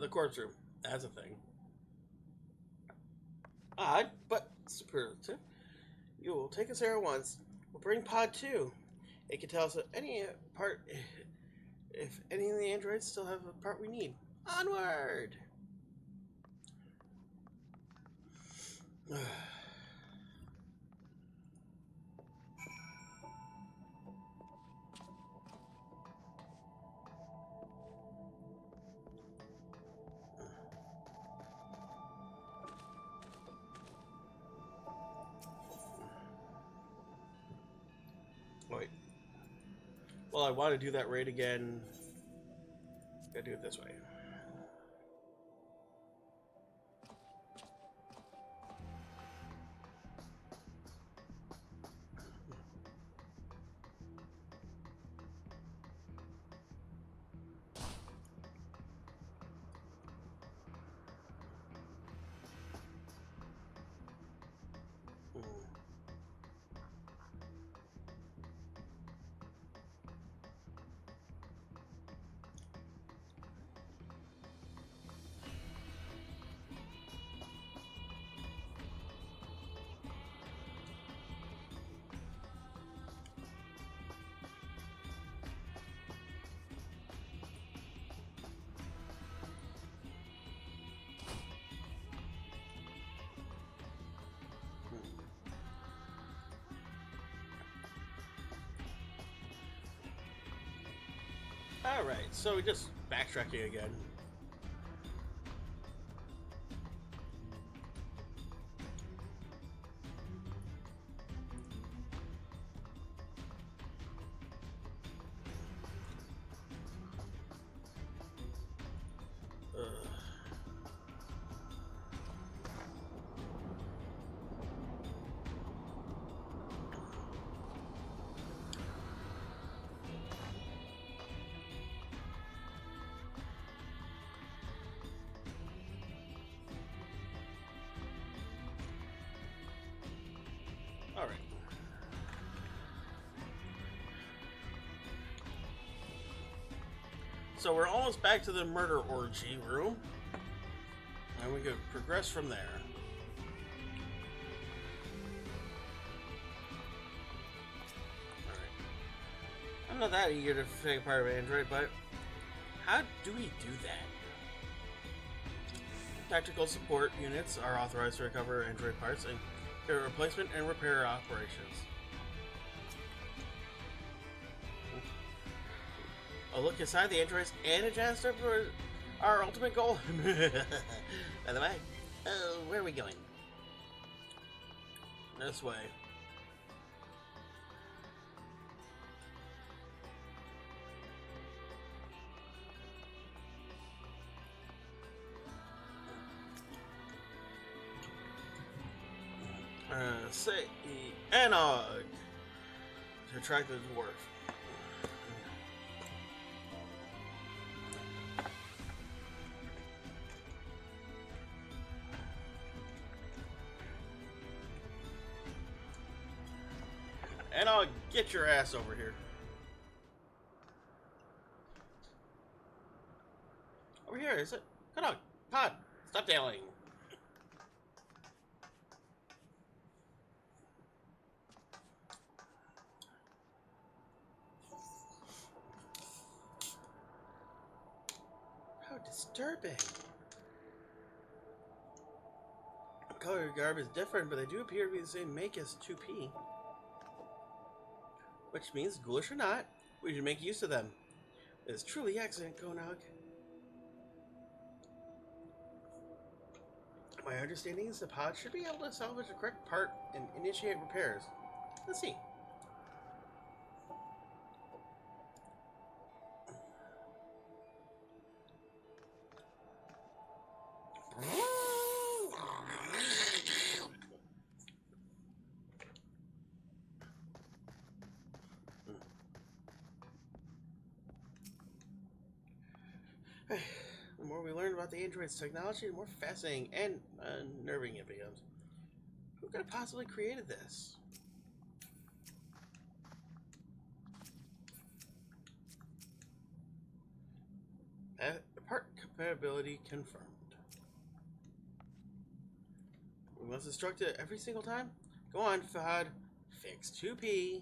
A: the corpse room. That's a thing. Odd, but superlative. You will take us there at once. We'll bring Pod 2. It can tell us any part, if any of the androids still have a part we need. Onward! Wait. Well, I want to do that raid again. Gotta do it this way. Alright, so we're just backtracking again.
B: So we're almost back to the murder orgy room. And we could progress from there. Alright. I'm not that eager to take part of Android, but how do we do that? Tactical support units are authorized to recover Android parts and carry replacement and repair operations. A look inside the androids and adjust for our ultimate goal. By the way, where are we going? This way. Say Anog to track the dwarf. And I'll get your ass over here. Over here, is it? Come on, Pod, stop yelling. How disturbing. The color of garb is different, but they do appear to be the same make as 2P. Which means, ghoulish or not, we should make use of them. It is truly excellent, Konog. My understanding is the pod should be able to salvage the correct part and initiate repairs. Let's see. The more we learn about the android's technology, the more fascinating and unnerving it becomes. Who could have possibly created this? Part compatibility confirmed. We must instruct it every single time? Go on, Fahad. Fix 2P.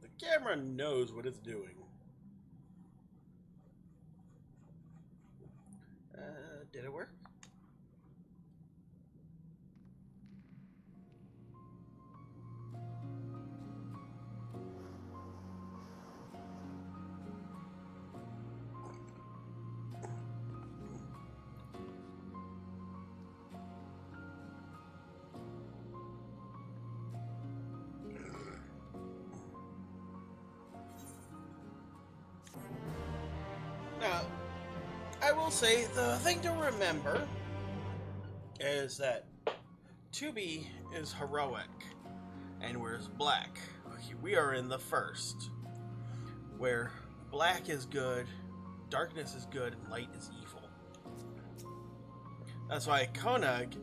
B: The camera knows what it's doing. Did it work? Now, I will say the thing to remember is that 2B is heroic, and whereas black, we are in the first, where black is good, darkness is good, and light is evil. That's why Konog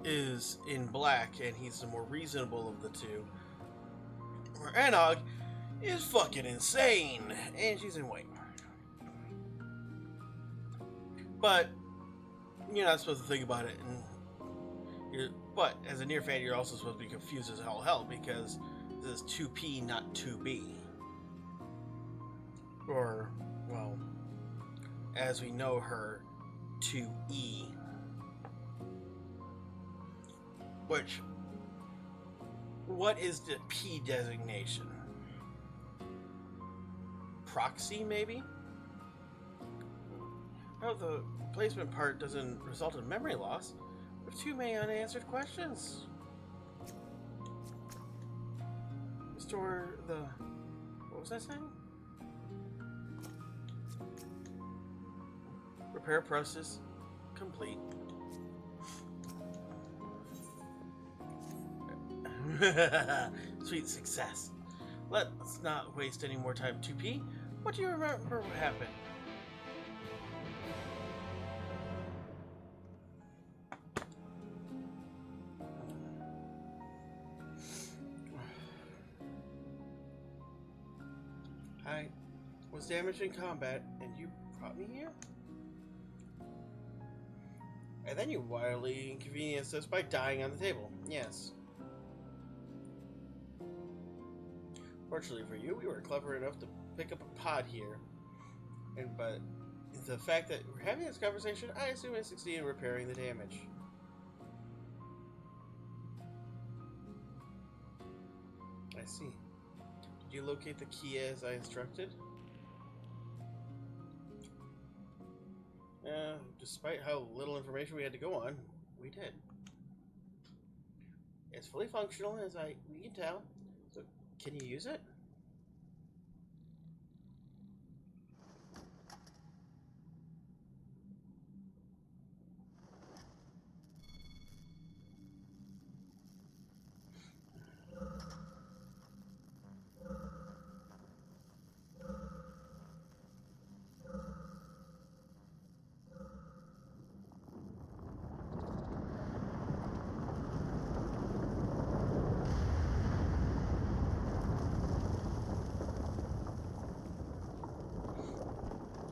B: is in black, and he's the more reasonable of the two, where Anog is fucking insane, and she's in white. But you're not supposed to think about it, but as a NeiR fan, you're also supposed to be confused as all hell because this is 2P, not 2B. Or, well, as we know her, 2E. Which, what is the P designation? Proxy, maybe? Oh, the replacement part doesn't result in memory loss. We have too many unanswered questions. Restore the... What was I saying? Repair process complete. Sweet success. Let's not waste any more time. 2P, what do you remember what happened? I was damaged in combat, and you brought me here? And then you wildly inconvenienced us by dying on the table. Yes. Fortunately for you, we were clever enough to pick up a pod here. But the fact that we're having this conversation, I assume it succeeded in repairing the damage. I see. Did you locate the key as I instructed? Despite how little information we had to go on, we did. It's fully functional, as we can tell. So, can you use it?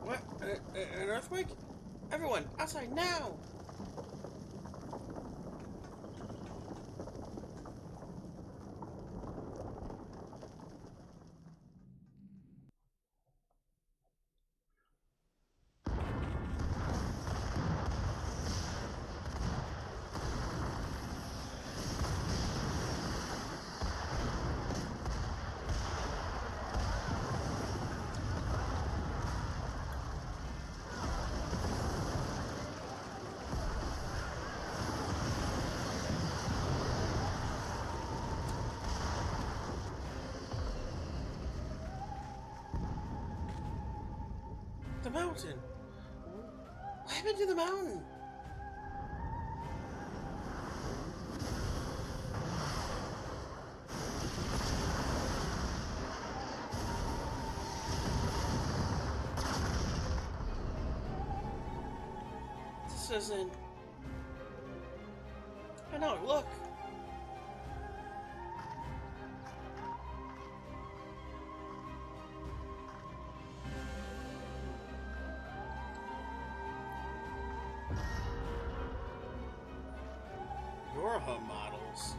B: What? An earthquake? Everyone, outside now! The mountain! What happened to the mountain? This isn't... I know, look! Yorha models.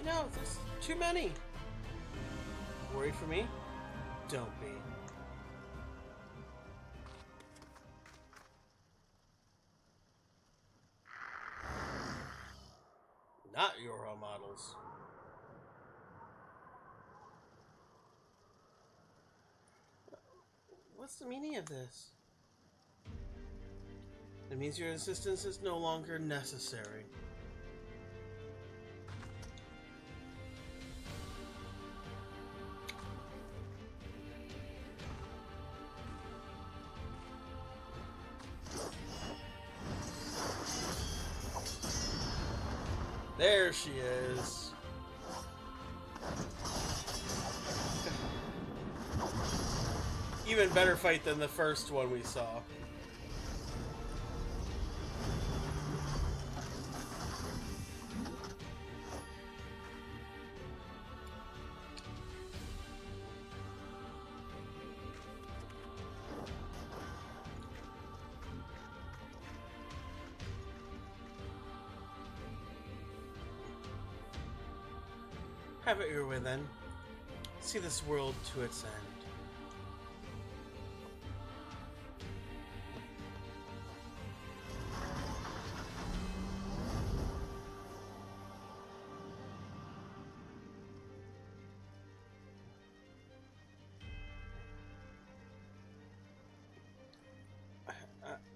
B: No, there's too many. Worried for me? Don't be. Not Yorha models. What's the meaning of this? It means your assistance is no longer necessary. There she is. Even better fight than the first one we saw. Have it your way then. See this world to its end.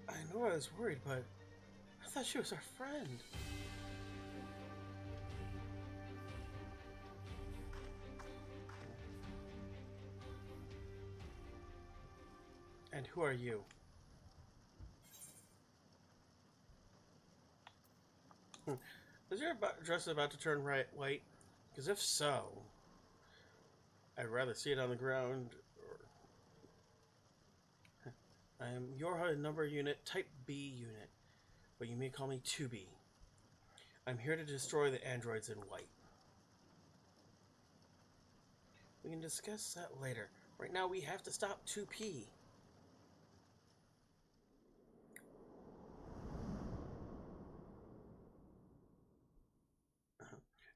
B: I know I was worried, but I thought she was our friend. who are you? Is your dress about to turn white? Because if so, I'd rather see it on the ground. I am your number unit, type B unit, but you may call me 2B. I'm here to destroy the androids in white. We can discuss that later. Right now, we have to stop 2P.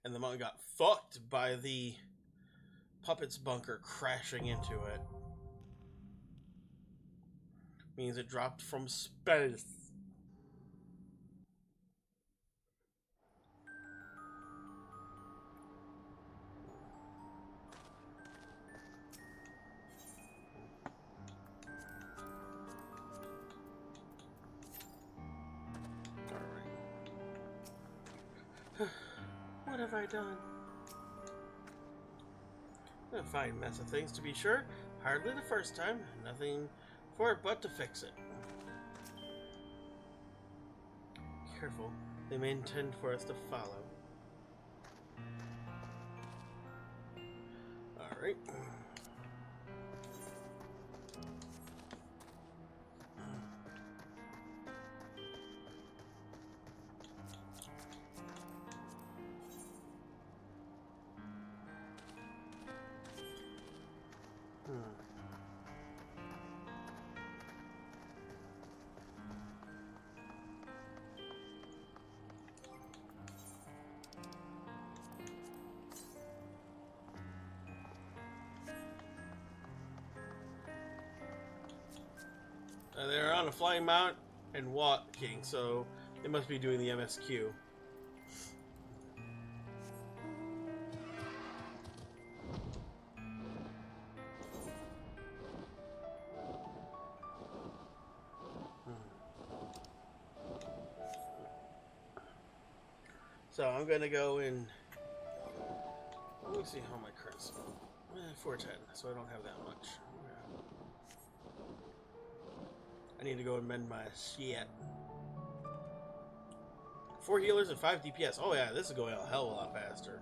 B: And the monk got fucked by the puppet's bunker crashing into it. Means it dropped from space. Alright. What have I done? A fine mess of things, to be sure. Hardly the first time. Nothing for it but to fix it. Careful. They may intend for us to follow. Alright. They're on a flying mount and walking, so they must be doing the MSQ. So I'm gonna go in. Let me see how my current's 410, so I don't have that much. I need to go and mend my shit. 4 healers and 5 DPS. Oh yeah, this is going a hell of a lot faster.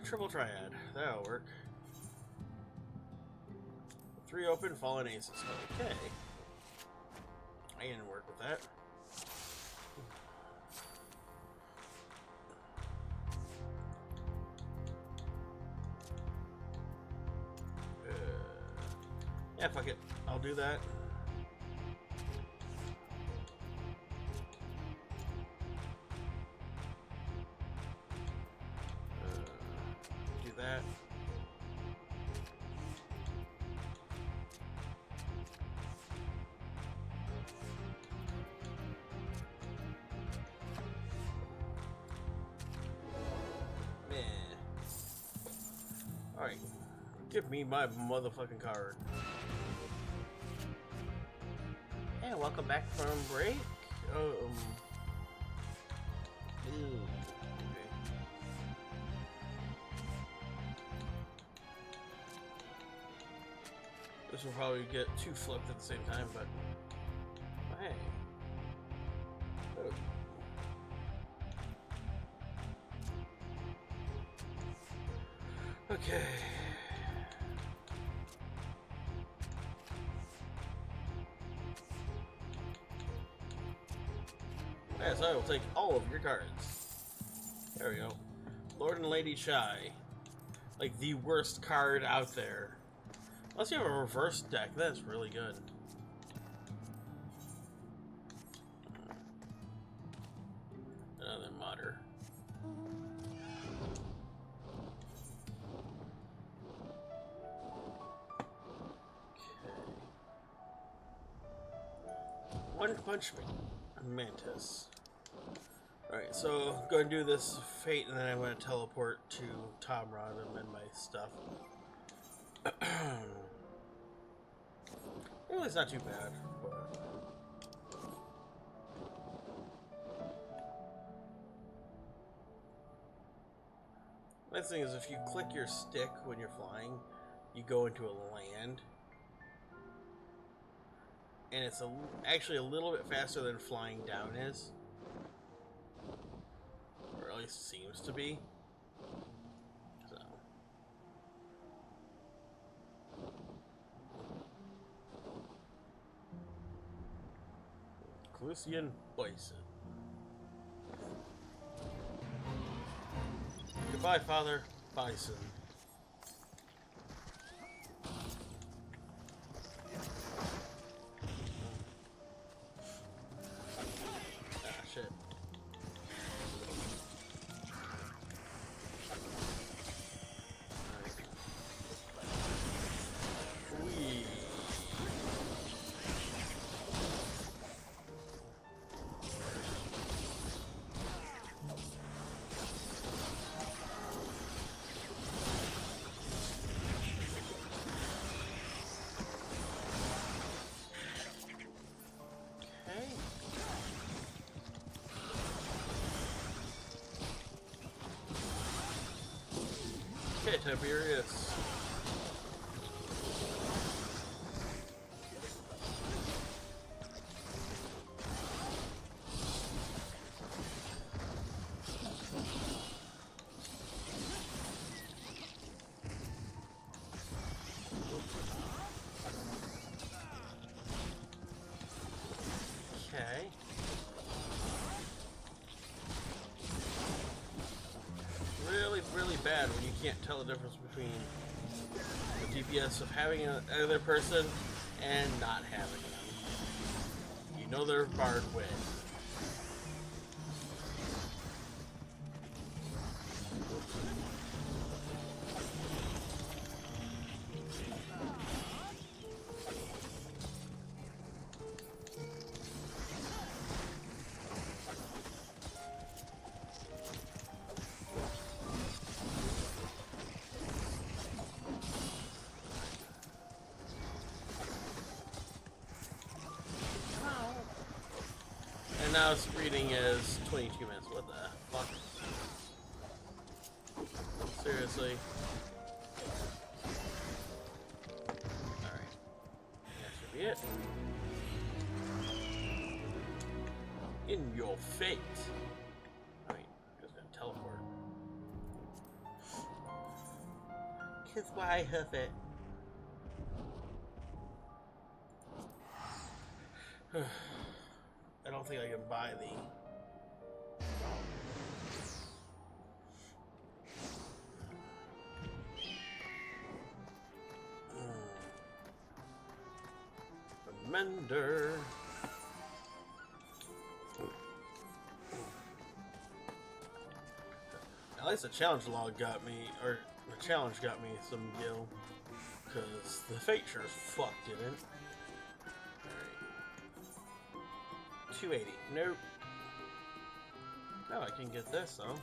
B: Triple triad. That'll work. 3 open, fallen aces. Okay. I didn't work with that. Yeah, fuck it. I'll do that. Do that. Alright. Give me my motherfucking card. Yeah, welcome back from break. Ew. Okay. This will probably get 2 flipped at the same time, but hey. Oh. Okay. Yes, I will take all of your cards. There we go. Lord and Lady Shy. Like the worst card out there. Unless you have a reverse deck, that's really good. Another modder. Okay. One Punch Mantis. Alright, so I'm going to do this fate, and then I'm going to teleport to Tomrod and mend my stuff. Well, it's not too bad, but... Nice thing is if you click your stick when you're flying, you go into a land. And it's actually a little bit faster than flying down is. Or at least seems to be. So. Clusian Bison. Goodbye, Father Bison. Ah, shit. Whee. Okay, Tiberius. Okay. Really bad when you can't tell the difference between the DPS of having another person and not having them. You know they're barred with. And now it's reading as 22 minutes. What the fuck? Seriously? Alright. That should be it. In your fate. I mean, I'm just gonna teleport. Kiss why hoof it. I don't think I can buy the... The Mender. At least the challenge log got me, or the challenge got me some gil, because the fate sure as fuck didn't. 280. Nope. Oh, I can get this though.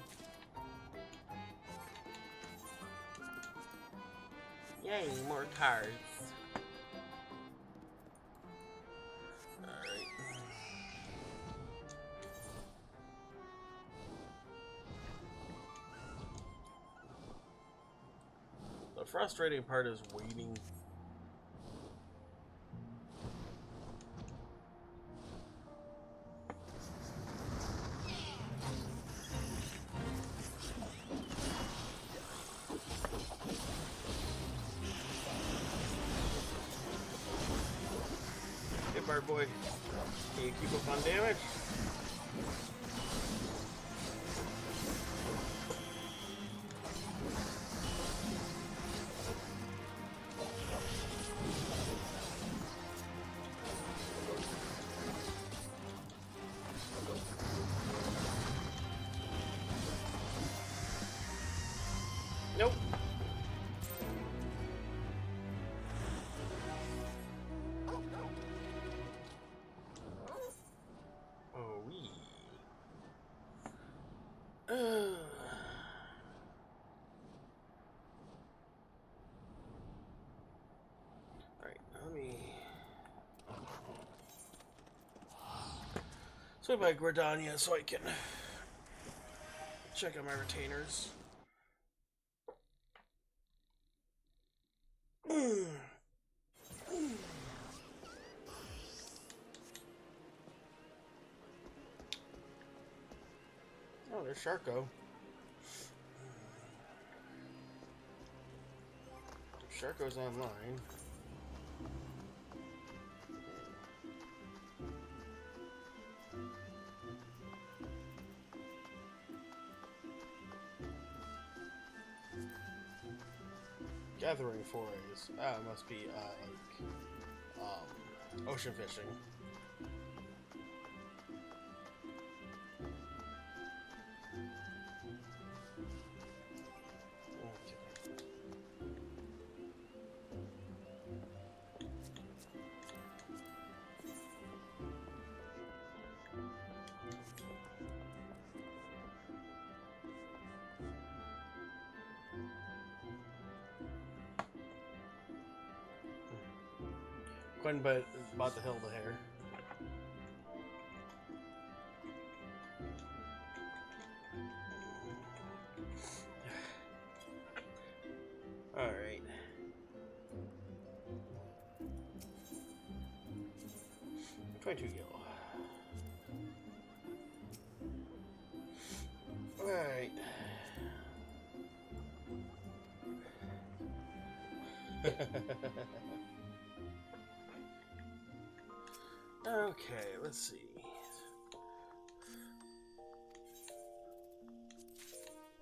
B: Yay, more cards. Alright. The frustrating part is waiting. Bird boy, can you keep up on damage? Nope. Alright, let me swing by Gordania so I can check out my retainers.
A: Oh, there's Sharko. Sharko's online. Gathering forays. Ah, it must be ocean fishing. Quinn, but about to hill the hair. Alright. Try to go. Alright. Okay, let's see.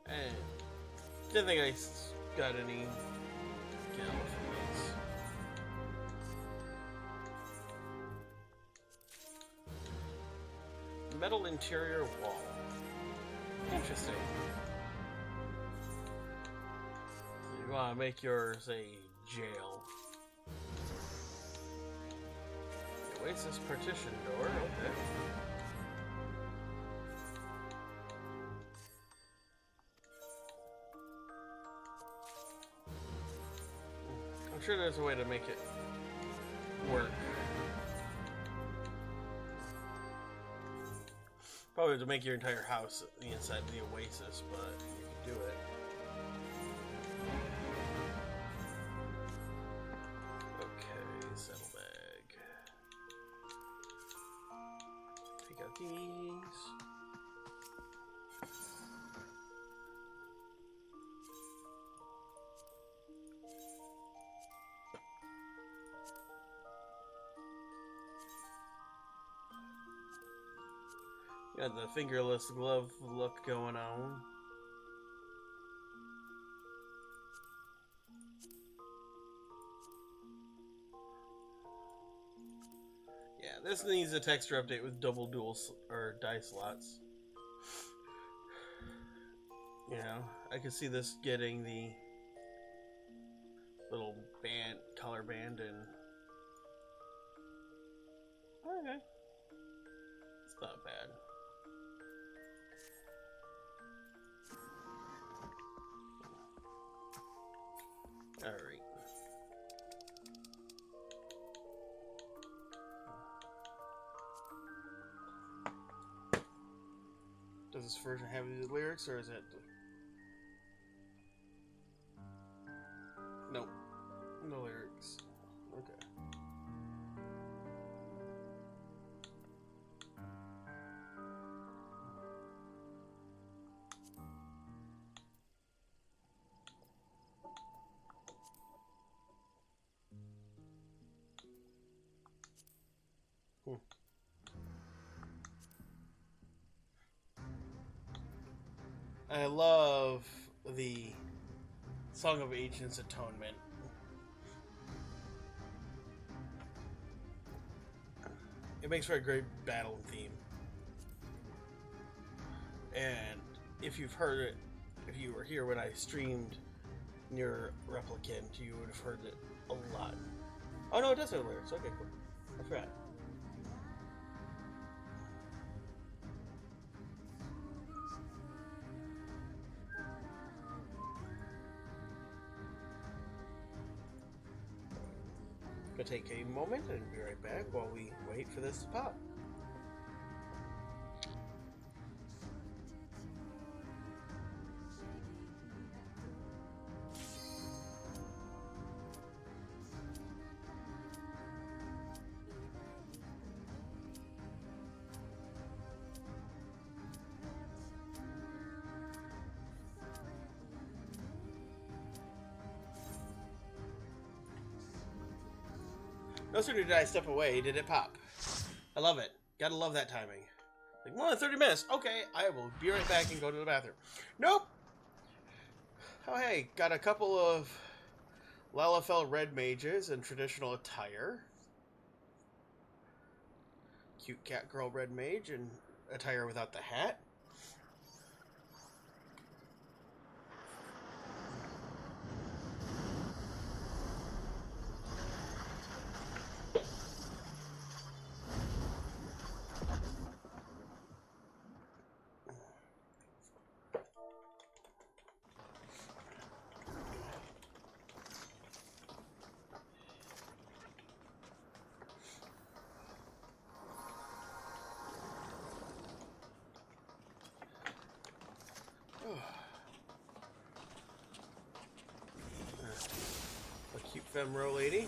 A: And didn't think I got any gil from these. Metal interior wall. Interesting. You want to make yours a jail. Oasis partition door, okay. I'm sure there's a way to make it work. Probably to make your entire house the inside of the Oasis, but you can do it. Okay, settle bag. Take out these. Got the fingerless glove look going on. Yeah, this needs a texture update with double dual or die slots. You know, I could see this getting the little band, color band, and okay, it's not bad. All right. Does this version have the lyrics, or is it? Nope. No lyrics. Okay. I love the Song of Ancients Atonement. It makes for a great battle theme. And if you've heard it, if you were here when I streamed NeiR Replicant, you would have heard it a lot. Oh no, it does have lyrics. Okay, cool. I forgot. Gonna take a moment and be right back while we wait for this to pop. No sooner did I step away, did it pop. I love it. Gotta love that timing. Like, more than 30 minutes. Okay, I will be right back and go to the bathroom. Nope! Oh, hey, got a couple of Lalafell red mages in traditional attire. Cute cat girl red mage in attire without the hat. A cute femro lady.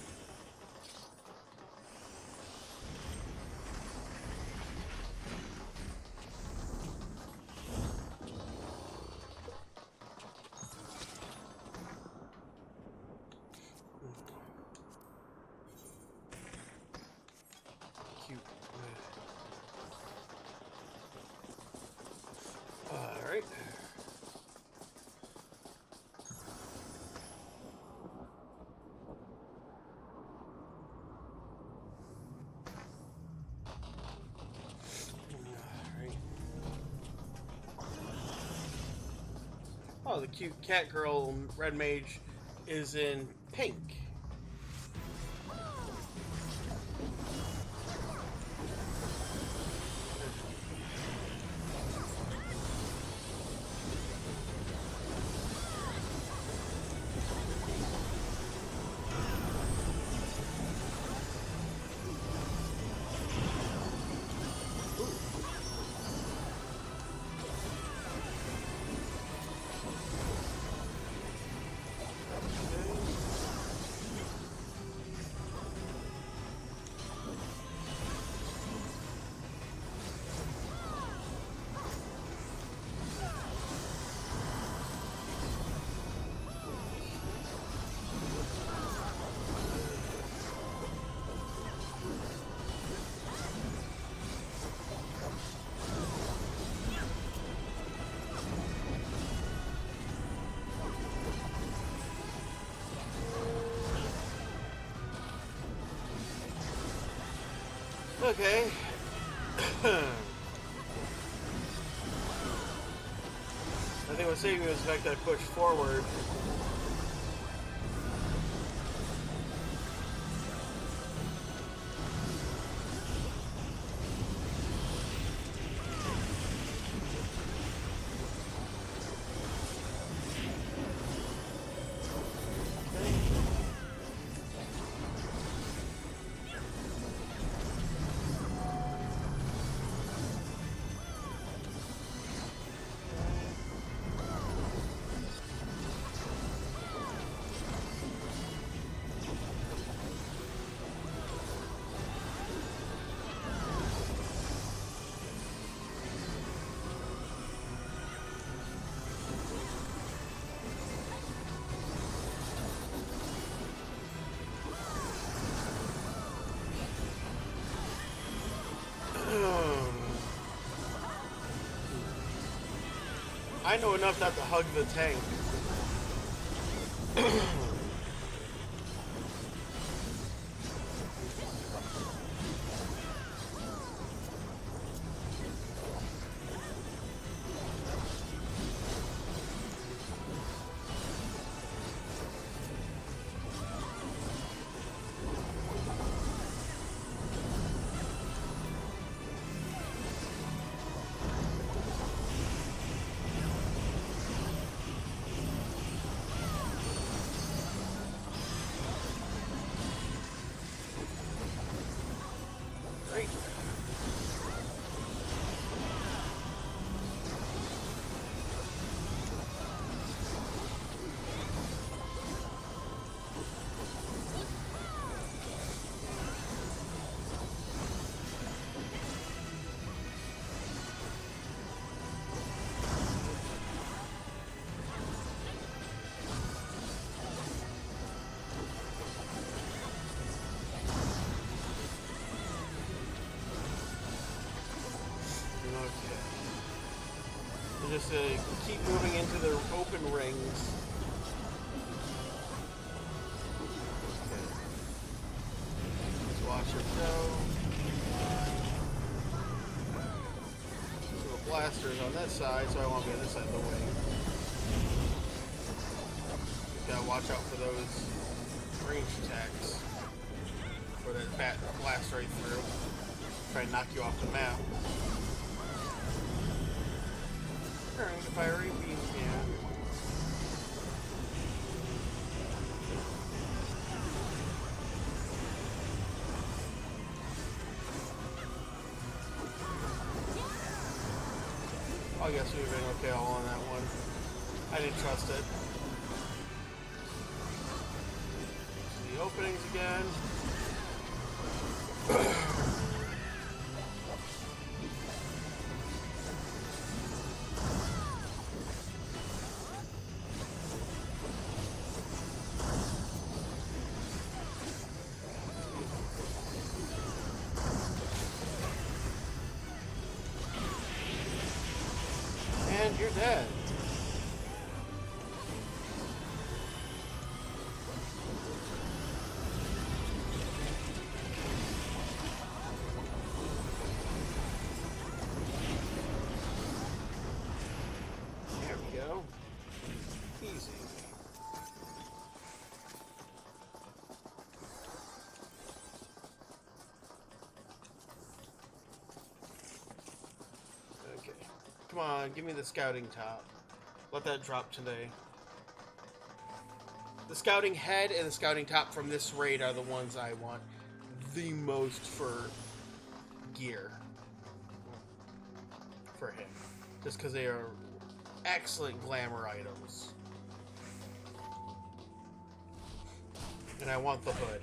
A: Cute. Alright. Oh, the cute cat girl red mage is in pink. Okay. I think what's saving me was the fact that I pushed forward. I know enough not to hug the tank.
B: just keep moving into the open rings. Okay. Let's watch her go. So the blaster is on this side, so I want to be on this side of the way. Gotta watch out for those range attacks. Or that blast right through. Try and knock you off the map. Alright, fiery beam can. I guess we've been okay all on that one. I didn't trust it. The openings again. And you're dead. There we go. Easy. Okay. Come on, give me the scouting top. Let that drop today. The scouting head and the scouting top from this raid are the ones I want the most for gear. For him. Just because they are excellent glamour items. And I want the hood.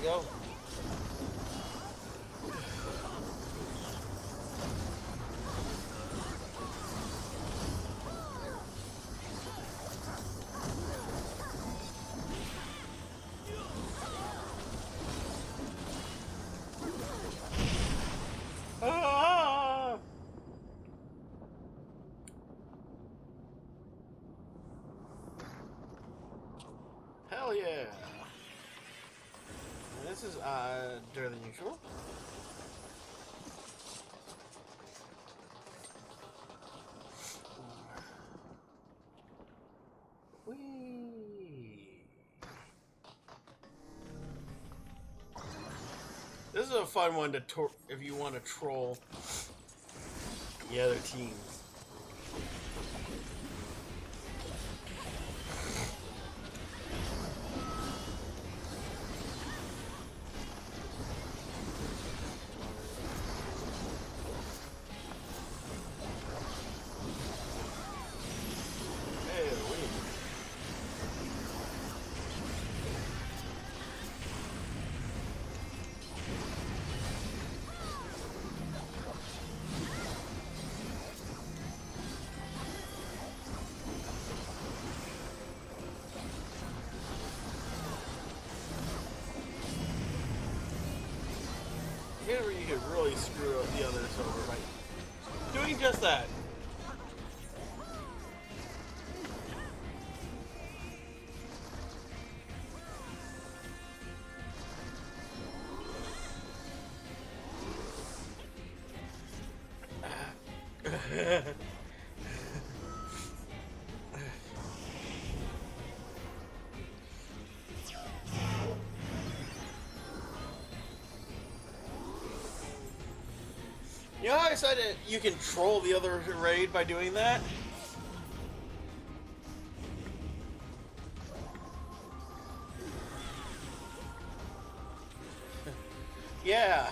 B: Go. Ah! Hell yeah. This is odder than usual. Whee! This is a fun one to if you want to troll the other teams. Here you could really screw up the others over by doing just that. You know how I said it, you can troll the other raid by doing that? Yeah.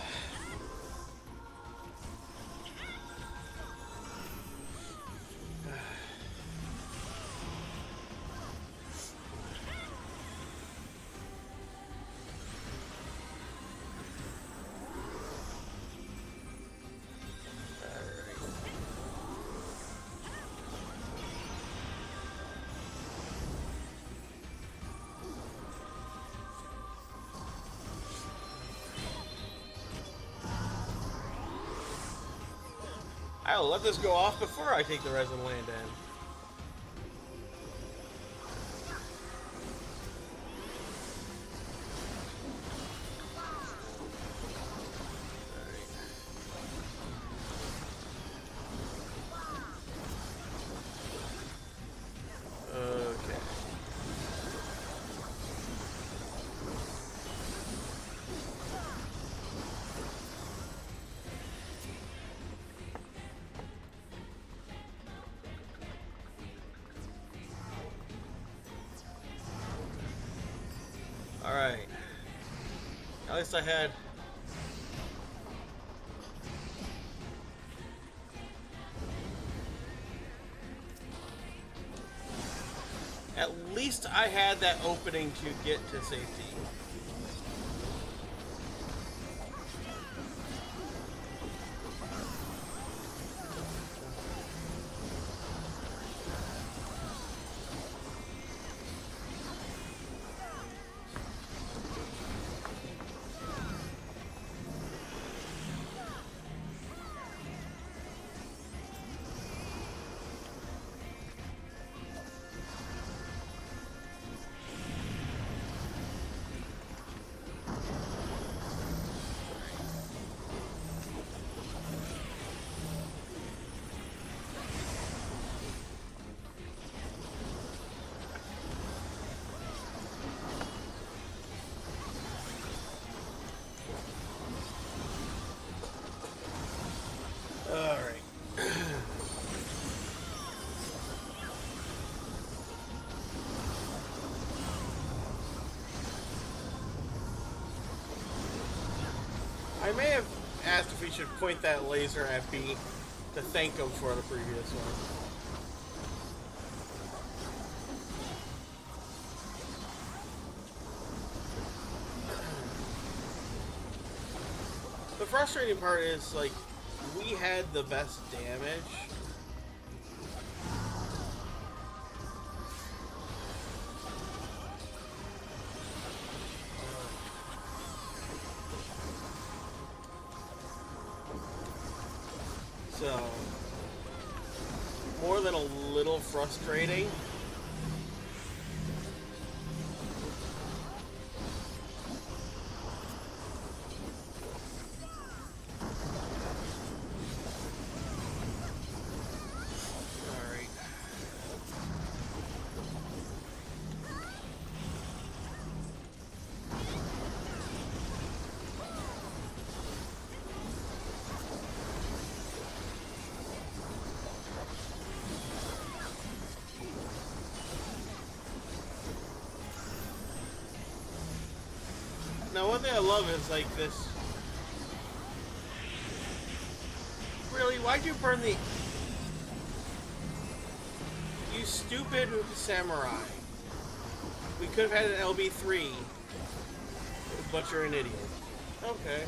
B: I'll let this go off before I take the resin land in. Alright. At least I had... At least I had that opening to get to safety. I may have asked if we should point that laser at B to thank him for the previous one. The frustrating part is, like, we had the best damage. So, more than a little frustrating. Alright. Now, one thing I love is, like, this... Really? Why'd you burn the... You stupid samurai. We could have had an LB3. But you're an idiot. Okay.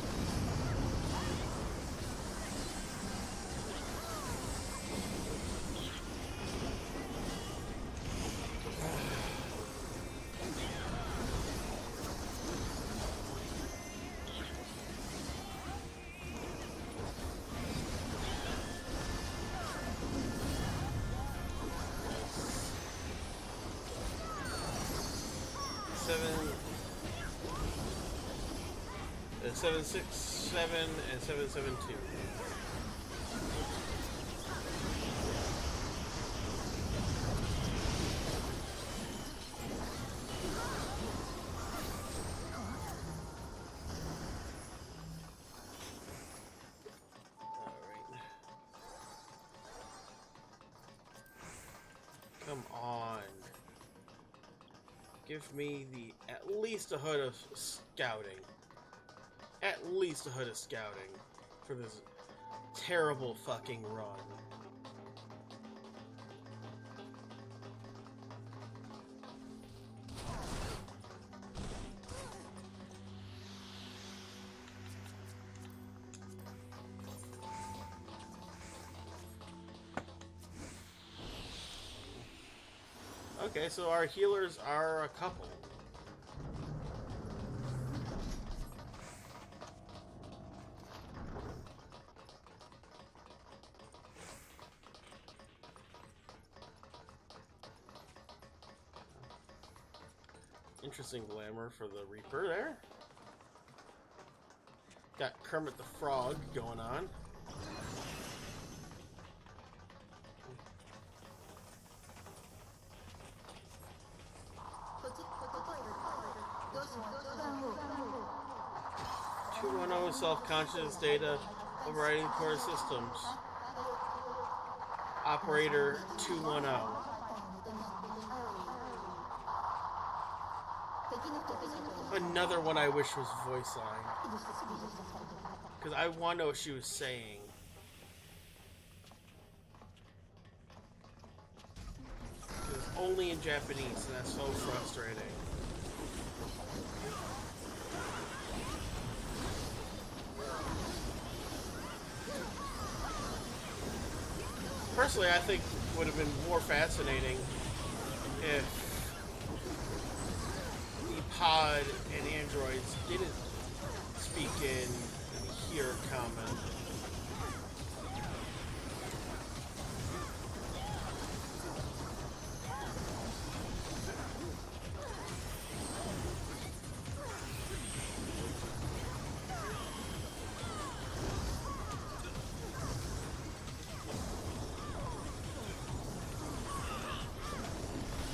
B: And 767 and 772. Give me at least a hood of scouting. At least a hood of scouting for this terrible fucking run. Okay, so our healers are a couple. Interesting glamour for the Reaper there. Got Kermit the Frog going on. Self-conscious data overriding core systems. Operator 210. Another one I wish was voice line. Because I want to know what she was saying. It's only in Japanese, and that's so frustrating. Personally, I think it would have been more fascinating if the pod and androids didn't speak in and hear common.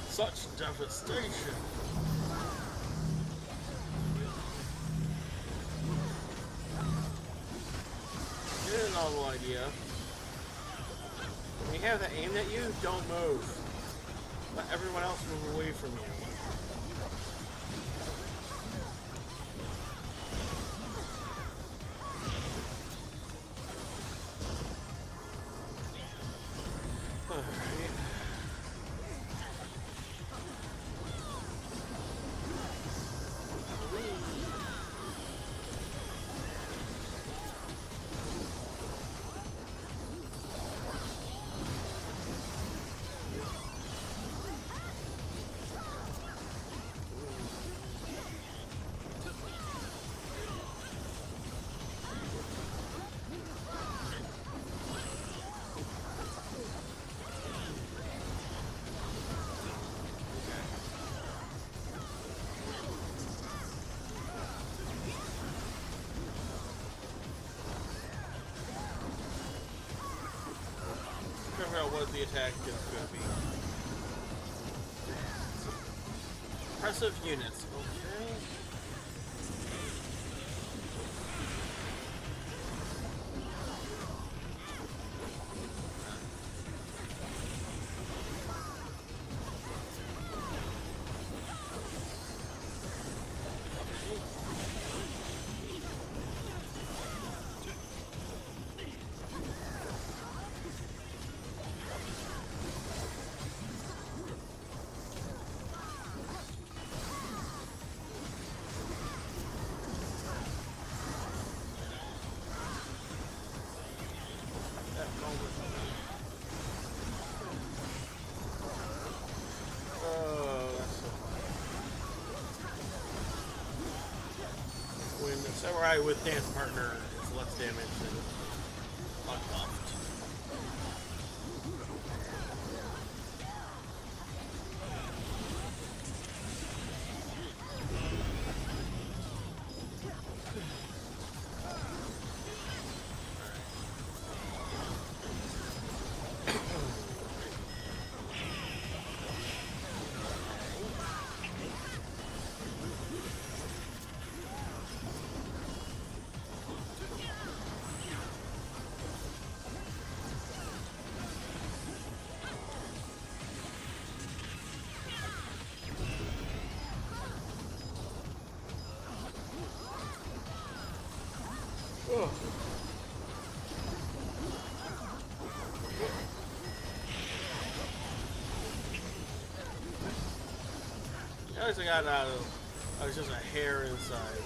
B: Such devastation. Get a novel idea. When you have that aimed at you, don't move. Let everyone else move away from you. Figure out what the attack is going to be. Impressive units. Okay. Samurai with dance partner is less damage than unbuffed.
A: At least I got out of. I was just a hair inside.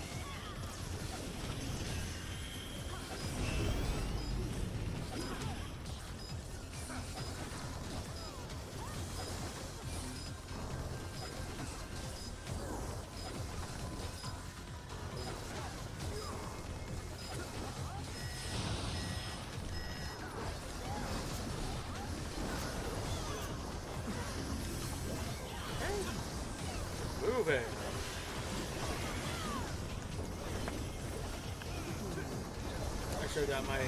A: Moving. I should have got my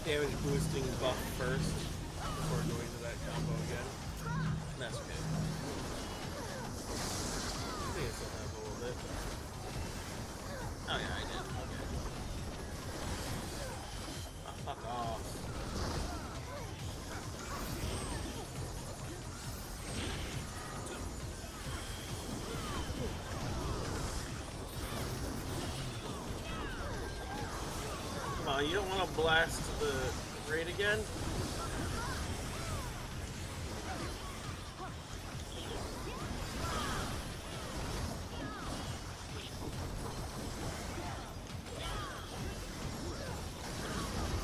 A: damage boosting buff first before going to that combo again. That's okay. I think I still have a little bit. Oh yeah, I did. Okay. Oh, fuck off. You don't want to blast the raid again?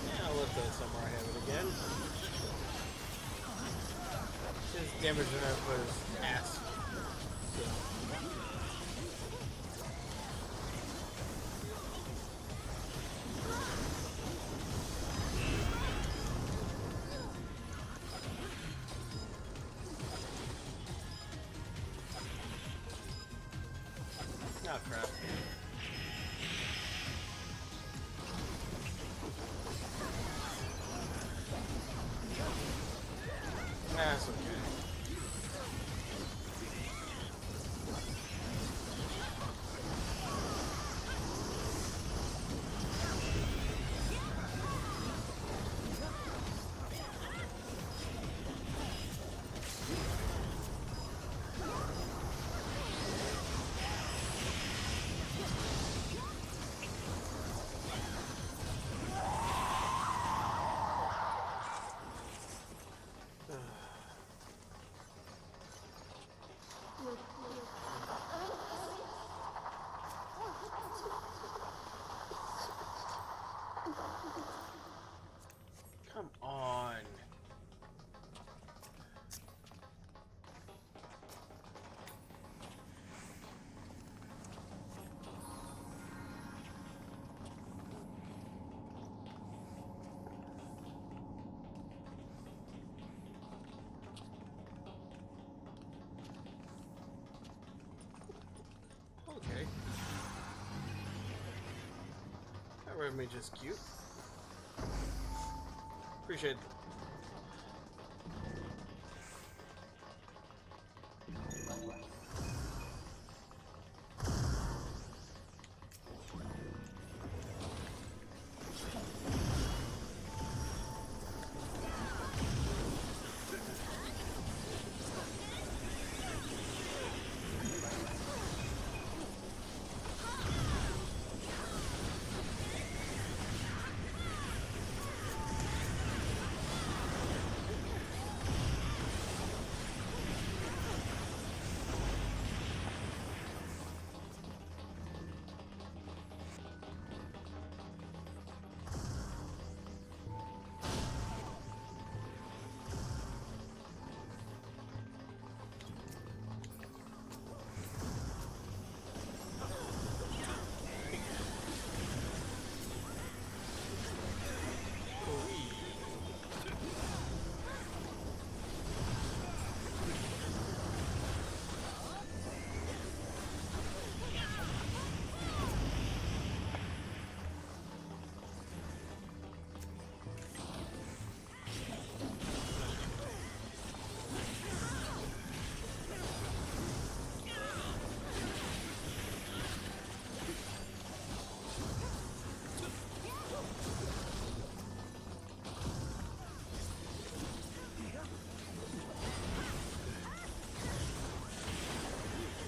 A: Yeah, I'll let the samurai have it again. His damage was ass. So. Oh crap. That's okay. Come on. Okay. That red mage is cute. Appreciate it.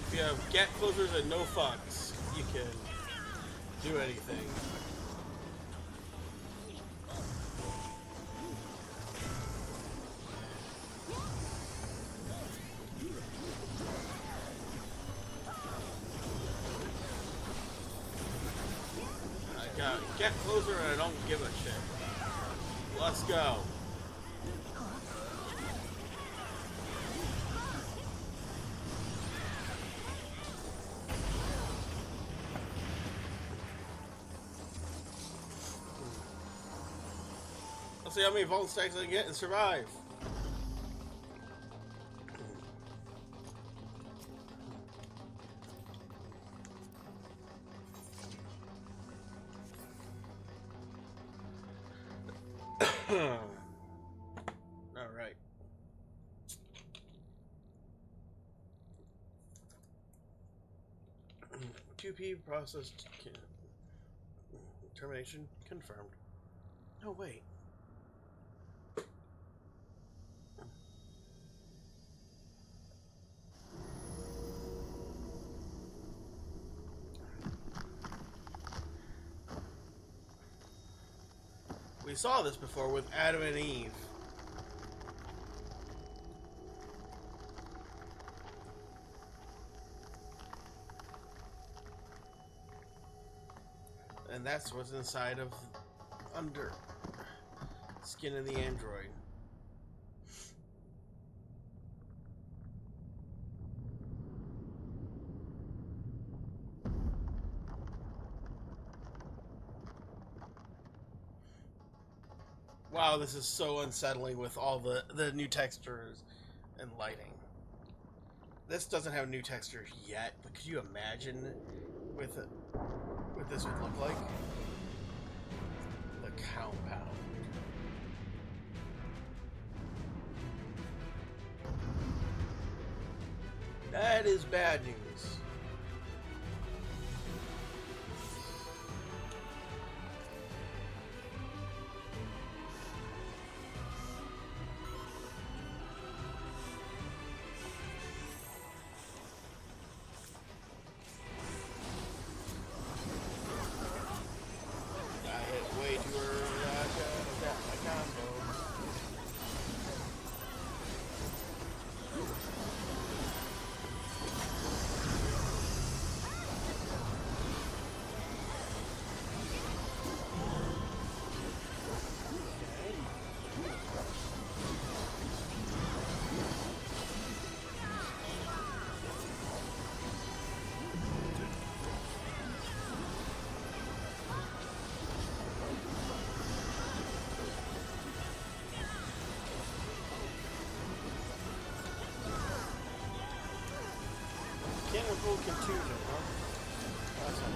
A: If you have gap closers and no fucks, you can do anything. Get closer and I don't give a shit. Let's go. Let's see how many vault stacks I can get and survive. Alright. QP processed. Termination confirmed. No, wait. We saw this before with Adam and Eve. And that's what's inside of under skin of the android. Wow, this is so unsettling with all the new textures and lighting. This doesn't have new textures yet, but could you imagine with it, what this would look like? The compound. That is bad news. Full contusion, huh? That's all right.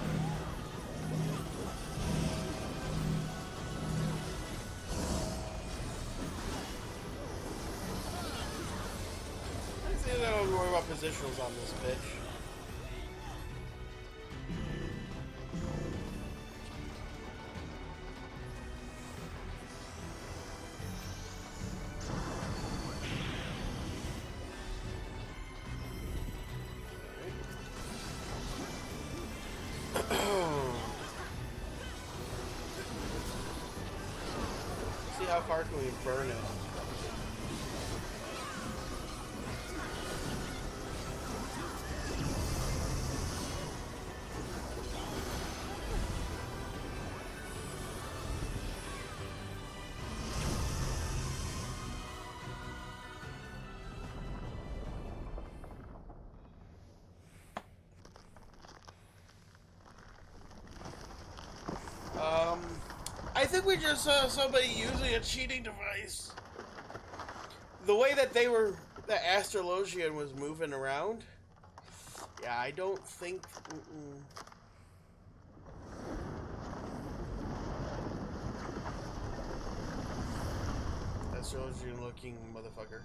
A: I think I don't worry about positionals on this bitch. See how far can we burn it? I think we just saw somebody using a cheating device. The way that that Astrologian was moving around. Yeah, I don't think. Astrologian looking motherfucker.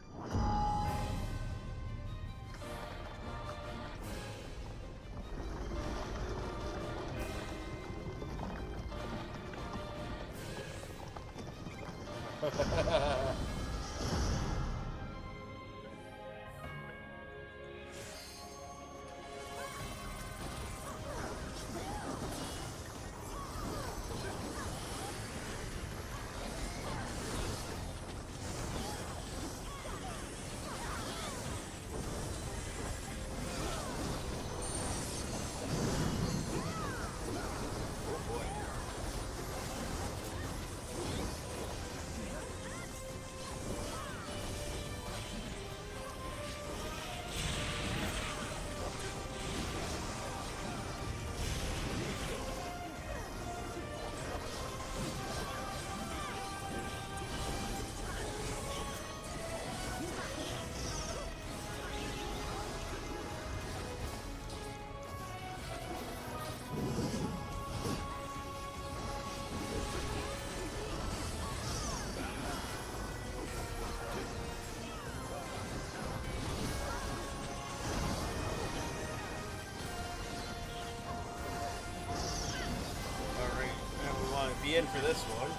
B: be in for this one.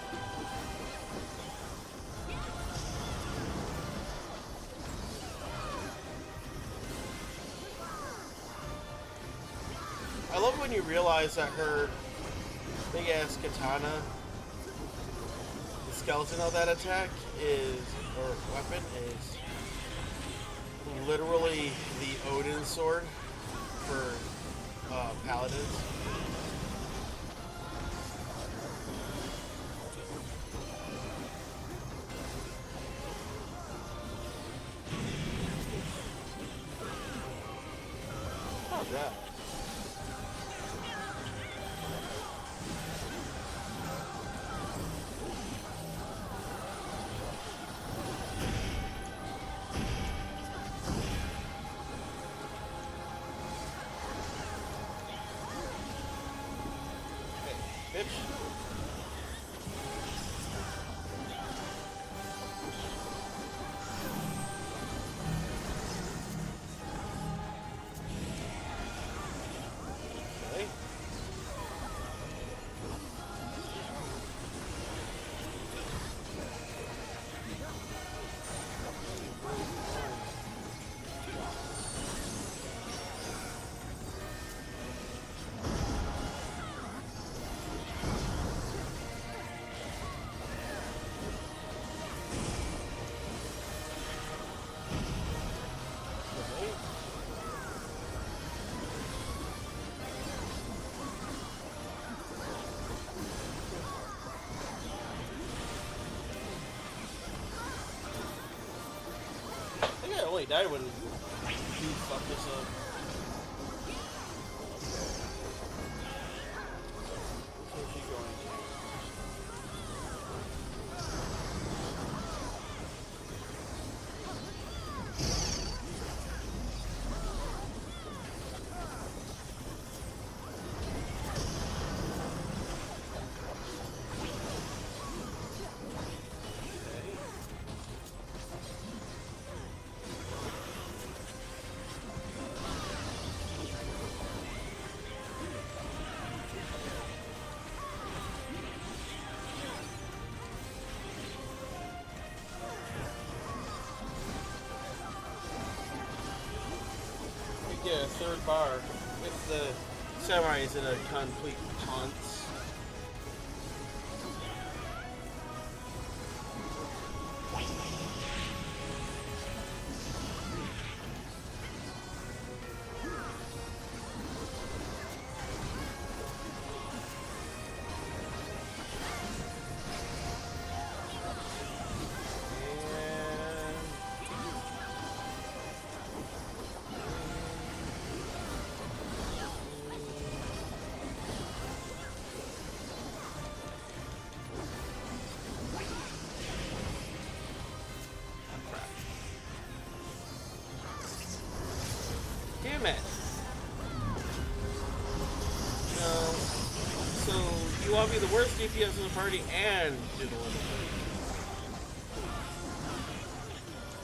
B: I love when you realize that her big ass katana, the skeleton of that attack is, or weapon is, literally the Odin sword for paladins. Oh, yeah. Bitch. Okay. I think I only died when you fucked this up. Where's she going? Yeah, third bar with the samurais in a complete ponce. Damn it! No. So, you want to be the worst DPS in the party and do the limit break.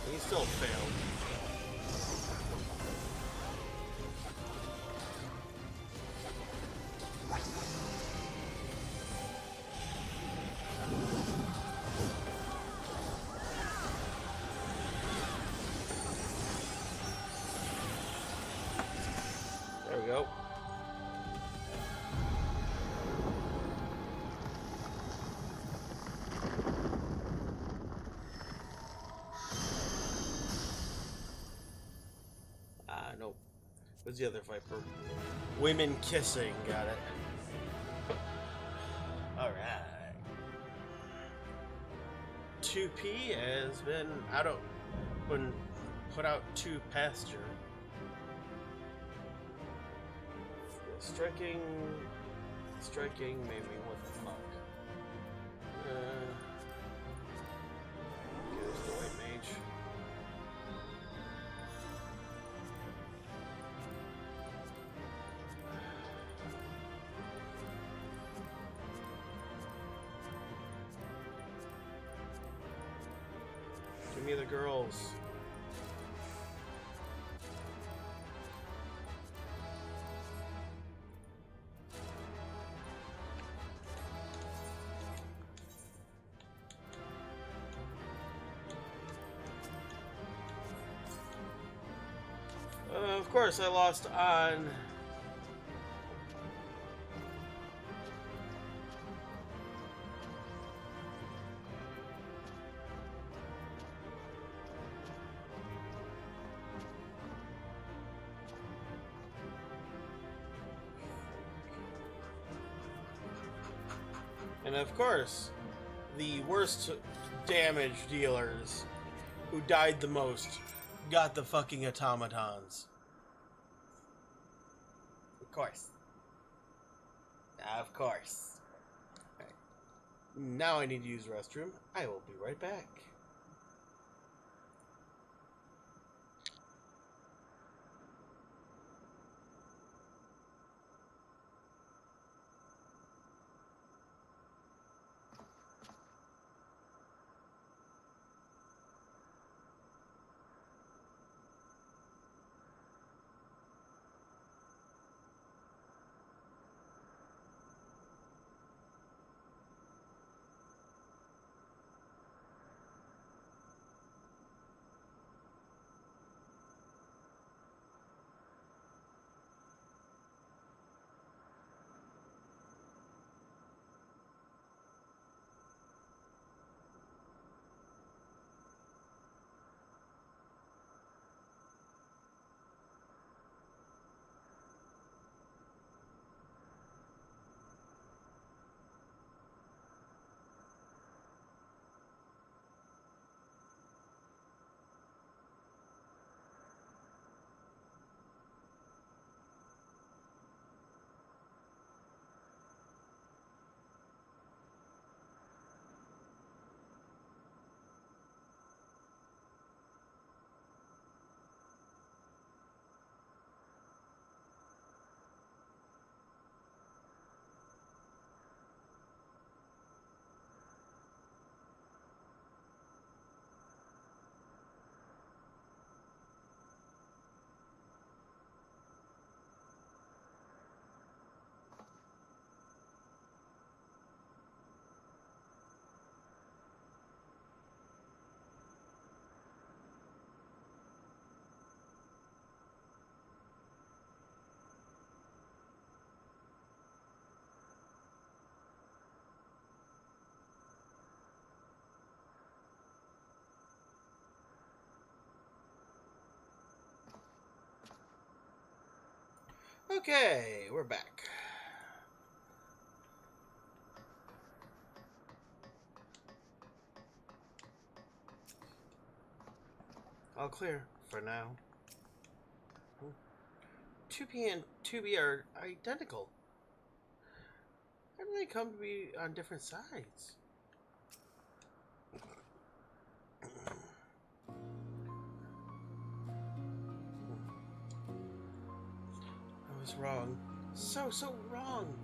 B: And you still failed. There we go. Nope. What's the other fight for? Women kissing. Got it. Alright. 2P has been put out to pasture. Striking made me what the fuck. Here's the white mage. Give me the girls. of course, I lost on... And of course, the worst damage dealers who died the most got the fucking automatons.
C: Of course. Of course.
B: Right. Now I need to use the restroom. I will be right back. Okay, we're back. All clear for now. 2P and 2B are identical. How do they come to be on different sides? I was wrong. So wrong.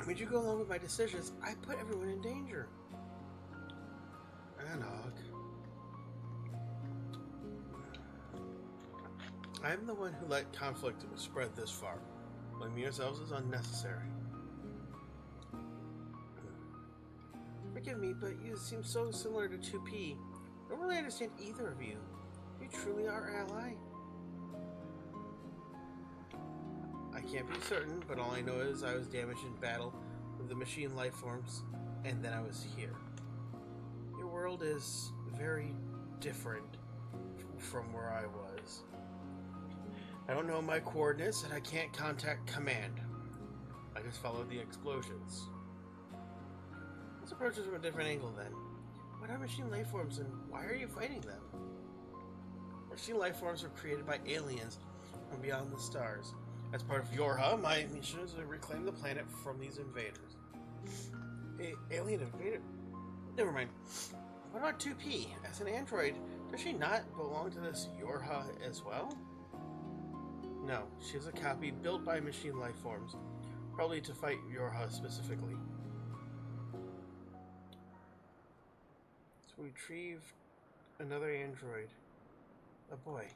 B: When you go along with my decisions, I put everyone in danger. Anog. I'm the one who let conflict spread this far. Blaming yourselves is unnecessary. Forgive me, but you seem so similar to 2P. I don't really understand either of you. You truly are ally? I can't be certain, but all I know is I was damaged in battle with the machine life forms, and then I was here. Your world is very different from where I was. I don't know my coordinates, and I can't contact command. I just followed the explosions. Let's approach this from a different angle then. What are machine life forms, and why are you fighting them? Machine life forms were created by aliens from beyond the stars. As part of YORHA, my mission is to reclaim the planet from these invaders. Alien invader? Never mind. What about 2P? As an android, does she not belong to this YORHA as well? No, she is a copy built by machine life forms, probably to fight YORHA specifically. So we retrieved another android. A boy.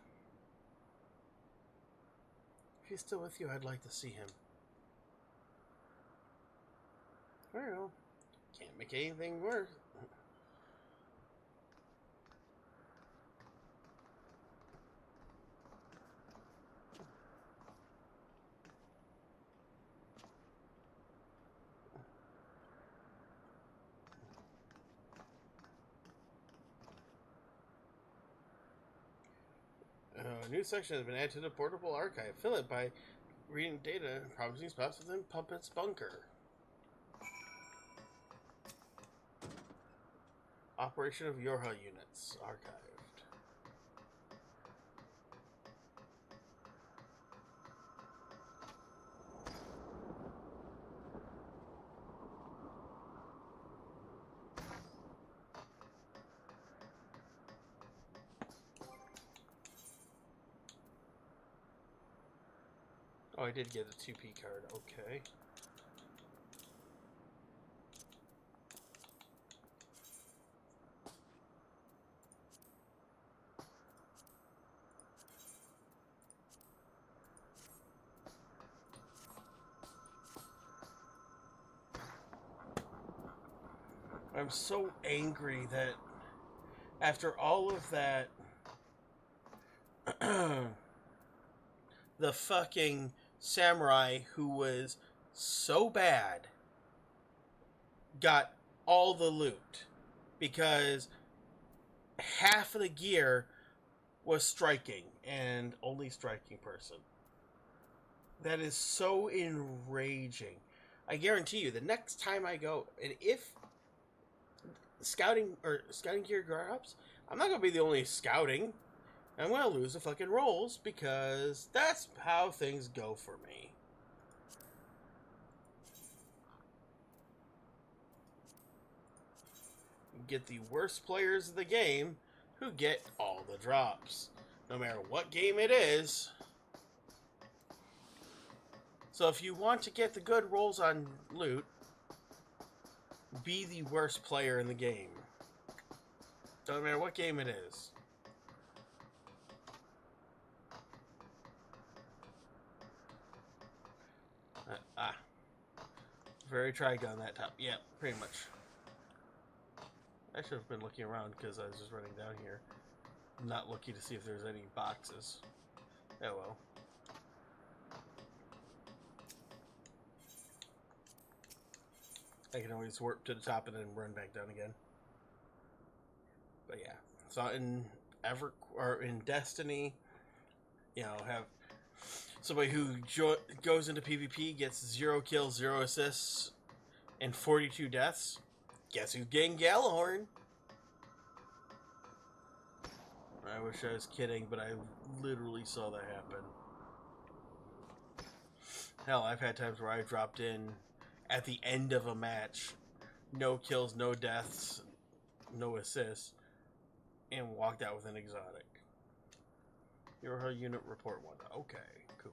B: If he's still with you, I'd like to see him. I don't know. Can't make anything worse. A new section has been added to the portable archive. Fill it by reading data and promising spots within Puppet's bunker. Operation of Yorha units archived. Oh, I did get a 2P card. Okay. I'm so angry that after all of that, the fucking samurai who was so bad got all the loot because half of the gear was striking and only striking person. That is so enraging. I guarantee you, the next time I go, and if scouting gear drops, I'm not gonna be the only scouting. I'm gonna lose the fucking rolls because that's how things go for me. You get the worst players of the game who get all the drops, no matter what game it is. So if you want to get the good rolls on loot, be the worst player in the game. Doesn't matter what game it is. Very Trigun that top. Yeah, pretty much. I should have been looking around because I was just running down here. Not looking to see if there's any boxes. Oh well. I can always warp to the top and then run back down again. But yeah. So in Destiny, you know, have somebody who goes into PvP, gets 0 kills, 0 assists, and 42 deaths. Guess who's getting Galahorn? I wish I was kidding, but I literally saw that happen. Hell, I've had times where I dropped in at the end of a match, no kills, no deaths, no assists, and walked out with an exotic. Your unit report 1. Okay, cool.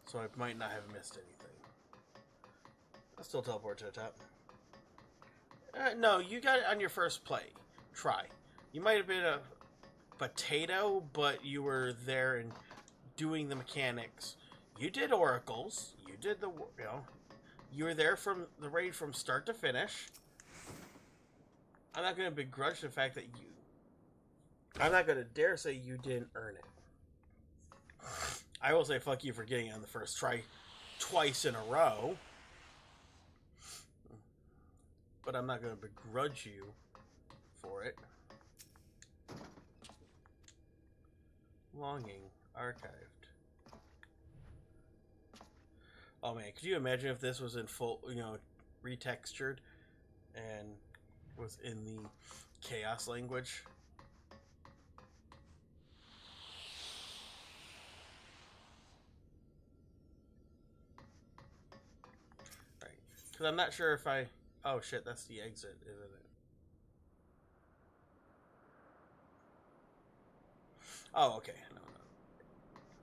B: So I might not have missed anything. I'll still teleport to the top. No, you got it on your first play. Try. You might have been a potato, but you were there and doing the mechanics. You did oracles. You did the, you know, you were there from the raid from start to finish. I'm not going to begrudge the fact that you... I'm not going to dare say you didn't earn it. I will say fuck you for getting on the first try twice in a row. But I'm not going to begrudge you for it. Longing archived. Oh man, could you imagine if this was in full, you know, retextured and was in the chaos language? Right. Because I'm not sure if I... Oh shit, that's the exit, isn't it? Oh, okay. No.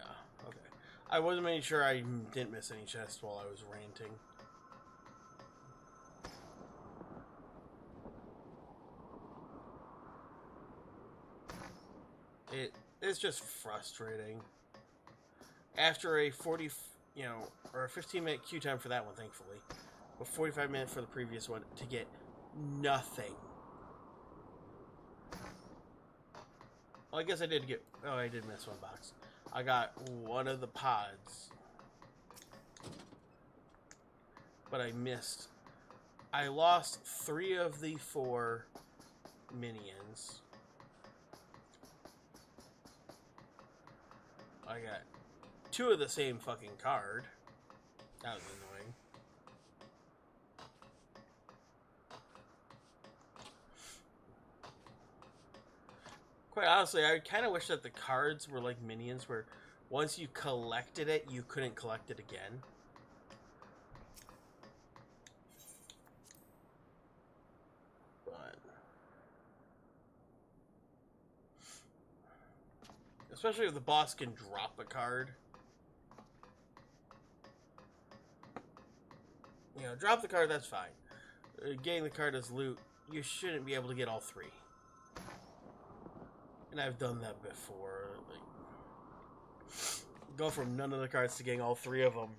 B: Oh, okay. I wasn't making sure I didn't miss any chests while I was ranting. It's just frustrating. After a 40, you know, or a 15-minute queue time for that one, thankfully, but 45 minutes for the previous one to get nothing. Well, I guess I did get... Oh, I did miss one box. I got one of the pods. But I missed... I lost 3 of the 4 minions. I got 2 of the same fucking card. That was annoying. Quite honestly, I kind of wish that the cards were like minions, where once you collected it, you couldn't collect it again. But especially if the boss can drop a card. You know, drop the card, that's fine. Getting the card as loot, you shouldn't be able to get all 3. And I've done that before. Like, go from none of the cards to getting all 3 of them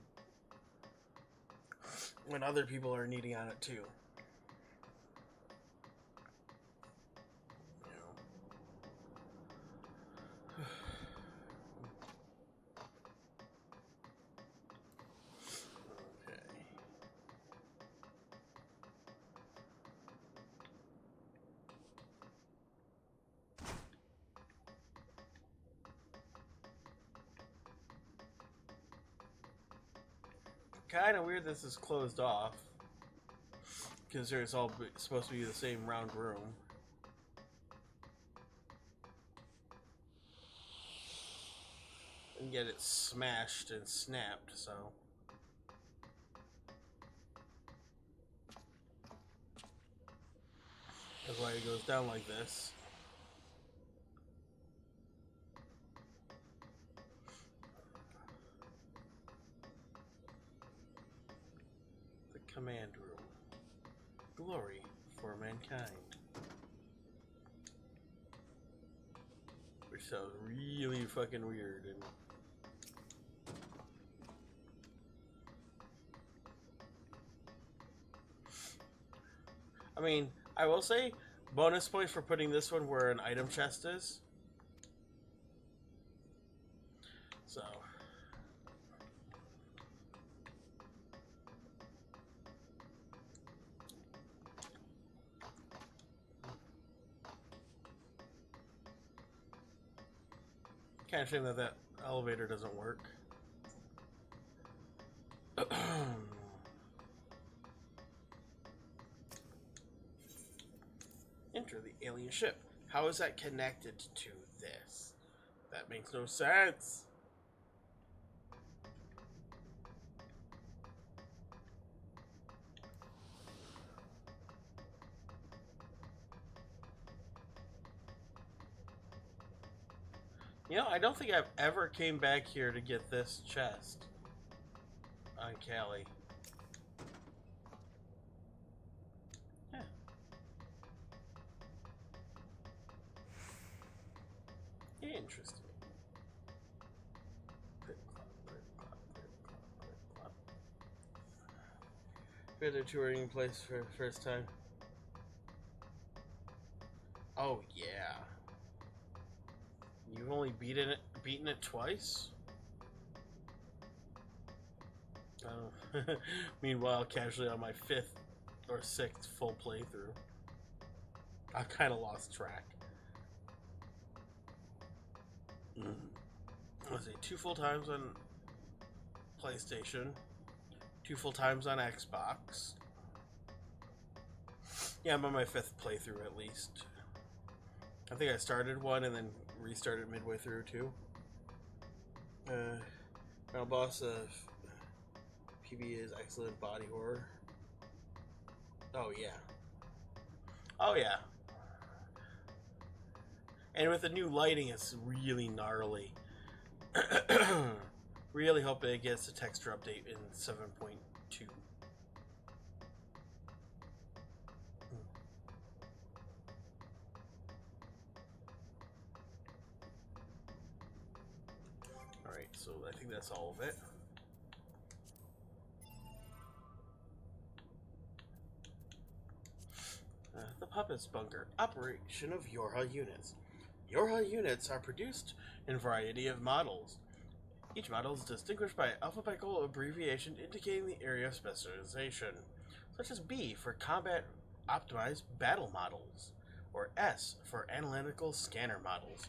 B: when other people are needing on it too. Kind of weird this is closed off, because it's all supposed to be the same round room. And yet it's smashed and snapped, so. That's why it goes down like this. Command room. Glory for mankind. Which sounds really fucking weird. And I mean, I will say, bonus points for putting this one where an item chest is. So. Kind of shame that that elevator doesn't work. Enter the alien ship. How is that connected to this? That makes no sense. You know, I don't think I've ever came back here to get this chest on Callie. Yeah. Interesting. Been a touring place for the first time. Oh yeah. You've only beaten it twice? Oh. Meanwhile, casually on my 5th or 6th full playthrough. I kind of lost track. Let's see, 2 full times on PlayStation, 2 full times on Xbox. Yeah, I'm on my 5th playthrough at least. I think I started one and then restarted midway through too. Final boss of PB is excellent body horror. Oh yeah. Oh yeah. And with the new lighting, it's really gnarly. Really hope it gets a texture update in 7.2. Alright, so I think that's all of it. The Puppets Bunker. Operation of Yorha units. Yorha units are produced in a variety of models. Each model is distinguished by alphabetical abbreviation indicating the area of specialization, such as B for combat optimized battle models, or S for analytical scanner models,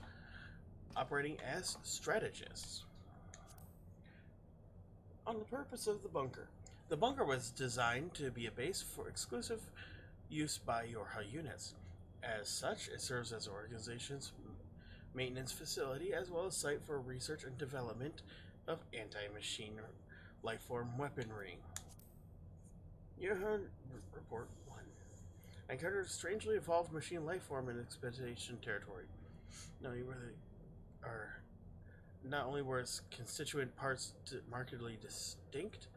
B: operating as strategists. On the purpose of the bunker. The bunker was designed to be a base for exclusive use by Yorha units. As such, it serves as the organization's maintenance facility as well as site for research and development of anti-machine lifeform weaponry. Yorha Report 1. I encountered a strangely evolved machine lifeform in expedition territory. Knowing where they are, not only were its constituent parts markedly distinct,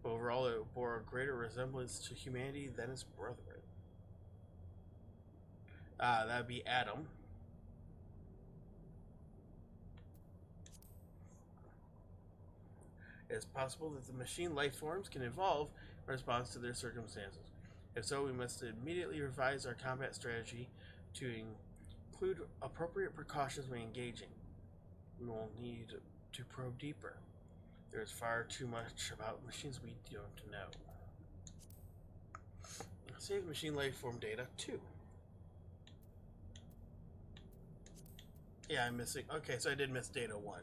B: but overall it bore a greater resemblance to humanity than its brethren. That would be Adam. It is possible that the machine life forms can evolve in response to their circumstances. If so, we must immediately revise our combat strategy to include appropriate precautions when engaging. We will need to probe deeper. There is far too much about machines we don't know. Save machine life form data 2. Yeah, I'm missing. Okay, so I did miss data 1.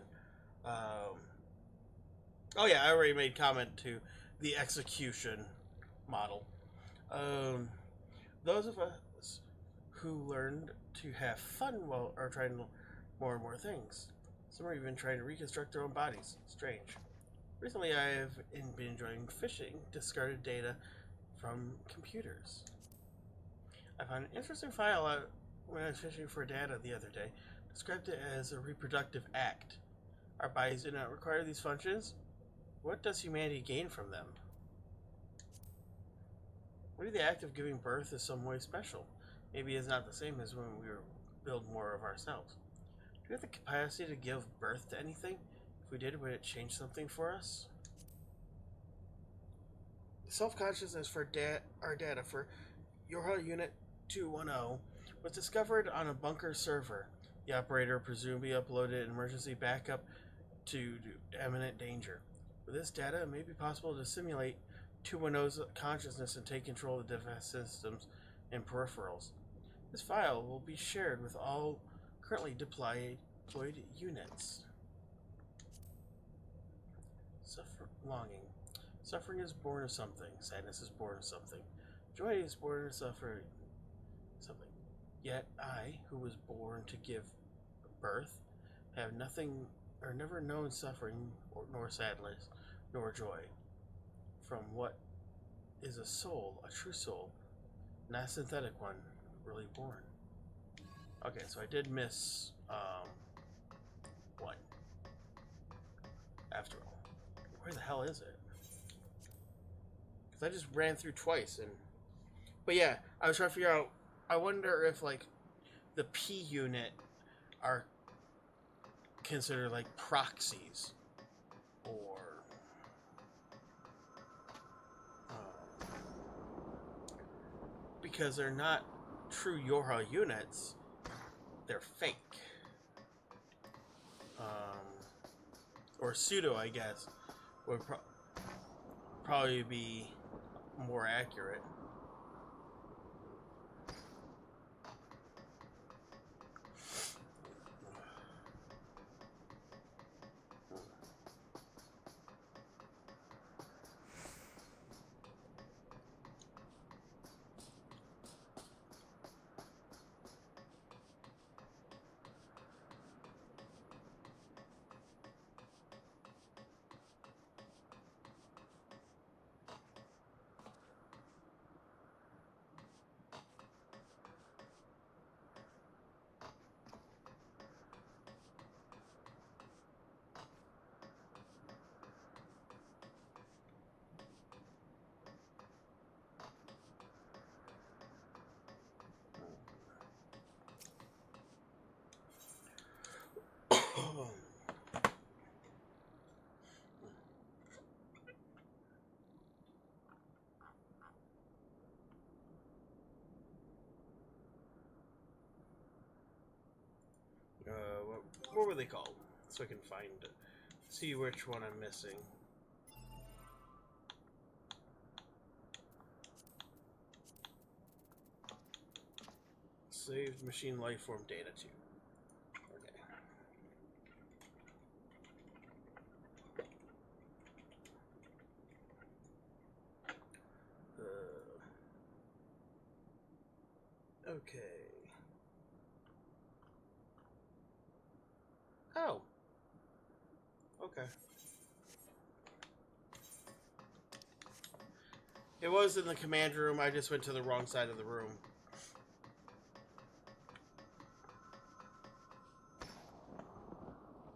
B: Oh yeah, I already made comment to the execution model. Those of us who learned to have fun while are trying more and more things. Some are even trying to reconstruct their own bodies. Strange. Recently, I have been enjoying fishing discarded data from computers. I found an interesting file out when I was fishing for data the other day. Described it as a reproductive act. Our bodies do not require these functions. What does humanity gain from them? Maybe the act of giving birth is some way special. Maybe it's not the same as when we build more of ourselves. Do we have the capacity to give birth to anything? If we did, would it change something for us? Self-consciousness for our data for Yorha Unit 210 was discovered on a bunker server. The operator presumably uploaded an emergency backup to imminent danger. With this data, it may be possible to simulate 210's consciousness and take control of the defense systems and peripherals. This file will be shared with all currently deployed units. Longing. Suffering is born of something. Sadness is born of something. Joy is born of suffering. Something. Yet I, who was born to give birth, have nothing or never known suffering nor sadness nor joy. From what is a soul, a true soul, not a synthetic one, really born. Okay, so I did miss one. After all. Where the hell is it? Because I just ran through twice and... But yeah, I was trying to figure out... I wonder if, like, the P unit are considered, like, proxies. Or... because they're not true Yorha units. They're fake. Or pseudo, I guess, would probably be more accurate. What were they called? So I can find it. See which one I'm missing. Saved machine lifeform data 2. Okay.
A: Okay. Oh. Okay. It was in the command room. I just went to the wrong side of the room.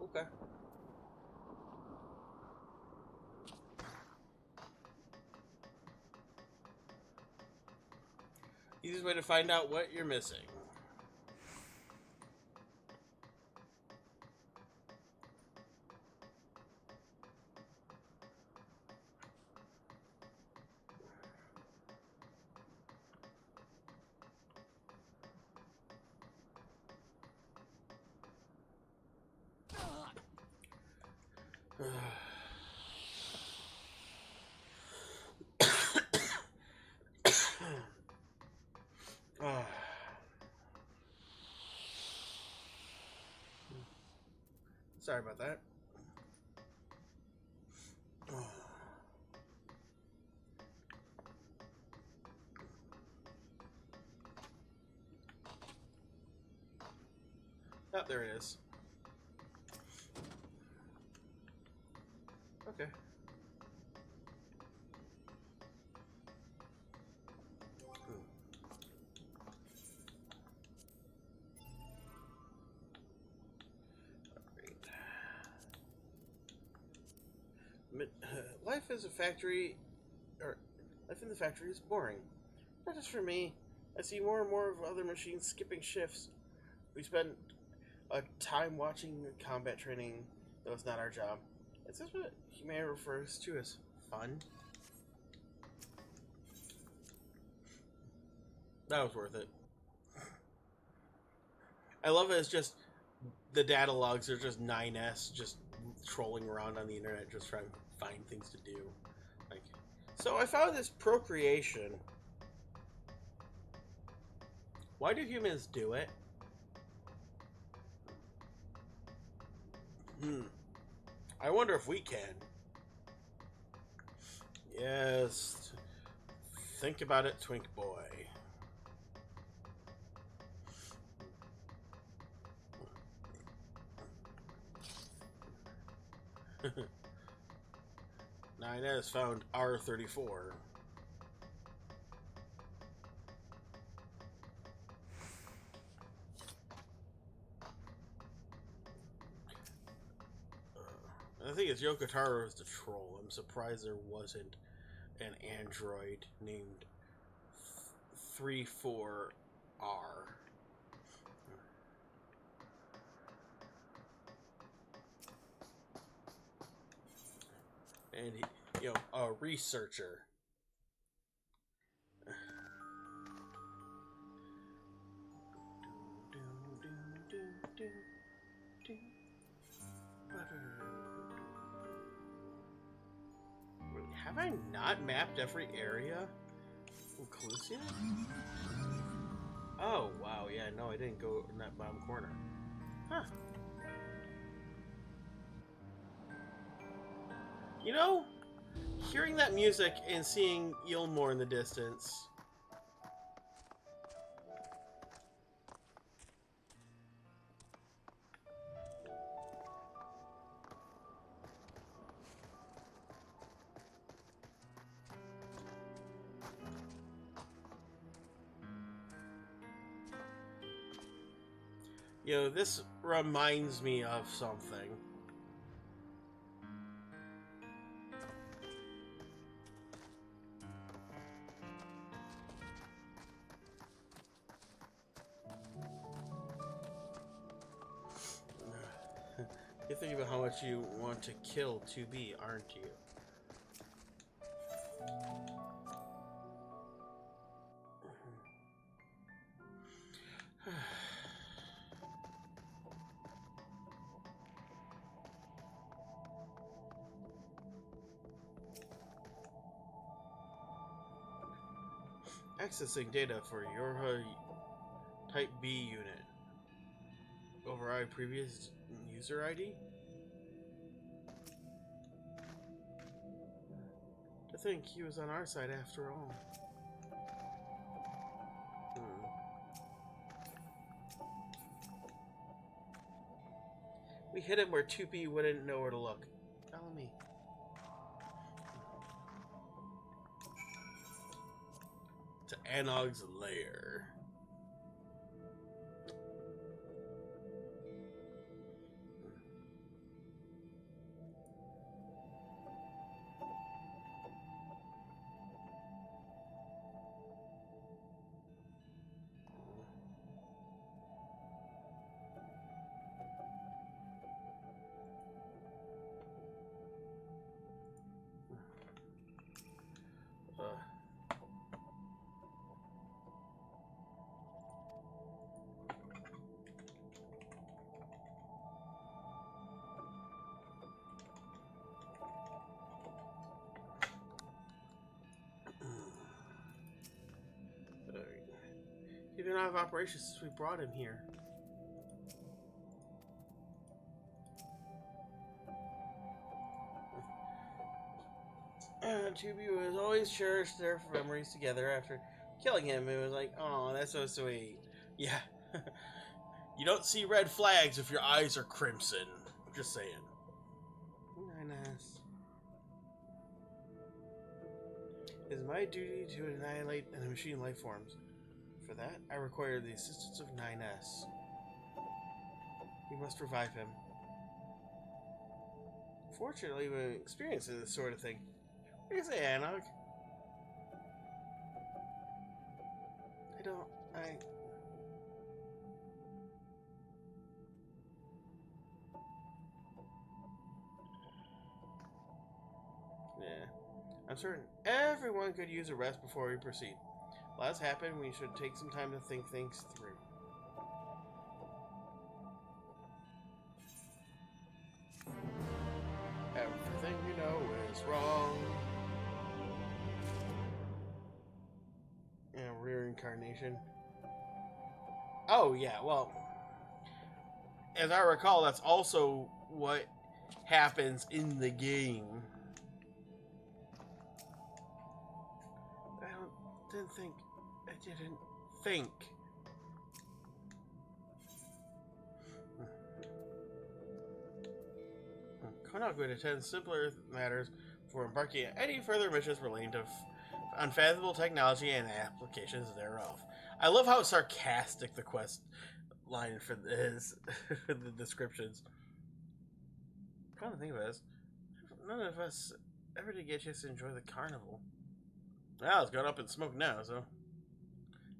A: Okay. Easiest way to find out what you're missing. Sorry about that. Oh, there it is. Okay. Life as a factory, or life in the factory is boring. Not just for me. I see more and more of other machines skipping shifts. We spend time watching combat training, though it's not our job. Is this what Humane refers to as fun? That was worth it. I love it. It's just the data logs are just 9S, just trolling around on the internet, just trying to find things to do. Like, so I found this procreation. Why do humans do it? I wonder if we can. Yes. Think about it, Twink Boy. NeiR found R34. I think it's Yokotaro is the troll. I'm surprised there wasn't an android named 34R. And he, a researcher. Have I not mapped every area in Clusia? Oh, wow, yeah, no, I didn't go in that bottom corner. Huh. You know, hearing that music and seeing Yilmore in the distance. This reminds me of something. You're thinking about how much you want to kill 2B, aren't you? Accessing data for your Type B unit. Override previous user ID? To think he was on our side after all.
B: We hid him where 2B wouldn't know where to look. Follow me. To Anog's lair. He's been out of operations since we brought him here. Tubi was always cherished their memories together after killing him. It was like, oh, that's so sweet. Yeah. You don't see red flags if your eyes are crimson. Just saying. Nice. It is my duty to annihilate the machine life forms. For that, I require the assistance of NeiR. We must revive him. Fortunately, we experience this sort of thing. What do you say, Anog? Yeah. I'm certain everyone could use a rest before we proceed. Well, that's happened. We should take some time to think things through. Everything you know is wrong. Yeah, reincarnation. Oh, yeah, well, as I recall, that's also what happens in the game. I didn't think. Konak would attend simpler matters before embarking on any further missions relating to unfathomable technology and applications thereof. I love how sarcastic the quest line for this for the descriptions. Come to think of it, none of us ever did get a chance to enjoy the carnival. Well, it's gone up in smoke now, so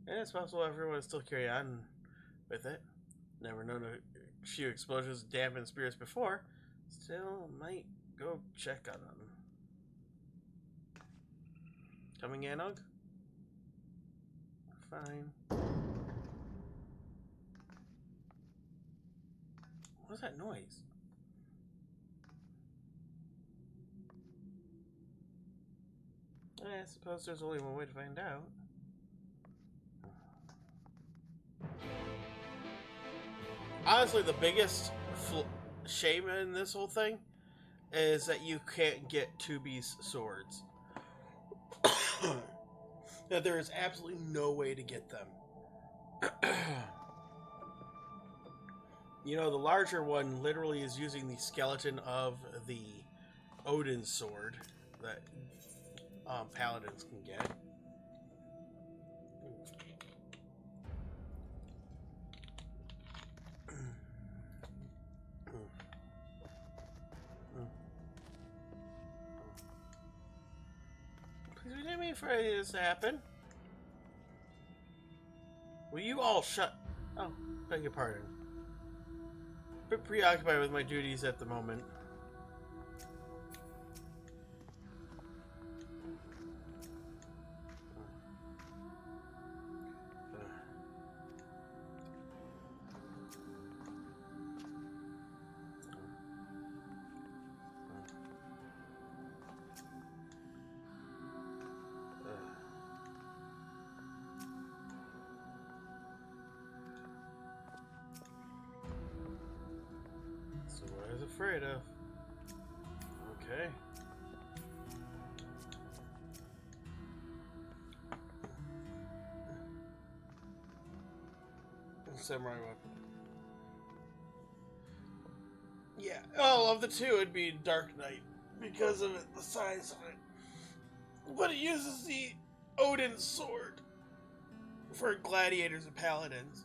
B: yeah, it's possible everyone still carry on with it. Never known a few explosions dampen spirits before. Still might go check on them. Coming, Anog? Fine. What's that noise? I suppose there's only one way to find out. Honestly, the biggest shame in this whole thing is that you can't get 2B's swords. That there is absolutely no way to get them. You know, the larger one literally is using the skeleton of the Odin sword that paladins can get. Please, we didn't mean for any of this to happen. Will you all shut... Oh, beg your pardon. A bit preoccupied with my duties at the moment. So what I was afraid of. Okay. Samurai weapon. Well, of the two, it'd be Dark Knight because of the size of it. But it uses the Odin sword for gladiators and paladins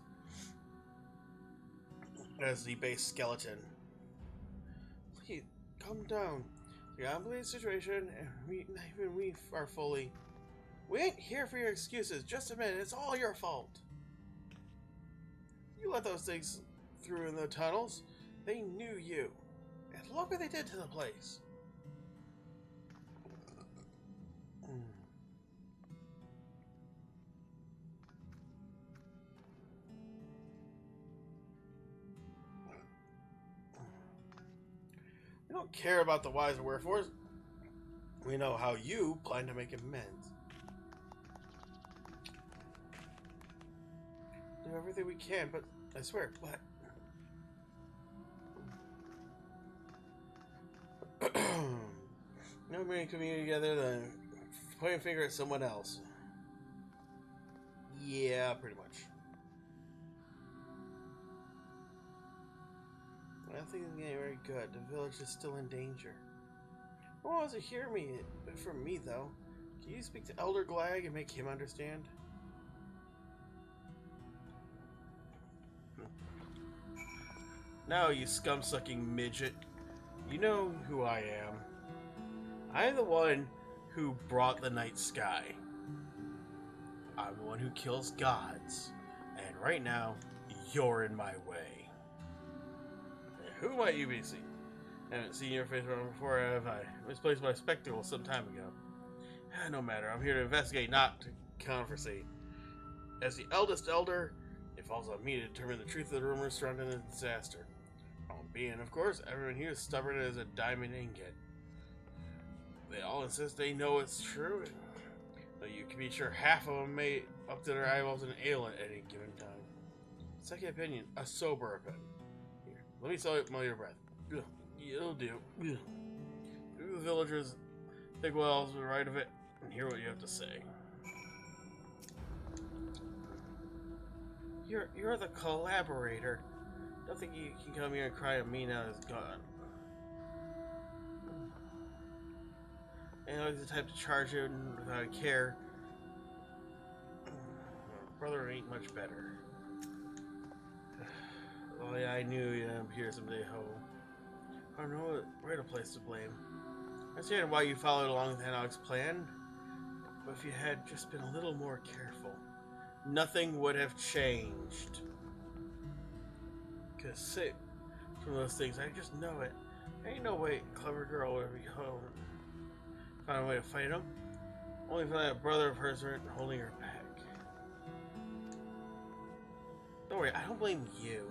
B: as the base skeleton. Please, calm down. The unbelievable situation, and we are fully. We ain't here for your excuses. Just a minute, it's all your fault. You let those things through in the tunnels. They knew you. And look what they did to the place. We don't care about the whys or wherefores. We know how you plan to make amends. Do everything we can, but I swear, what? No man coming together than pointing a finger at someone else. Yeah, pretty much. Nothing is getting very good. The village is still in danger. No one wants to hear me from me, though. Can you speak to Elder Glag and make him understand? No, you scum-sucking midget. You know who I am. I am the one who brought the night sky. I'm the one who kills gods. And right now, you're in my way. Who might you be seeing? I haven't seen your face before, have I? Misplaced my spectacles some time ago. No matter, I'm here to investigate, not to conversate. As the eldest elder, it falls on me to determine the truth of the rumors surrounding the disaster. Being, of course, everyone here is stubborn as a diamond ingot. They all insist they know it's true, though you can be sure half of them may up to their eyeballs in ale at any given time. Second opinion, a sober opinion. Here, let me smell your breath. You'll do. Do the villagers think well else the right of it, and hear what you have to say. You're the collaborator. Don't think you can come here and cry at me now it's gone. And I was the type to charge it without a care. Brother ain't much better. Oh yeah, I knew you'd appear someday, ho. I don't know where to place to blame. I understand why you followed along with Hanok's plan, but if you had just been a little more careful, nothing would have changed. Cause sick from those things, I just know it. Ain't no way clever girl would be home. Find a way to fight him. Only for that brother of hers holding her back. Don't worry, I don't blame you.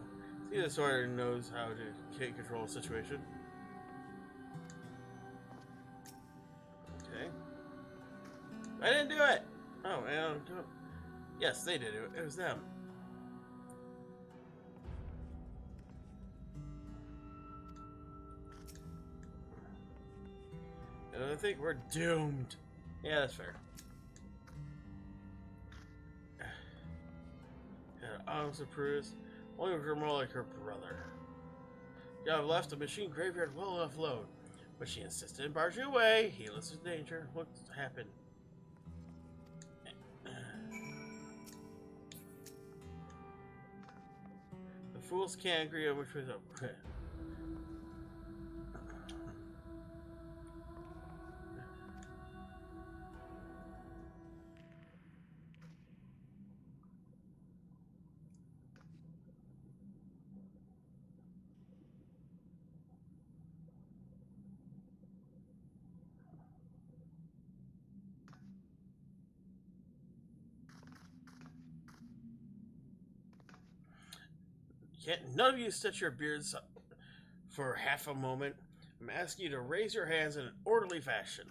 B: See, the sort knows how to take control of the situation. Okay. I didn't do it! Oh, man. Yes, they did it. It was them. And I think we're doomed. Yeah, that's fair. Honestly, Prudence, only her more like her brother. Yeah, I've left the machine graveyard well enough alone, but she insisted in barging away. Heedless of danger. What happened? The fools can't agree on which way's up. Can't none of you stretch your beards for half a moment? I'm asking you to raise your hands in an orderly fashion.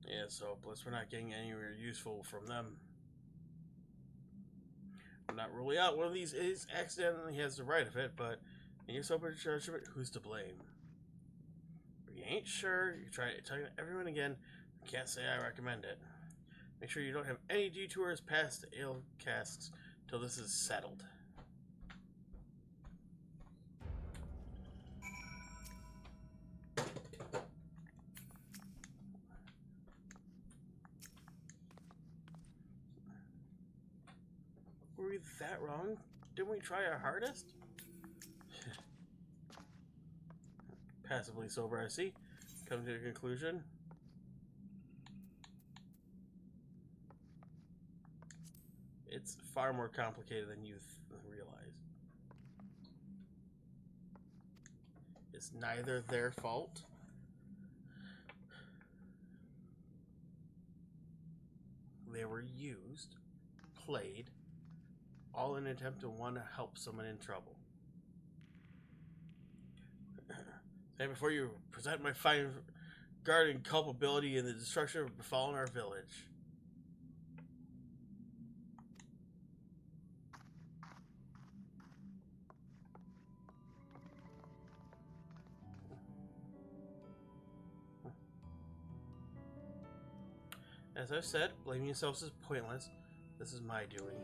B: Yeah, so plus we're not getting anywhere useful from them. I'm not ruling out one of these is accidentally has the right of it, but in your sober judgment, who's to blame? If you ain't sure, you try telling everyone again. I can't say I recommend it. Make sure you don't have any detours past the ale casks till this is settled. Were we that wrong? Didn't we try our hardest? Passively sober, I see. Come to the conclusion. It's far more complicated than you realize. It's neither their fault. They were used, played, all in an attempt to want to help someone in trouble. And before you present my fine guarding culpability in the destruction of befallen our village. As I've said, blaming yourselves is pointless. This is my doing.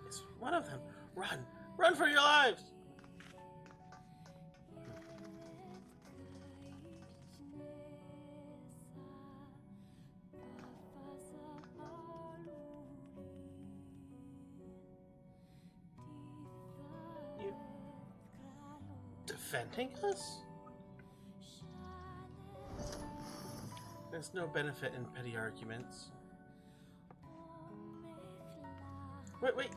B: It's one of them. Run! Run for your lives! You defending us? There's no benefit in petty arguments. Wait.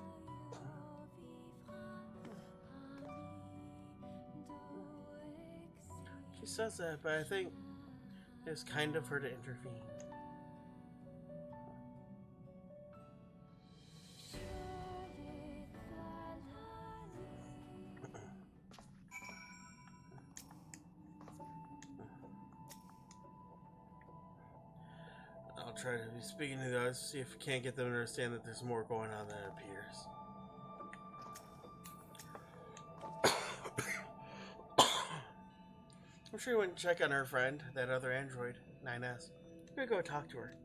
B: She says that, but I think it's kind of her to intervene. I'll try to be speaking to the others, see if we can't get them to understand that there's more going on than it appears. I'm sure you wouldn't check on her friend, that other android, 9S. I'm gonna go talk to her.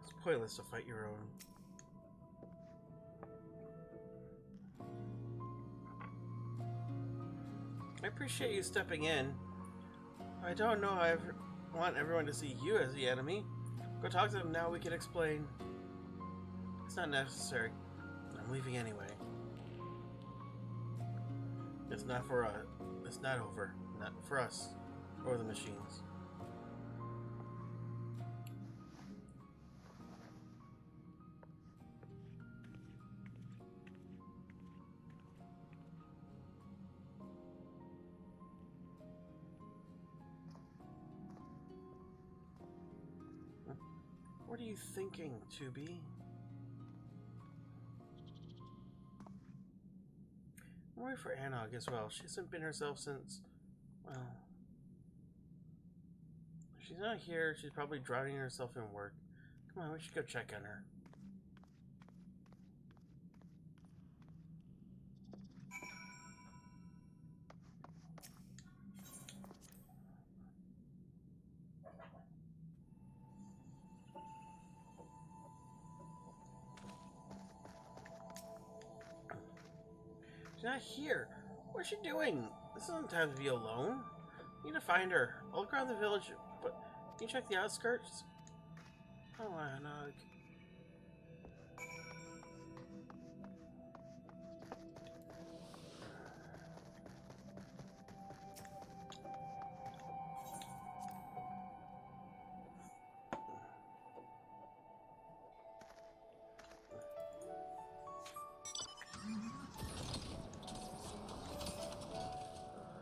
B: It's pointless to fight your own. I appreciate you stepping in. I don't know I want everyone to see you as the enemy. Go talk to them now, we can explain. It's not necessary. I'm leaving anyway. It's not for us. It's not over. Not for us. Or the machines. What are you thinking, 2B? I'm worried for Anog as well. She hasn't been herself since, well... If she's not here, she's probably drowning herself in work. Come on, we should go check on her. She's not here. What's she doing? This isn't time to be alone. You need to find her. I'll look around the village, but can you check the outskirts? Oh, Anog.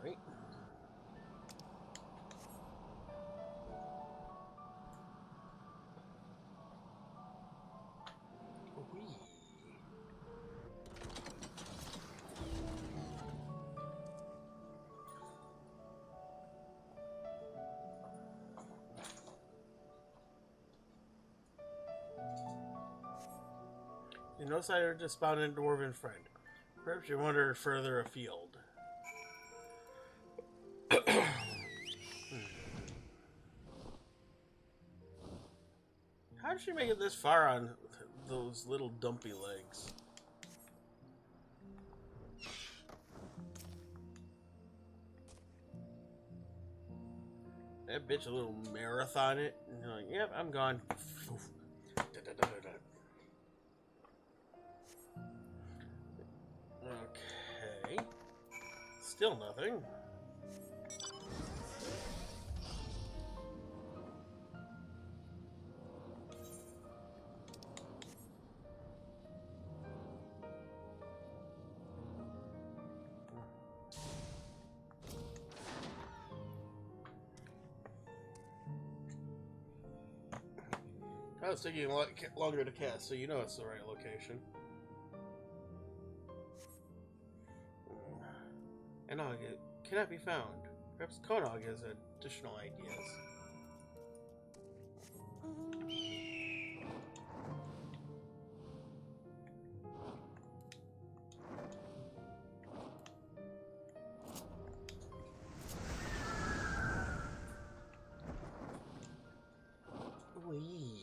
B: Alright. No sign of her despondent dwarven friend. Perhaps you wandered further afield. How did she make it this far on those little dumpy legs? That bitch a little marathon it. And you're like, yep, I'm gone. Okay. Still nothing. Oh, it's taking a lot longer to cast, so you know it's the right location. Enog cannot be found. Perhaps Konog has additional ideas. Wee.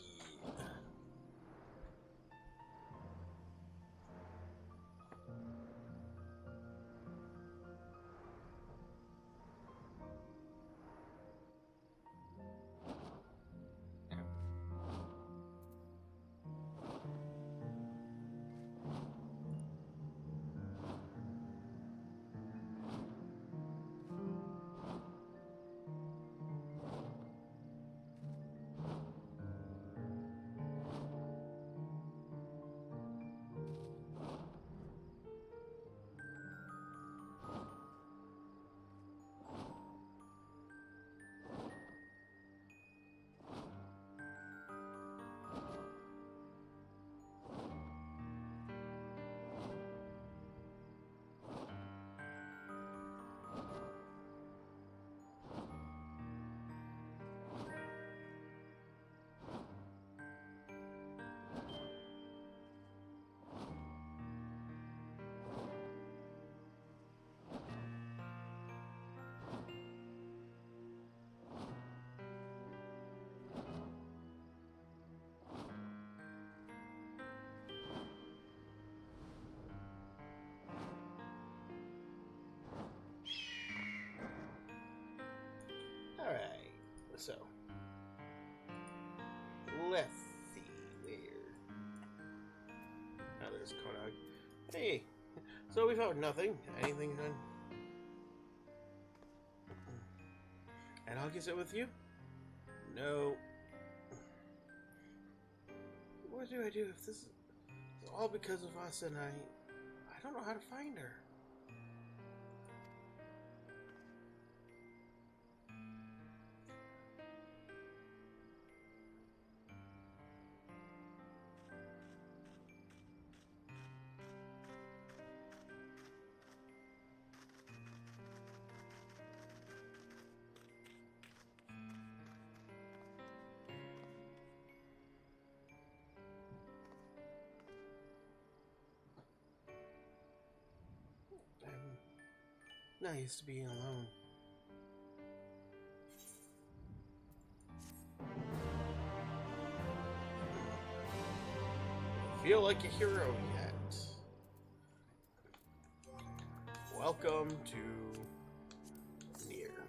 B: Alright, so let's see where. Oh, there's Konog. Hey, so we found nothing. Anything done? Enog, is it with you? No. What do I do if this is all because of us and I don't know how to find her? I'm not used to being alone. Feel like a hero yet? Welcome to NeiR.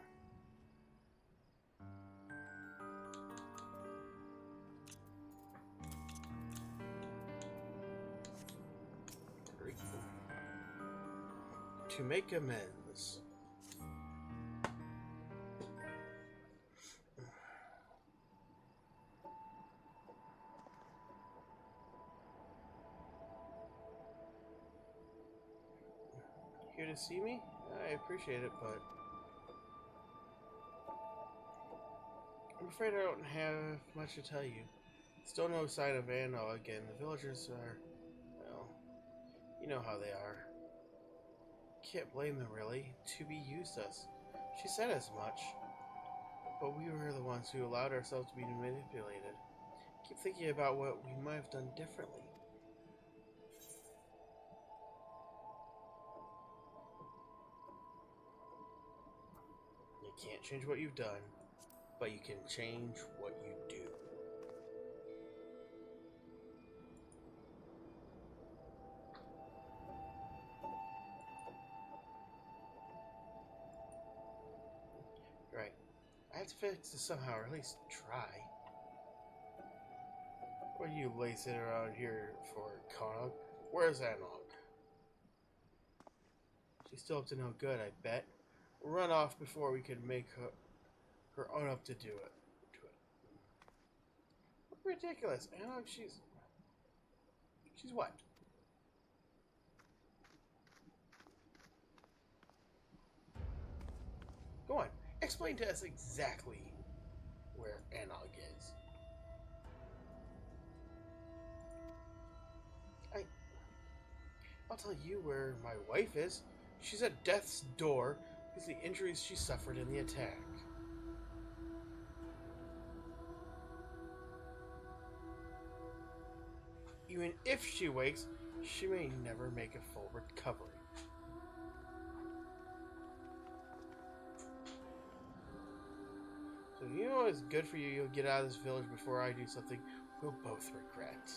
B: To make amends. Here to see me? I appreciate it, but I'm afraid I don't have much to tell you. Still no sign of Anna again. The villagers are, well, you know how they are. Can't blame them, really. 2B used us. She said as much. But we were the ones who allowed ourselves to be manipulated. Keep thinking about what we might have done differently. can't change what you've done, but you can change what you do. Right. I have to fix this somehow, or at least try. What are you lazing around here for, Konog? Where's Analog? She's still up to no good, I bet. Run off before we can make her own up to do it. Ridiculous. Analog, she's what? Go on. Explain to us exactly where Analog is. I'll tell you where my wife is. She's at death's door because of the injuries she suffered in the attack. Even if she wakes, she may never make a full recovery. So you know it's good for you. You'll get out of this village before I do something we'll both regret.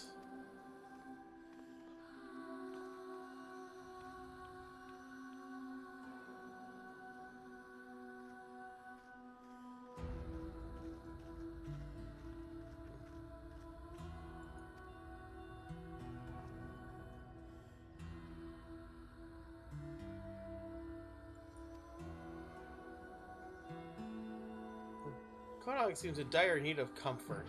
B: Konog seems in dire need of comfort.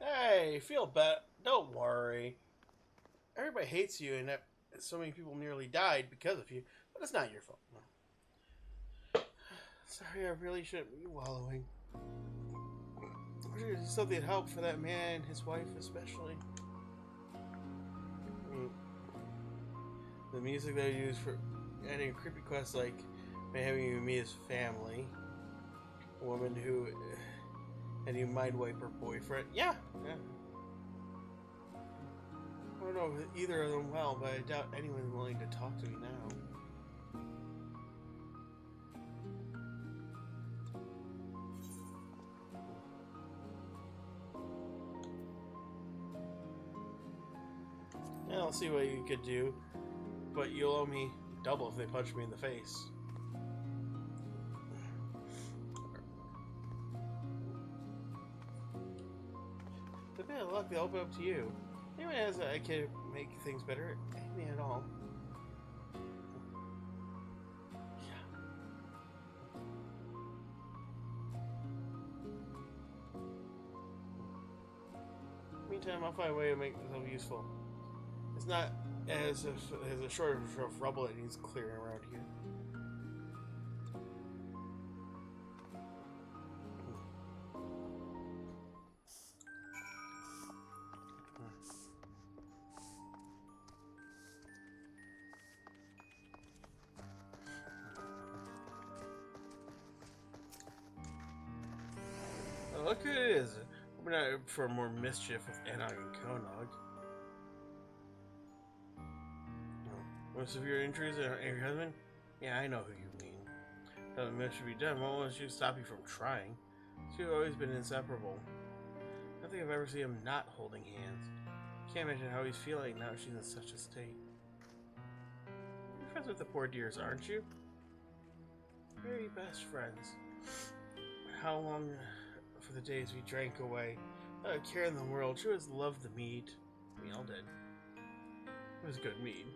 B: Hey, feel bad. Don't worry. Everybody hates you, and so many people nearly died because of you, but it's not your fault. No. Sorry, I really shouldn't be wallowing. I wish I could do something to help for that man and his wife, especially. The music that I use for adding creepy quests like having you meet his family, a woman who had you mind wipe her boyfriend. Yeah. I don't know either of them well, but I doubt anyone's willing to talk to me now. I'll see what you could do, but you'll owe me double if they punch me in the face. With a bit of luck, they'll open up to you. Anyone has I can make things better, anything at all. Yeah. Meantime, I'll find a way to make myself useful. It's not as if there's a shortage of rubble that needs clearing around here. Oh, look who it is. We're not for more mischief with Anog and Konog. Most of your injuries and your husband? Yeah, I know who you mean. Nothing much should be done. What wants you to stop you from trying? You've always been inseparable. I don't think I've ever seen him not holding hands. Can't imagine how he's feeling now she's in such a state. You're friends with the poor dears, aren't you? Very best friends. How long for the days we drank away? Not a care in the world. She always loved the mead. We all did. It was good mead.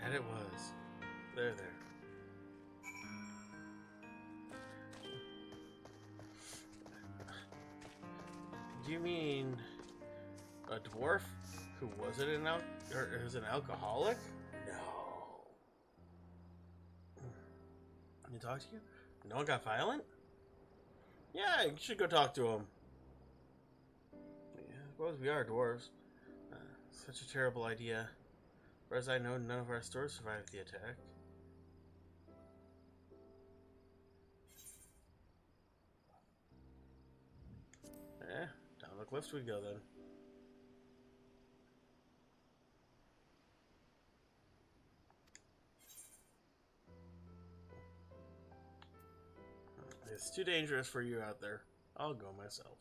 B: And it was. There. Do you mean a dwarf who wasn't an alcoholic? No. Can you talk to you? No one got violent? Yeah, you should go talk to him. Yeah, I suppose we are dwarves. Such a terrible idea. far as I know, none of our stores survived the attack. Down the cliffs we go then. It's too dangerous for you out there. I'll go myself.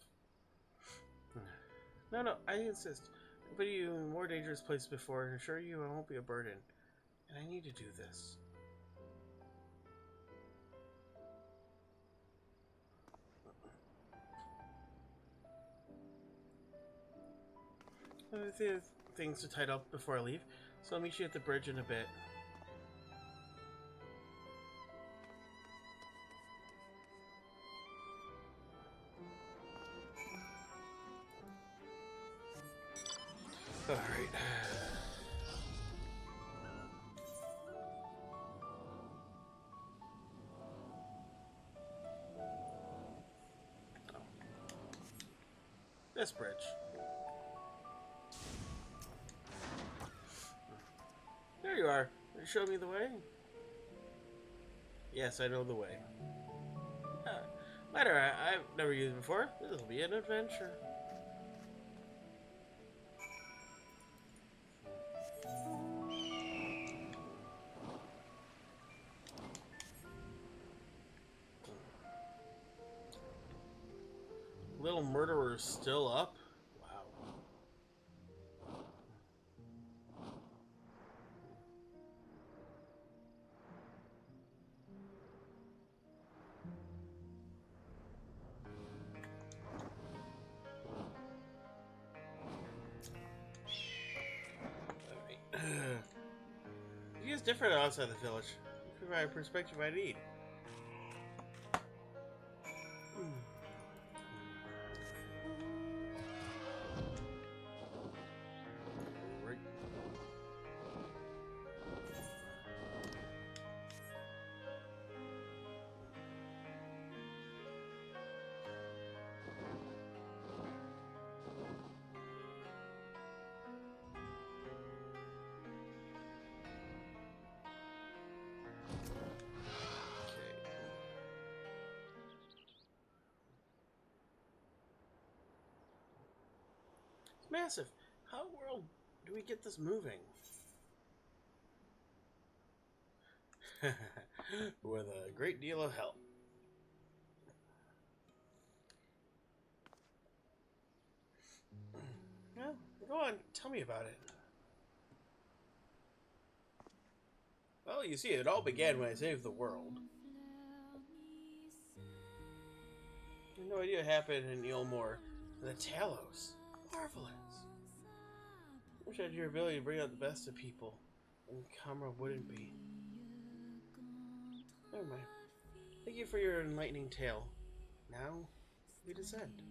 B: No, I insist. I've put you in more dangerous places before and assure you I won't be a burden. And I need to do this. I have things to tidy up before I leave, so I'll meet you at the bridge in a bit. Alright. This bridge. There you are. You show me the way? Yes, I know the way. Matter, I've never used it before. This will be an adventure. Little murderer's still up? Wow. It is different outside the village. You provide a perspective I need. Massive. How in the world do we get this moving? With a great deal of help. Well, go on, tell me about it. Well, you see, it all began when I saved the world. I had no idea what happened in Ilmore. The Talos. Marvelous. I wish I had your ability to bring out the best of people, and Kamra wouldn't be. Never mind. Thank you for your enlightening tale. Now, we descend.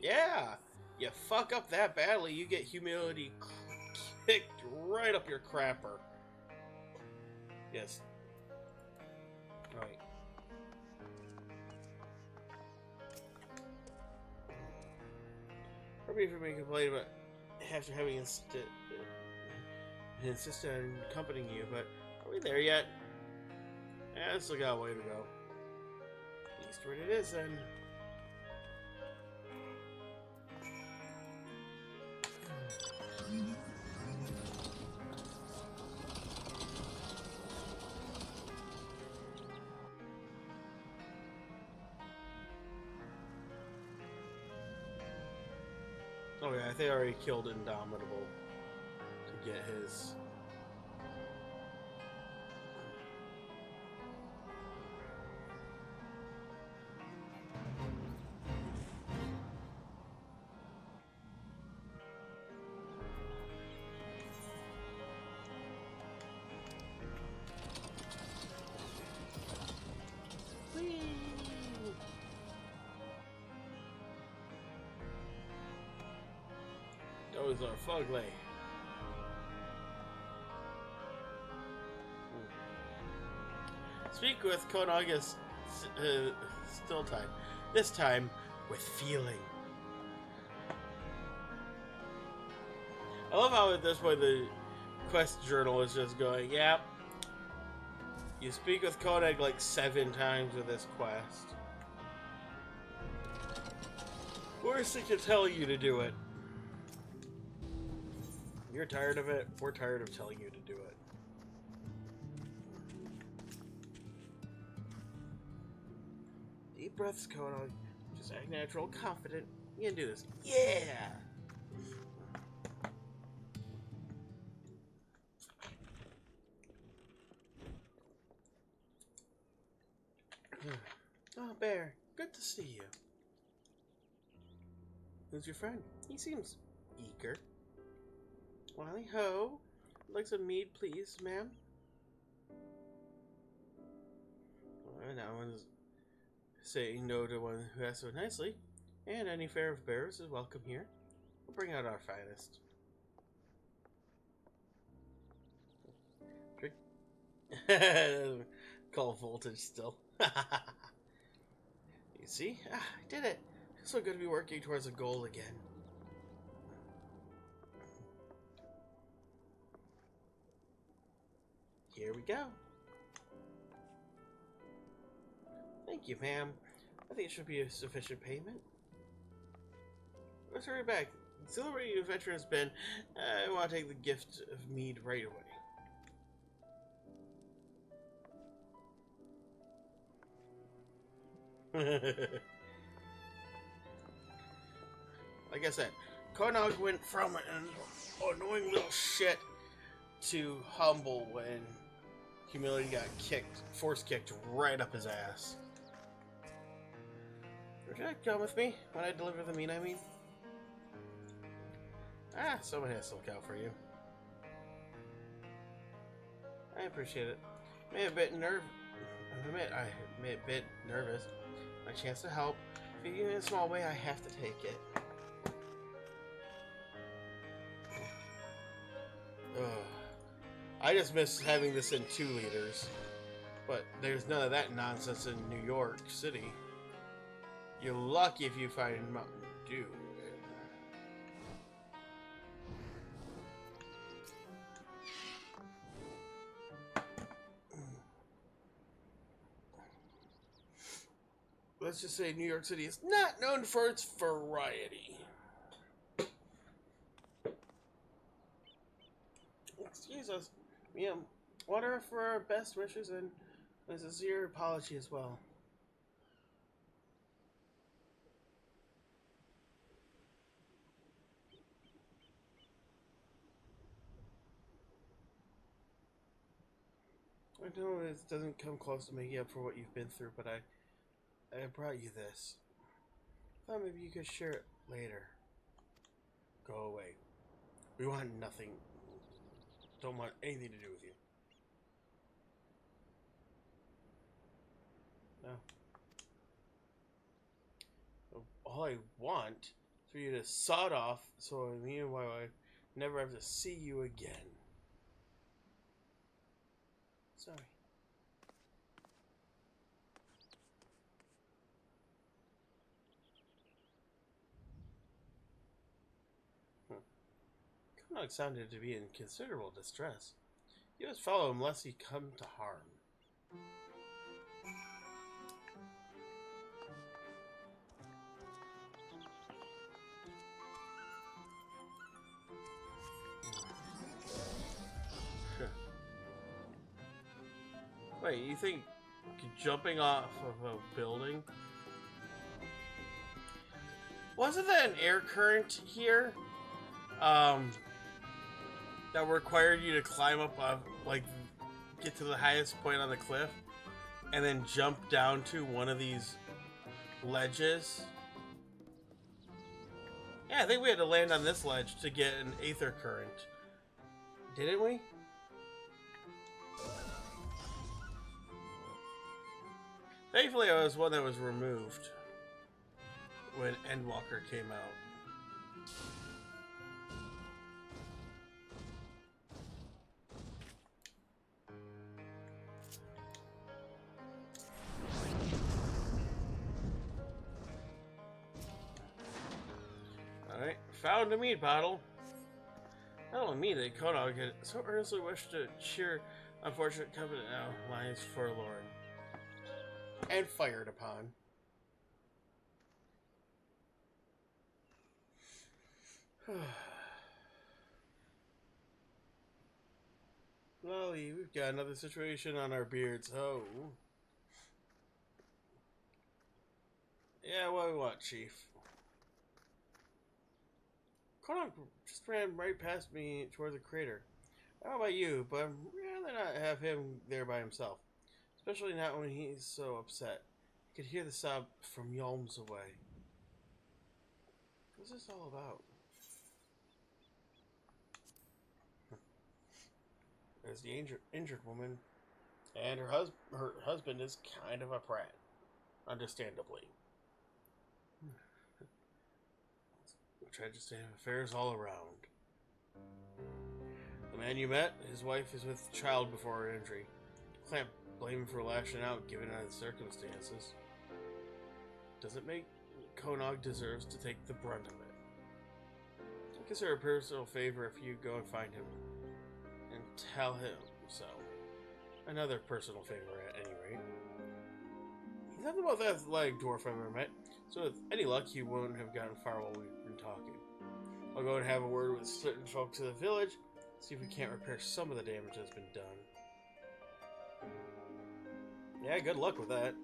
B: Yeah! You fuck up that badly, you get humility kicked right up your crapper. Yes. Right. Probably for me complain about after having insisted on accompanying you, but are we there yet? Yeah, I still got a way to go. Eastward it is then. Oh yeah, I think I already killed Indomitable to get his. Those are fugly. Speak with Konaga still time. This time with feeling. love how at this point the quest journal is just going, yep. You speak with Koenig like 7 times with this quest. Worst thing to tell you to do it. You're tired of it. We're tired of telling you to do it. Deep breaths, Koenig. Just act natural, confident. You can do this. Yeah! Oh, Bear. Good to see you. Who's your friend? He seems eager. Wally ho. I'd like some mead, please, ma'am. Well, no one's saying no to one who asks so nicely. And any fare of bears is welcome here. We'll bring out our finest. Drink. Call voltage still. You see? Ah, I did it. It's so good to be working towards a goal again. Here we go. Thank you, ma'am. I think it should be a sufficient payment. Let's hurry back. Celebrating your adventure has been. I want to take the gift of mead right away. Like I said, Koenig went from an annoying little shit to humble when humility got force kicked right up his ass. Would you like to come with me when I deliver the meat, I mean? Ah, someone has to look out for you. I appreciate it. I made a bit nervous. My chance to help. Even in a small way, I have to take it. Ugh. I just miss having this in 2 liters. But there's none of that nonsense in New York City. You're lucky if you find Mountain Dew. Let's just say New York City is not known for its variety. Excuse us. Yeah, water for our best wishes and a sincere apology as well. I know it doesn't come close to making up for what you've been through, but I brought you this. Thought maybe you could share it later. Go away. We want nothing. Don't want anything to do with you. No. All I want is for you to sod off so me and my wife never have to see you again. Sorry. Koenig sounded to be in considerable distress. You must follow him lest he come to harm. Wait, you think jumping off of a building? Wasn't that an air current here? That required you to climb up, like, get to the highest point on the cliff, and then jump down to one of these ledges? Yeah, I think we had to land on this ledge to get an aether current. Didn't we? Thankfully, I was one that was removed when Endwalker came out. Alright, found a meat bottle. Not only me, that Konog had so earnestly wished to cheer unfortunate company now lies forlorn.
A: And fired upon.
B: Lolly, we've got another situation on our beards. Oh. Yeah, what do we want, Chief? Konog just ran right past me toward the crater. I don't know about you, but I'd rather not have him there by himself. Especially not when he's so upset. I could hear the sob from yalms away. What's this all about? There's the injured woman, and her husband is kind of a prat, understandably. Tragic affairs all around. The man you met, his wife is with child before her injury. Can't blame him for lashing out given the circumstances. Does it make Konog deserves to take the brunt of it? I consider a personal favor if you go and find him and tell him so. Another personal favor at any rate. He's not the most athletic dwarf I've ever met, so with any luck he won't have gotten far while we've been talking. I'll go and have a word with certain folks in the village, see if we can't repair some of the damage that's been done. Yeah, good luck with that.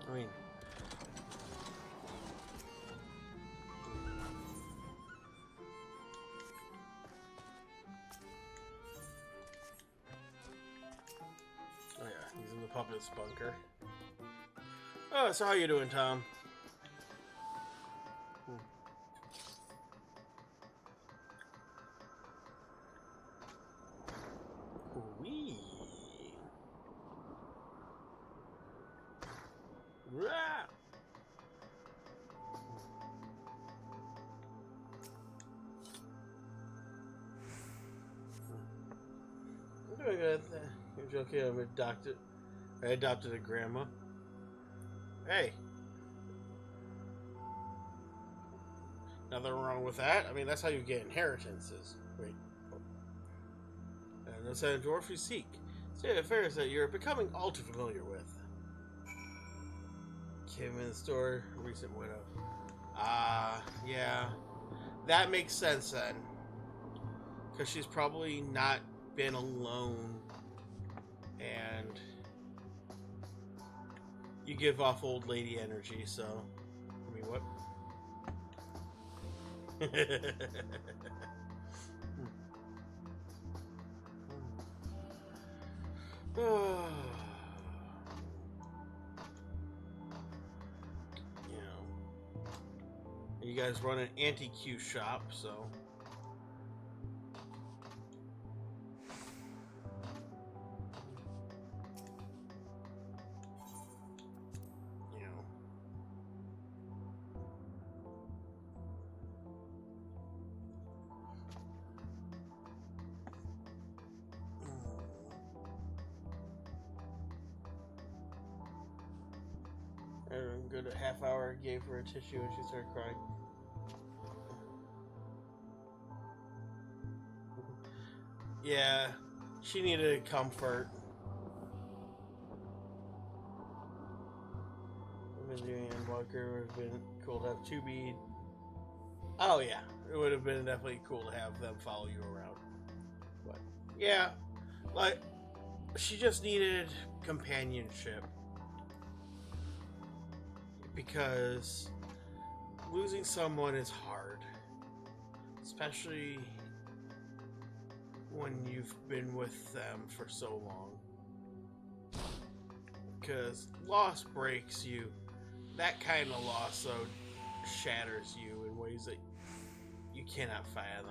B: I mean, oh yeah, he's in the puppet's bunker. Oh, so how you doing, Tom? Wee. Rah. I'm doing good. You're joking. I adopted a grandma. Hey. Nothing wrong with that. I mean, that's how you get inheritances. Wait. No sign of dwarf you seek. State of affairs that you're becoming all too familiar with. Came in the store, recent widow. Yeah. That makes sense then. Because she's probably not been alone. And you give off old lady energy, so. I mean, what? You guys run an anti-Q shop, so. A good half hour I gave her a tissue and she started crying. Yeah, she needed comfort. And Walker would have been cool to have 2 bead. Oh yeah, it would have been definitely cool to have them follow you around. But yeah, like she just needed companionship. Because losing someone is hard, especially when you've been with them for so long. Because loss breaks you. That kind of loss, though, shatters you in ways that you cannot fathom.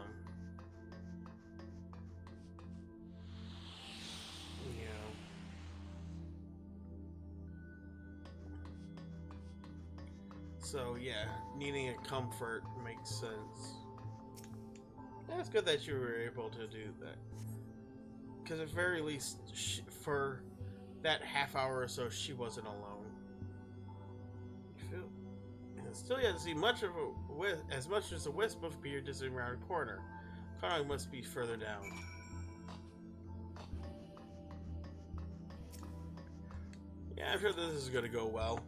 B: So yeah, needing a comfort makes sense. It's good that you were able to do that. Because at very least, for that half hour or so, she wasn't alone. Still yet to see much of as much as a wisp of beard disappearing around a corner. Conrad must be further down. Yeah, I'm sure this is going to go well.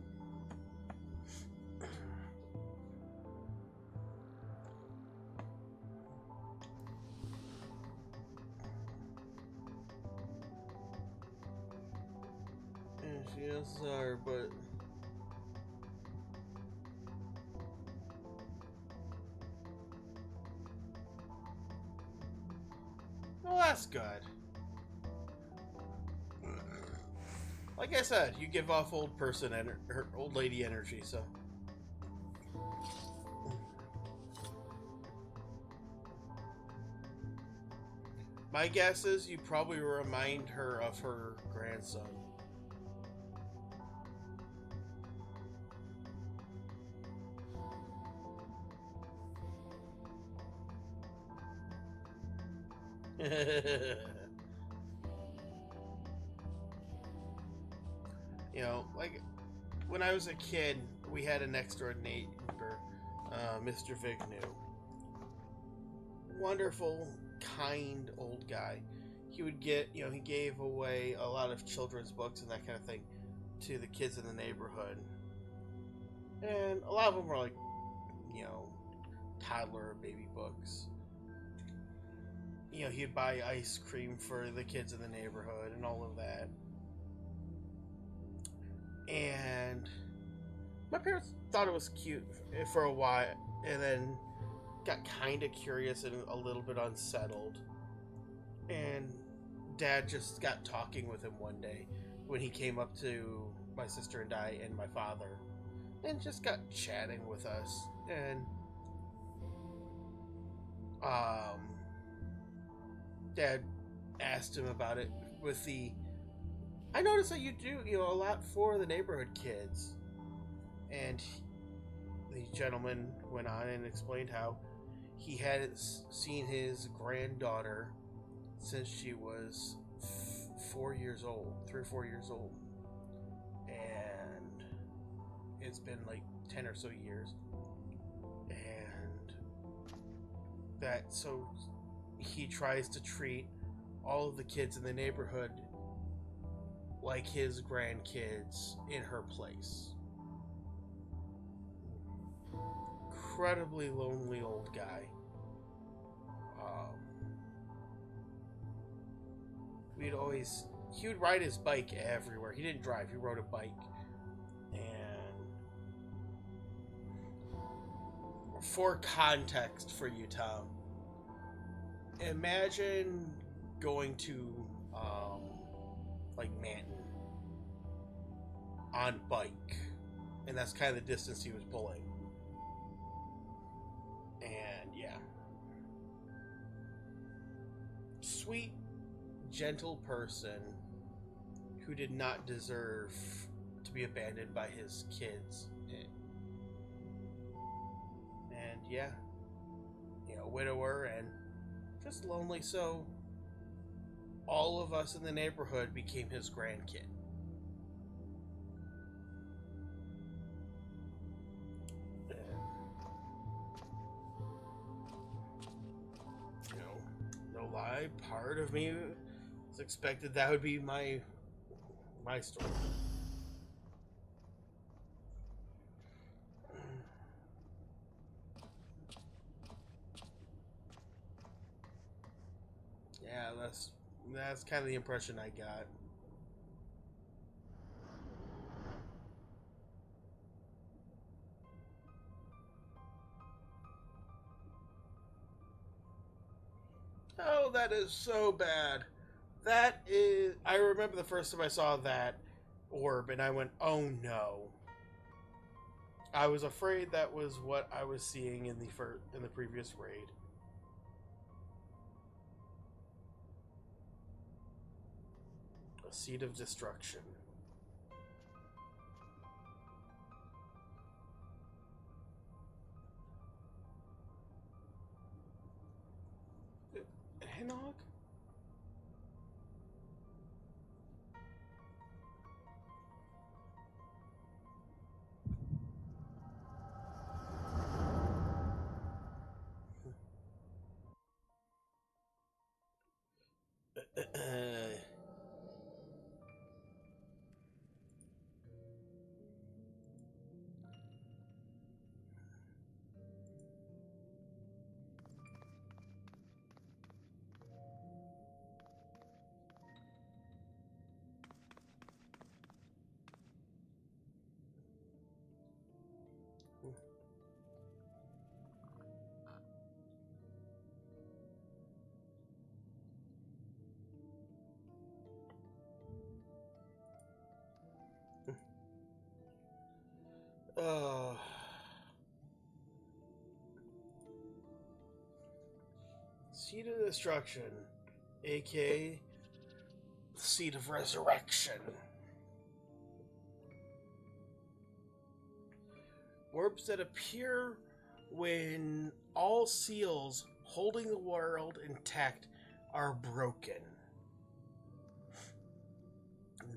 B: And she is sorry, but... Well, that's good. Like I said, you give off old person her old lady energy, so. My guess is you probably remind her of her grandson. You know, like when I was a kid, we had a next door neighbor, Mr. Vignew. Wonderful, kind old guy. He would get, you know, he gave away a lot of children's books and that kind of thing to the kids in the neighborhood. And a lot of them were like, you know, toddler or baby books. You know, he'd buy ice cream for the kids in the neighborhood and all of that. And my parents thought it was cute for a while, and then got kind of curious and a little bit unsettled. And Dad just got talking with him one day when he came up to my sister and I and my father, and just got chatting with us. And Dad asked him about it with the, I noticed that you do, you know, a lot for the neighborhood kids. And the gentleman went on and explained how he hadn't seen his granddaughter since she was 4 years old, 3 or 4 years old. And it's been like 10 or so years. And that, so he tries to treat all of the kids in the neighborhood like his grandkids in her place. Incredibly lonely old guy. He would ride his bike everywhere. He didn't drive, he rode a bike. And for context for you, Tom, imagine going to like Manton on bike, and that's kind of the distance he was pulling. And yeah, sweet, gentle person who did not deserve to be abandoned by his kids. And yeah, you know, widower and just lonely, so all of us in the neighborhood became his grandkid. You know, no lie, part of me was expected that would be my story. Yeah, that's kind of the impression I got. Oh, that is so bad. That is... I remember the first time I saw that orb, and I went, oh no. I was afraid that was what I was seeing in the previous raid. A seed of destruction. Uh, Seed of Destruction, aka Seed of Resurrection. Orbs that appear when all seals holding the world intact are broken.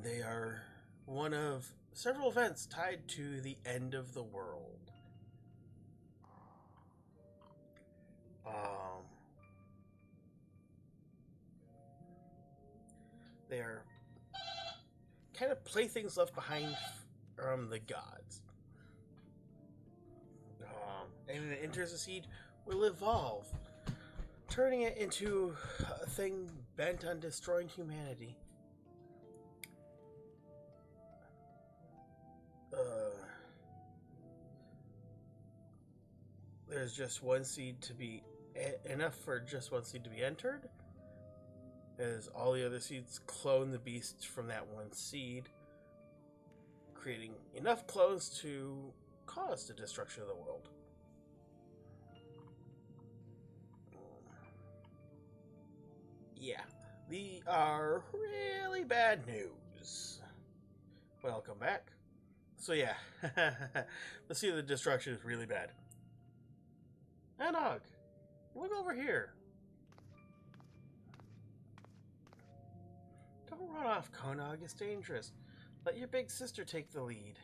B: They are one of several events tied to the end of the world. They are kind of playthings left behind from the gods. Anything that enters the seed will evolve, turning it into a thing bent on destroying humanity. There's just one seed to be enough for just one seed to be entered, as all the other seeds clone the beasts from that one seed, creating enough clones to cause the destruction of the world. Yeah, these are really bad news. Welcome back. So yeah, the Seed of the Destruction is really bad. Anog, look over here. Don't run off, Konog. It's dangerous. Let your big sister take the lead.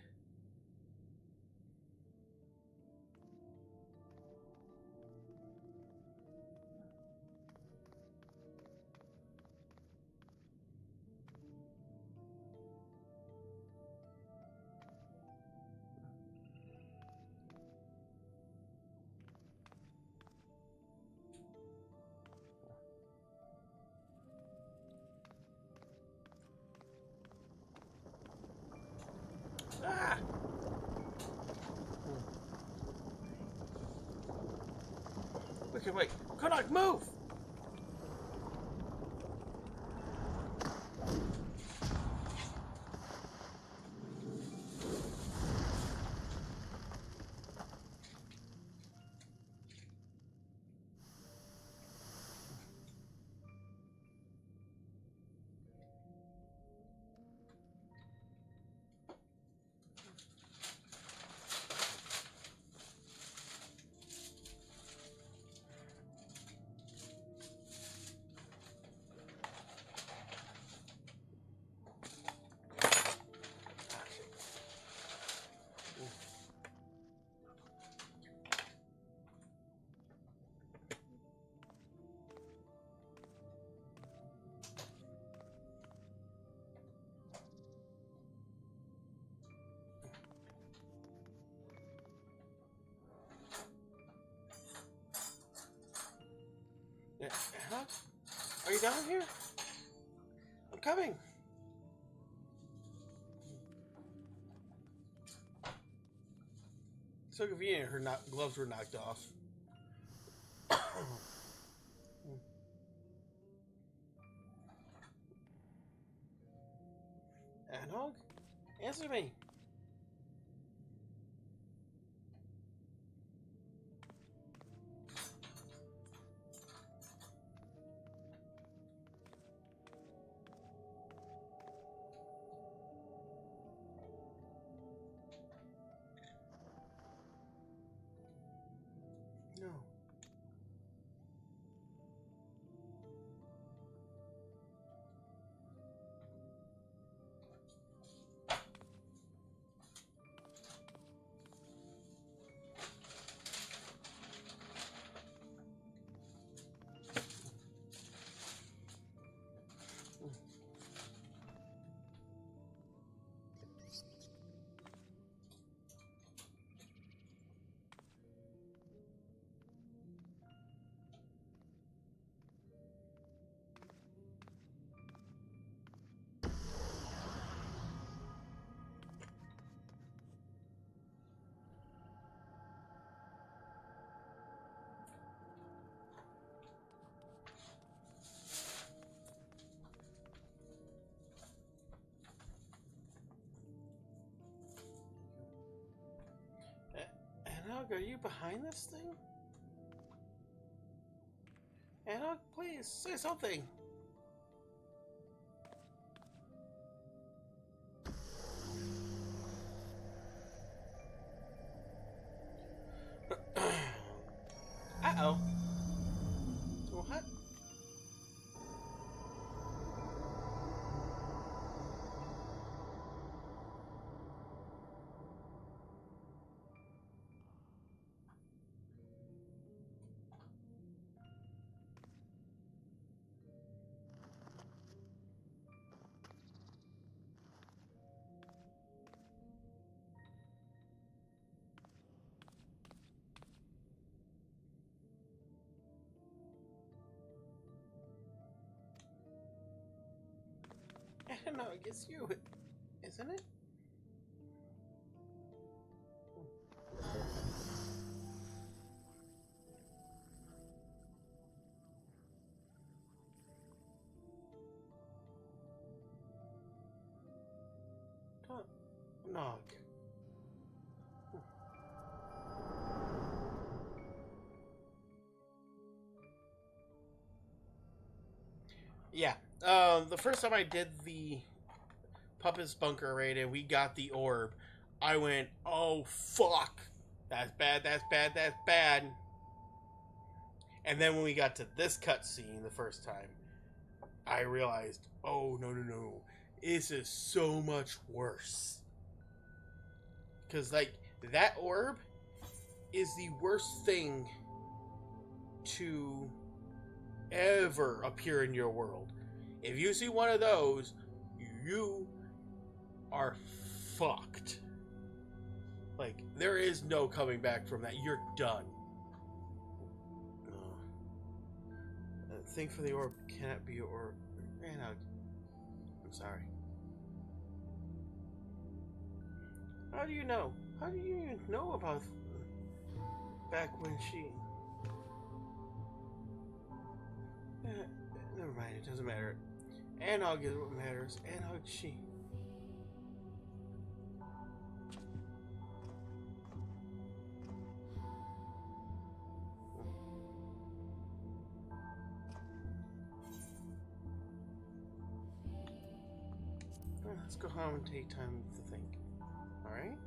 B: Ah! Wait. Konog, move! Huh? Are you down here? I'm coming. So convenient, her gloves were knocked off. Anog? Answer me. No.
A: are you behind this thing? Anog, please, say something! Uh-oh. What? No, it's you, isn't it? Nog. Yeah. The first time I did the Puppet's Bunker raid and we got the orb, I went, oh fuck. That's bad, that's bad, that's bad. And then when we got to this cutscene the first time, I realized, oh no no no. This is so much worse. Because, like, that orb is the worst thing to ever appear in your world. If you see one of those, you are fucked. Like, there is no coming back from that. You're done. Thing for the orb cannot be orb. I'm sorry. How do you know? How do you even know about back when she... never mind, it doesn't matter. Anog is what matters. Anog, she... Let's go home and take time to think. Alright?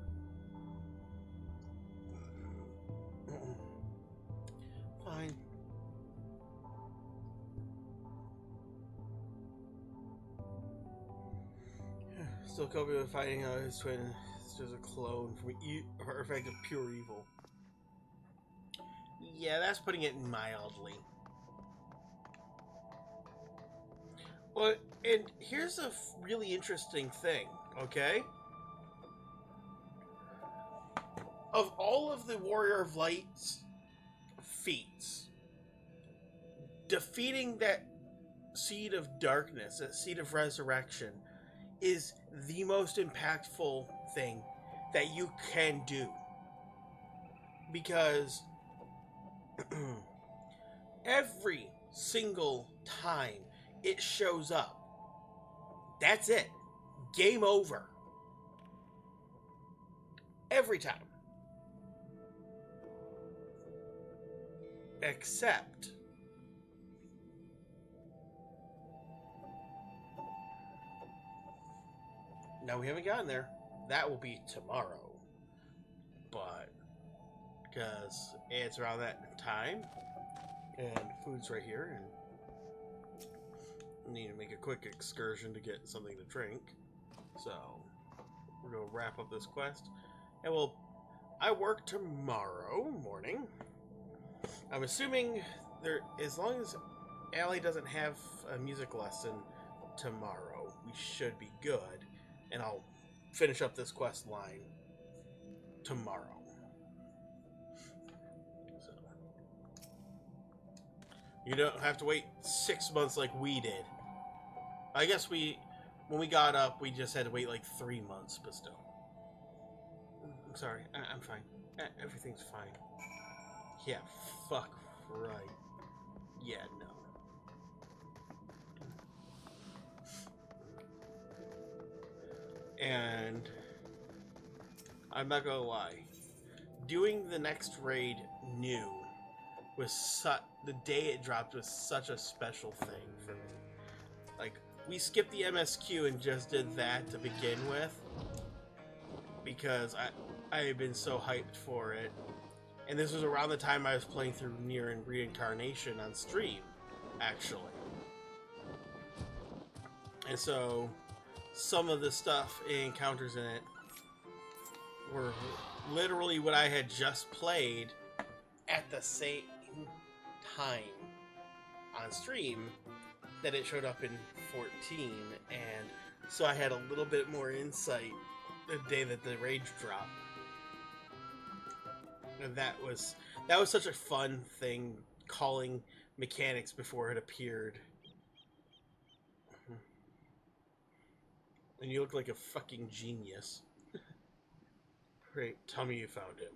A: Fine. Still coping with finding out his twin is just a clone from her effect of pure evil. Yeah, that's putting it mildly. Well, and here's a really interesting thing, okay? Of all of the Warrior of Light's feats, defeating that seed of darkness, that seed of resurrection, is the most impactful thing that you can do. Because every single time it shows up, that's it. Game over. Every time. Except now we haven't gotten there. That will be tomorrow. But because it's around that time and food's right here and need to make a quick excursion to get something to drink. So we're gonna wrap up this quest. And I work tomorrow morning. I'm assuming as long as Allie doesn't have a music lesson tomorrow, we should be good. And I'll finish up this quest line tomorrow. So you don't have to wait 6 months like we did. I guess when we got up, we just had to wait like 3 months, but still. I'm sorry. I'm fine. Everything's fine. Yeah, fuck right. Yeah, no. And I'm not gonna lie. doing the next raid new was the day it dropped was such a special thing for me. Like, we skipped the MSQ and just did that to begin with because I had been so hyped for it. And this was around the time I was playing through NeiR and Reincarnation on stream, actually. And so, some of the stuff, encounters in it, were literally what I had just played at the same time on stream that it showed up in 14, and so I had a little bit more insight the day that the rage dropped. And that was such a fun thing, calling mechanics before it appeared. And you look like a fucking genius. Great, tell me you found him.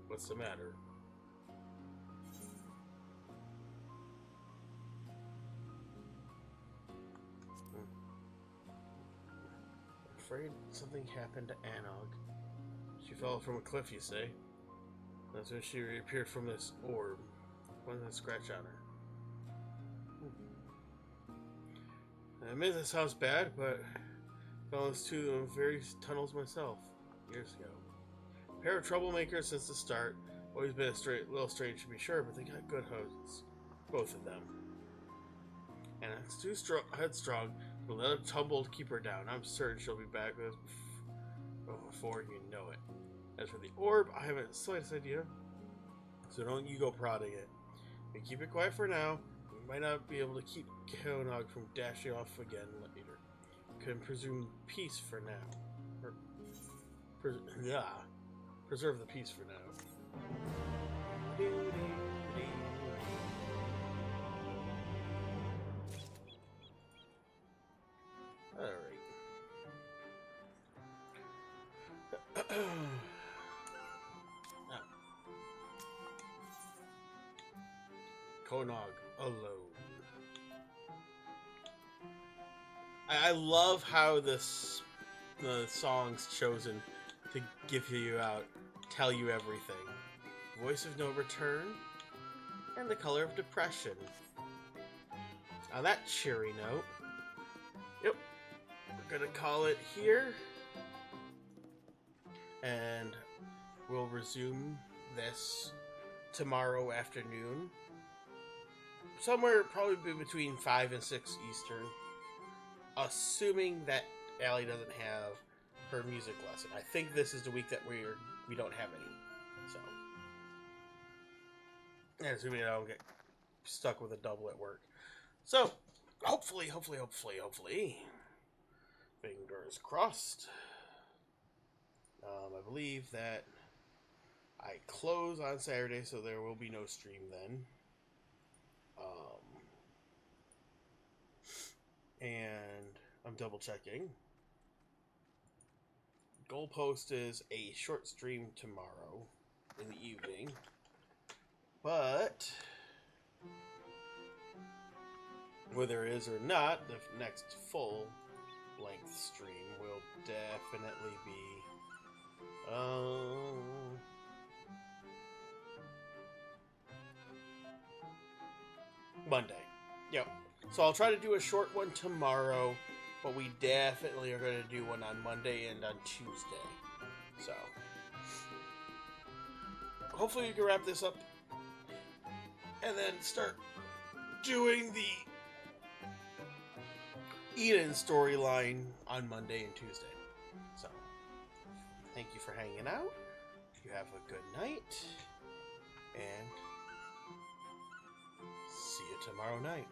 A: What's the matter? I'm afraid something happened to Anog. She fell from a cliff, you say? That's when she reappeared from this orb. One that scratch on her. I admit this sounds bad, but I fell into various tunnels myself years ago. A pair of troublemakers since the start. Always been a little strange to be sure, but they got good hosts. Both of them. And it's too headstrong, but let her tumble to keep her down. I'm certain she'll be back with us before you know it. As for the orb, I haven't the slightest idea, so don't you go prodding it. We keep it quiet for now. We might not be able to keep Kaonog from dashing off again later. Can presume peace for now. Preserve the peace for now. Alright. Konog alone. I love how the song's chosen to give you out, tell you everything. Voice of no return, and the color of depression. On that cheery note, yep, we're gonna call it here, and we'll resume this tomorrow afternoon. Somewhere probably between 5 and 6 Eastern. Assuming that Allie doesn't have her music lesson. I think this is the week that we don't have any. So. And assuming I don't get stuck with a double at work. So, hopefully, fingers crossed. I believe that I close on Saturday, so there will be no stream then. And I'm double checking. Goalpost is a short stream tomorrow in the evening, but whether it is or not, the next full length stream will definitely be Monday. Yep. So I'll try to do a short one tomorrow, but we definitely are going to do one on Monday and on Tuesday. So hopefully we can wrap this up and then start doing the Eden storyline on Monday and Tuesday. So thank you for hanging out. You have a good night, and see you tomorrow night.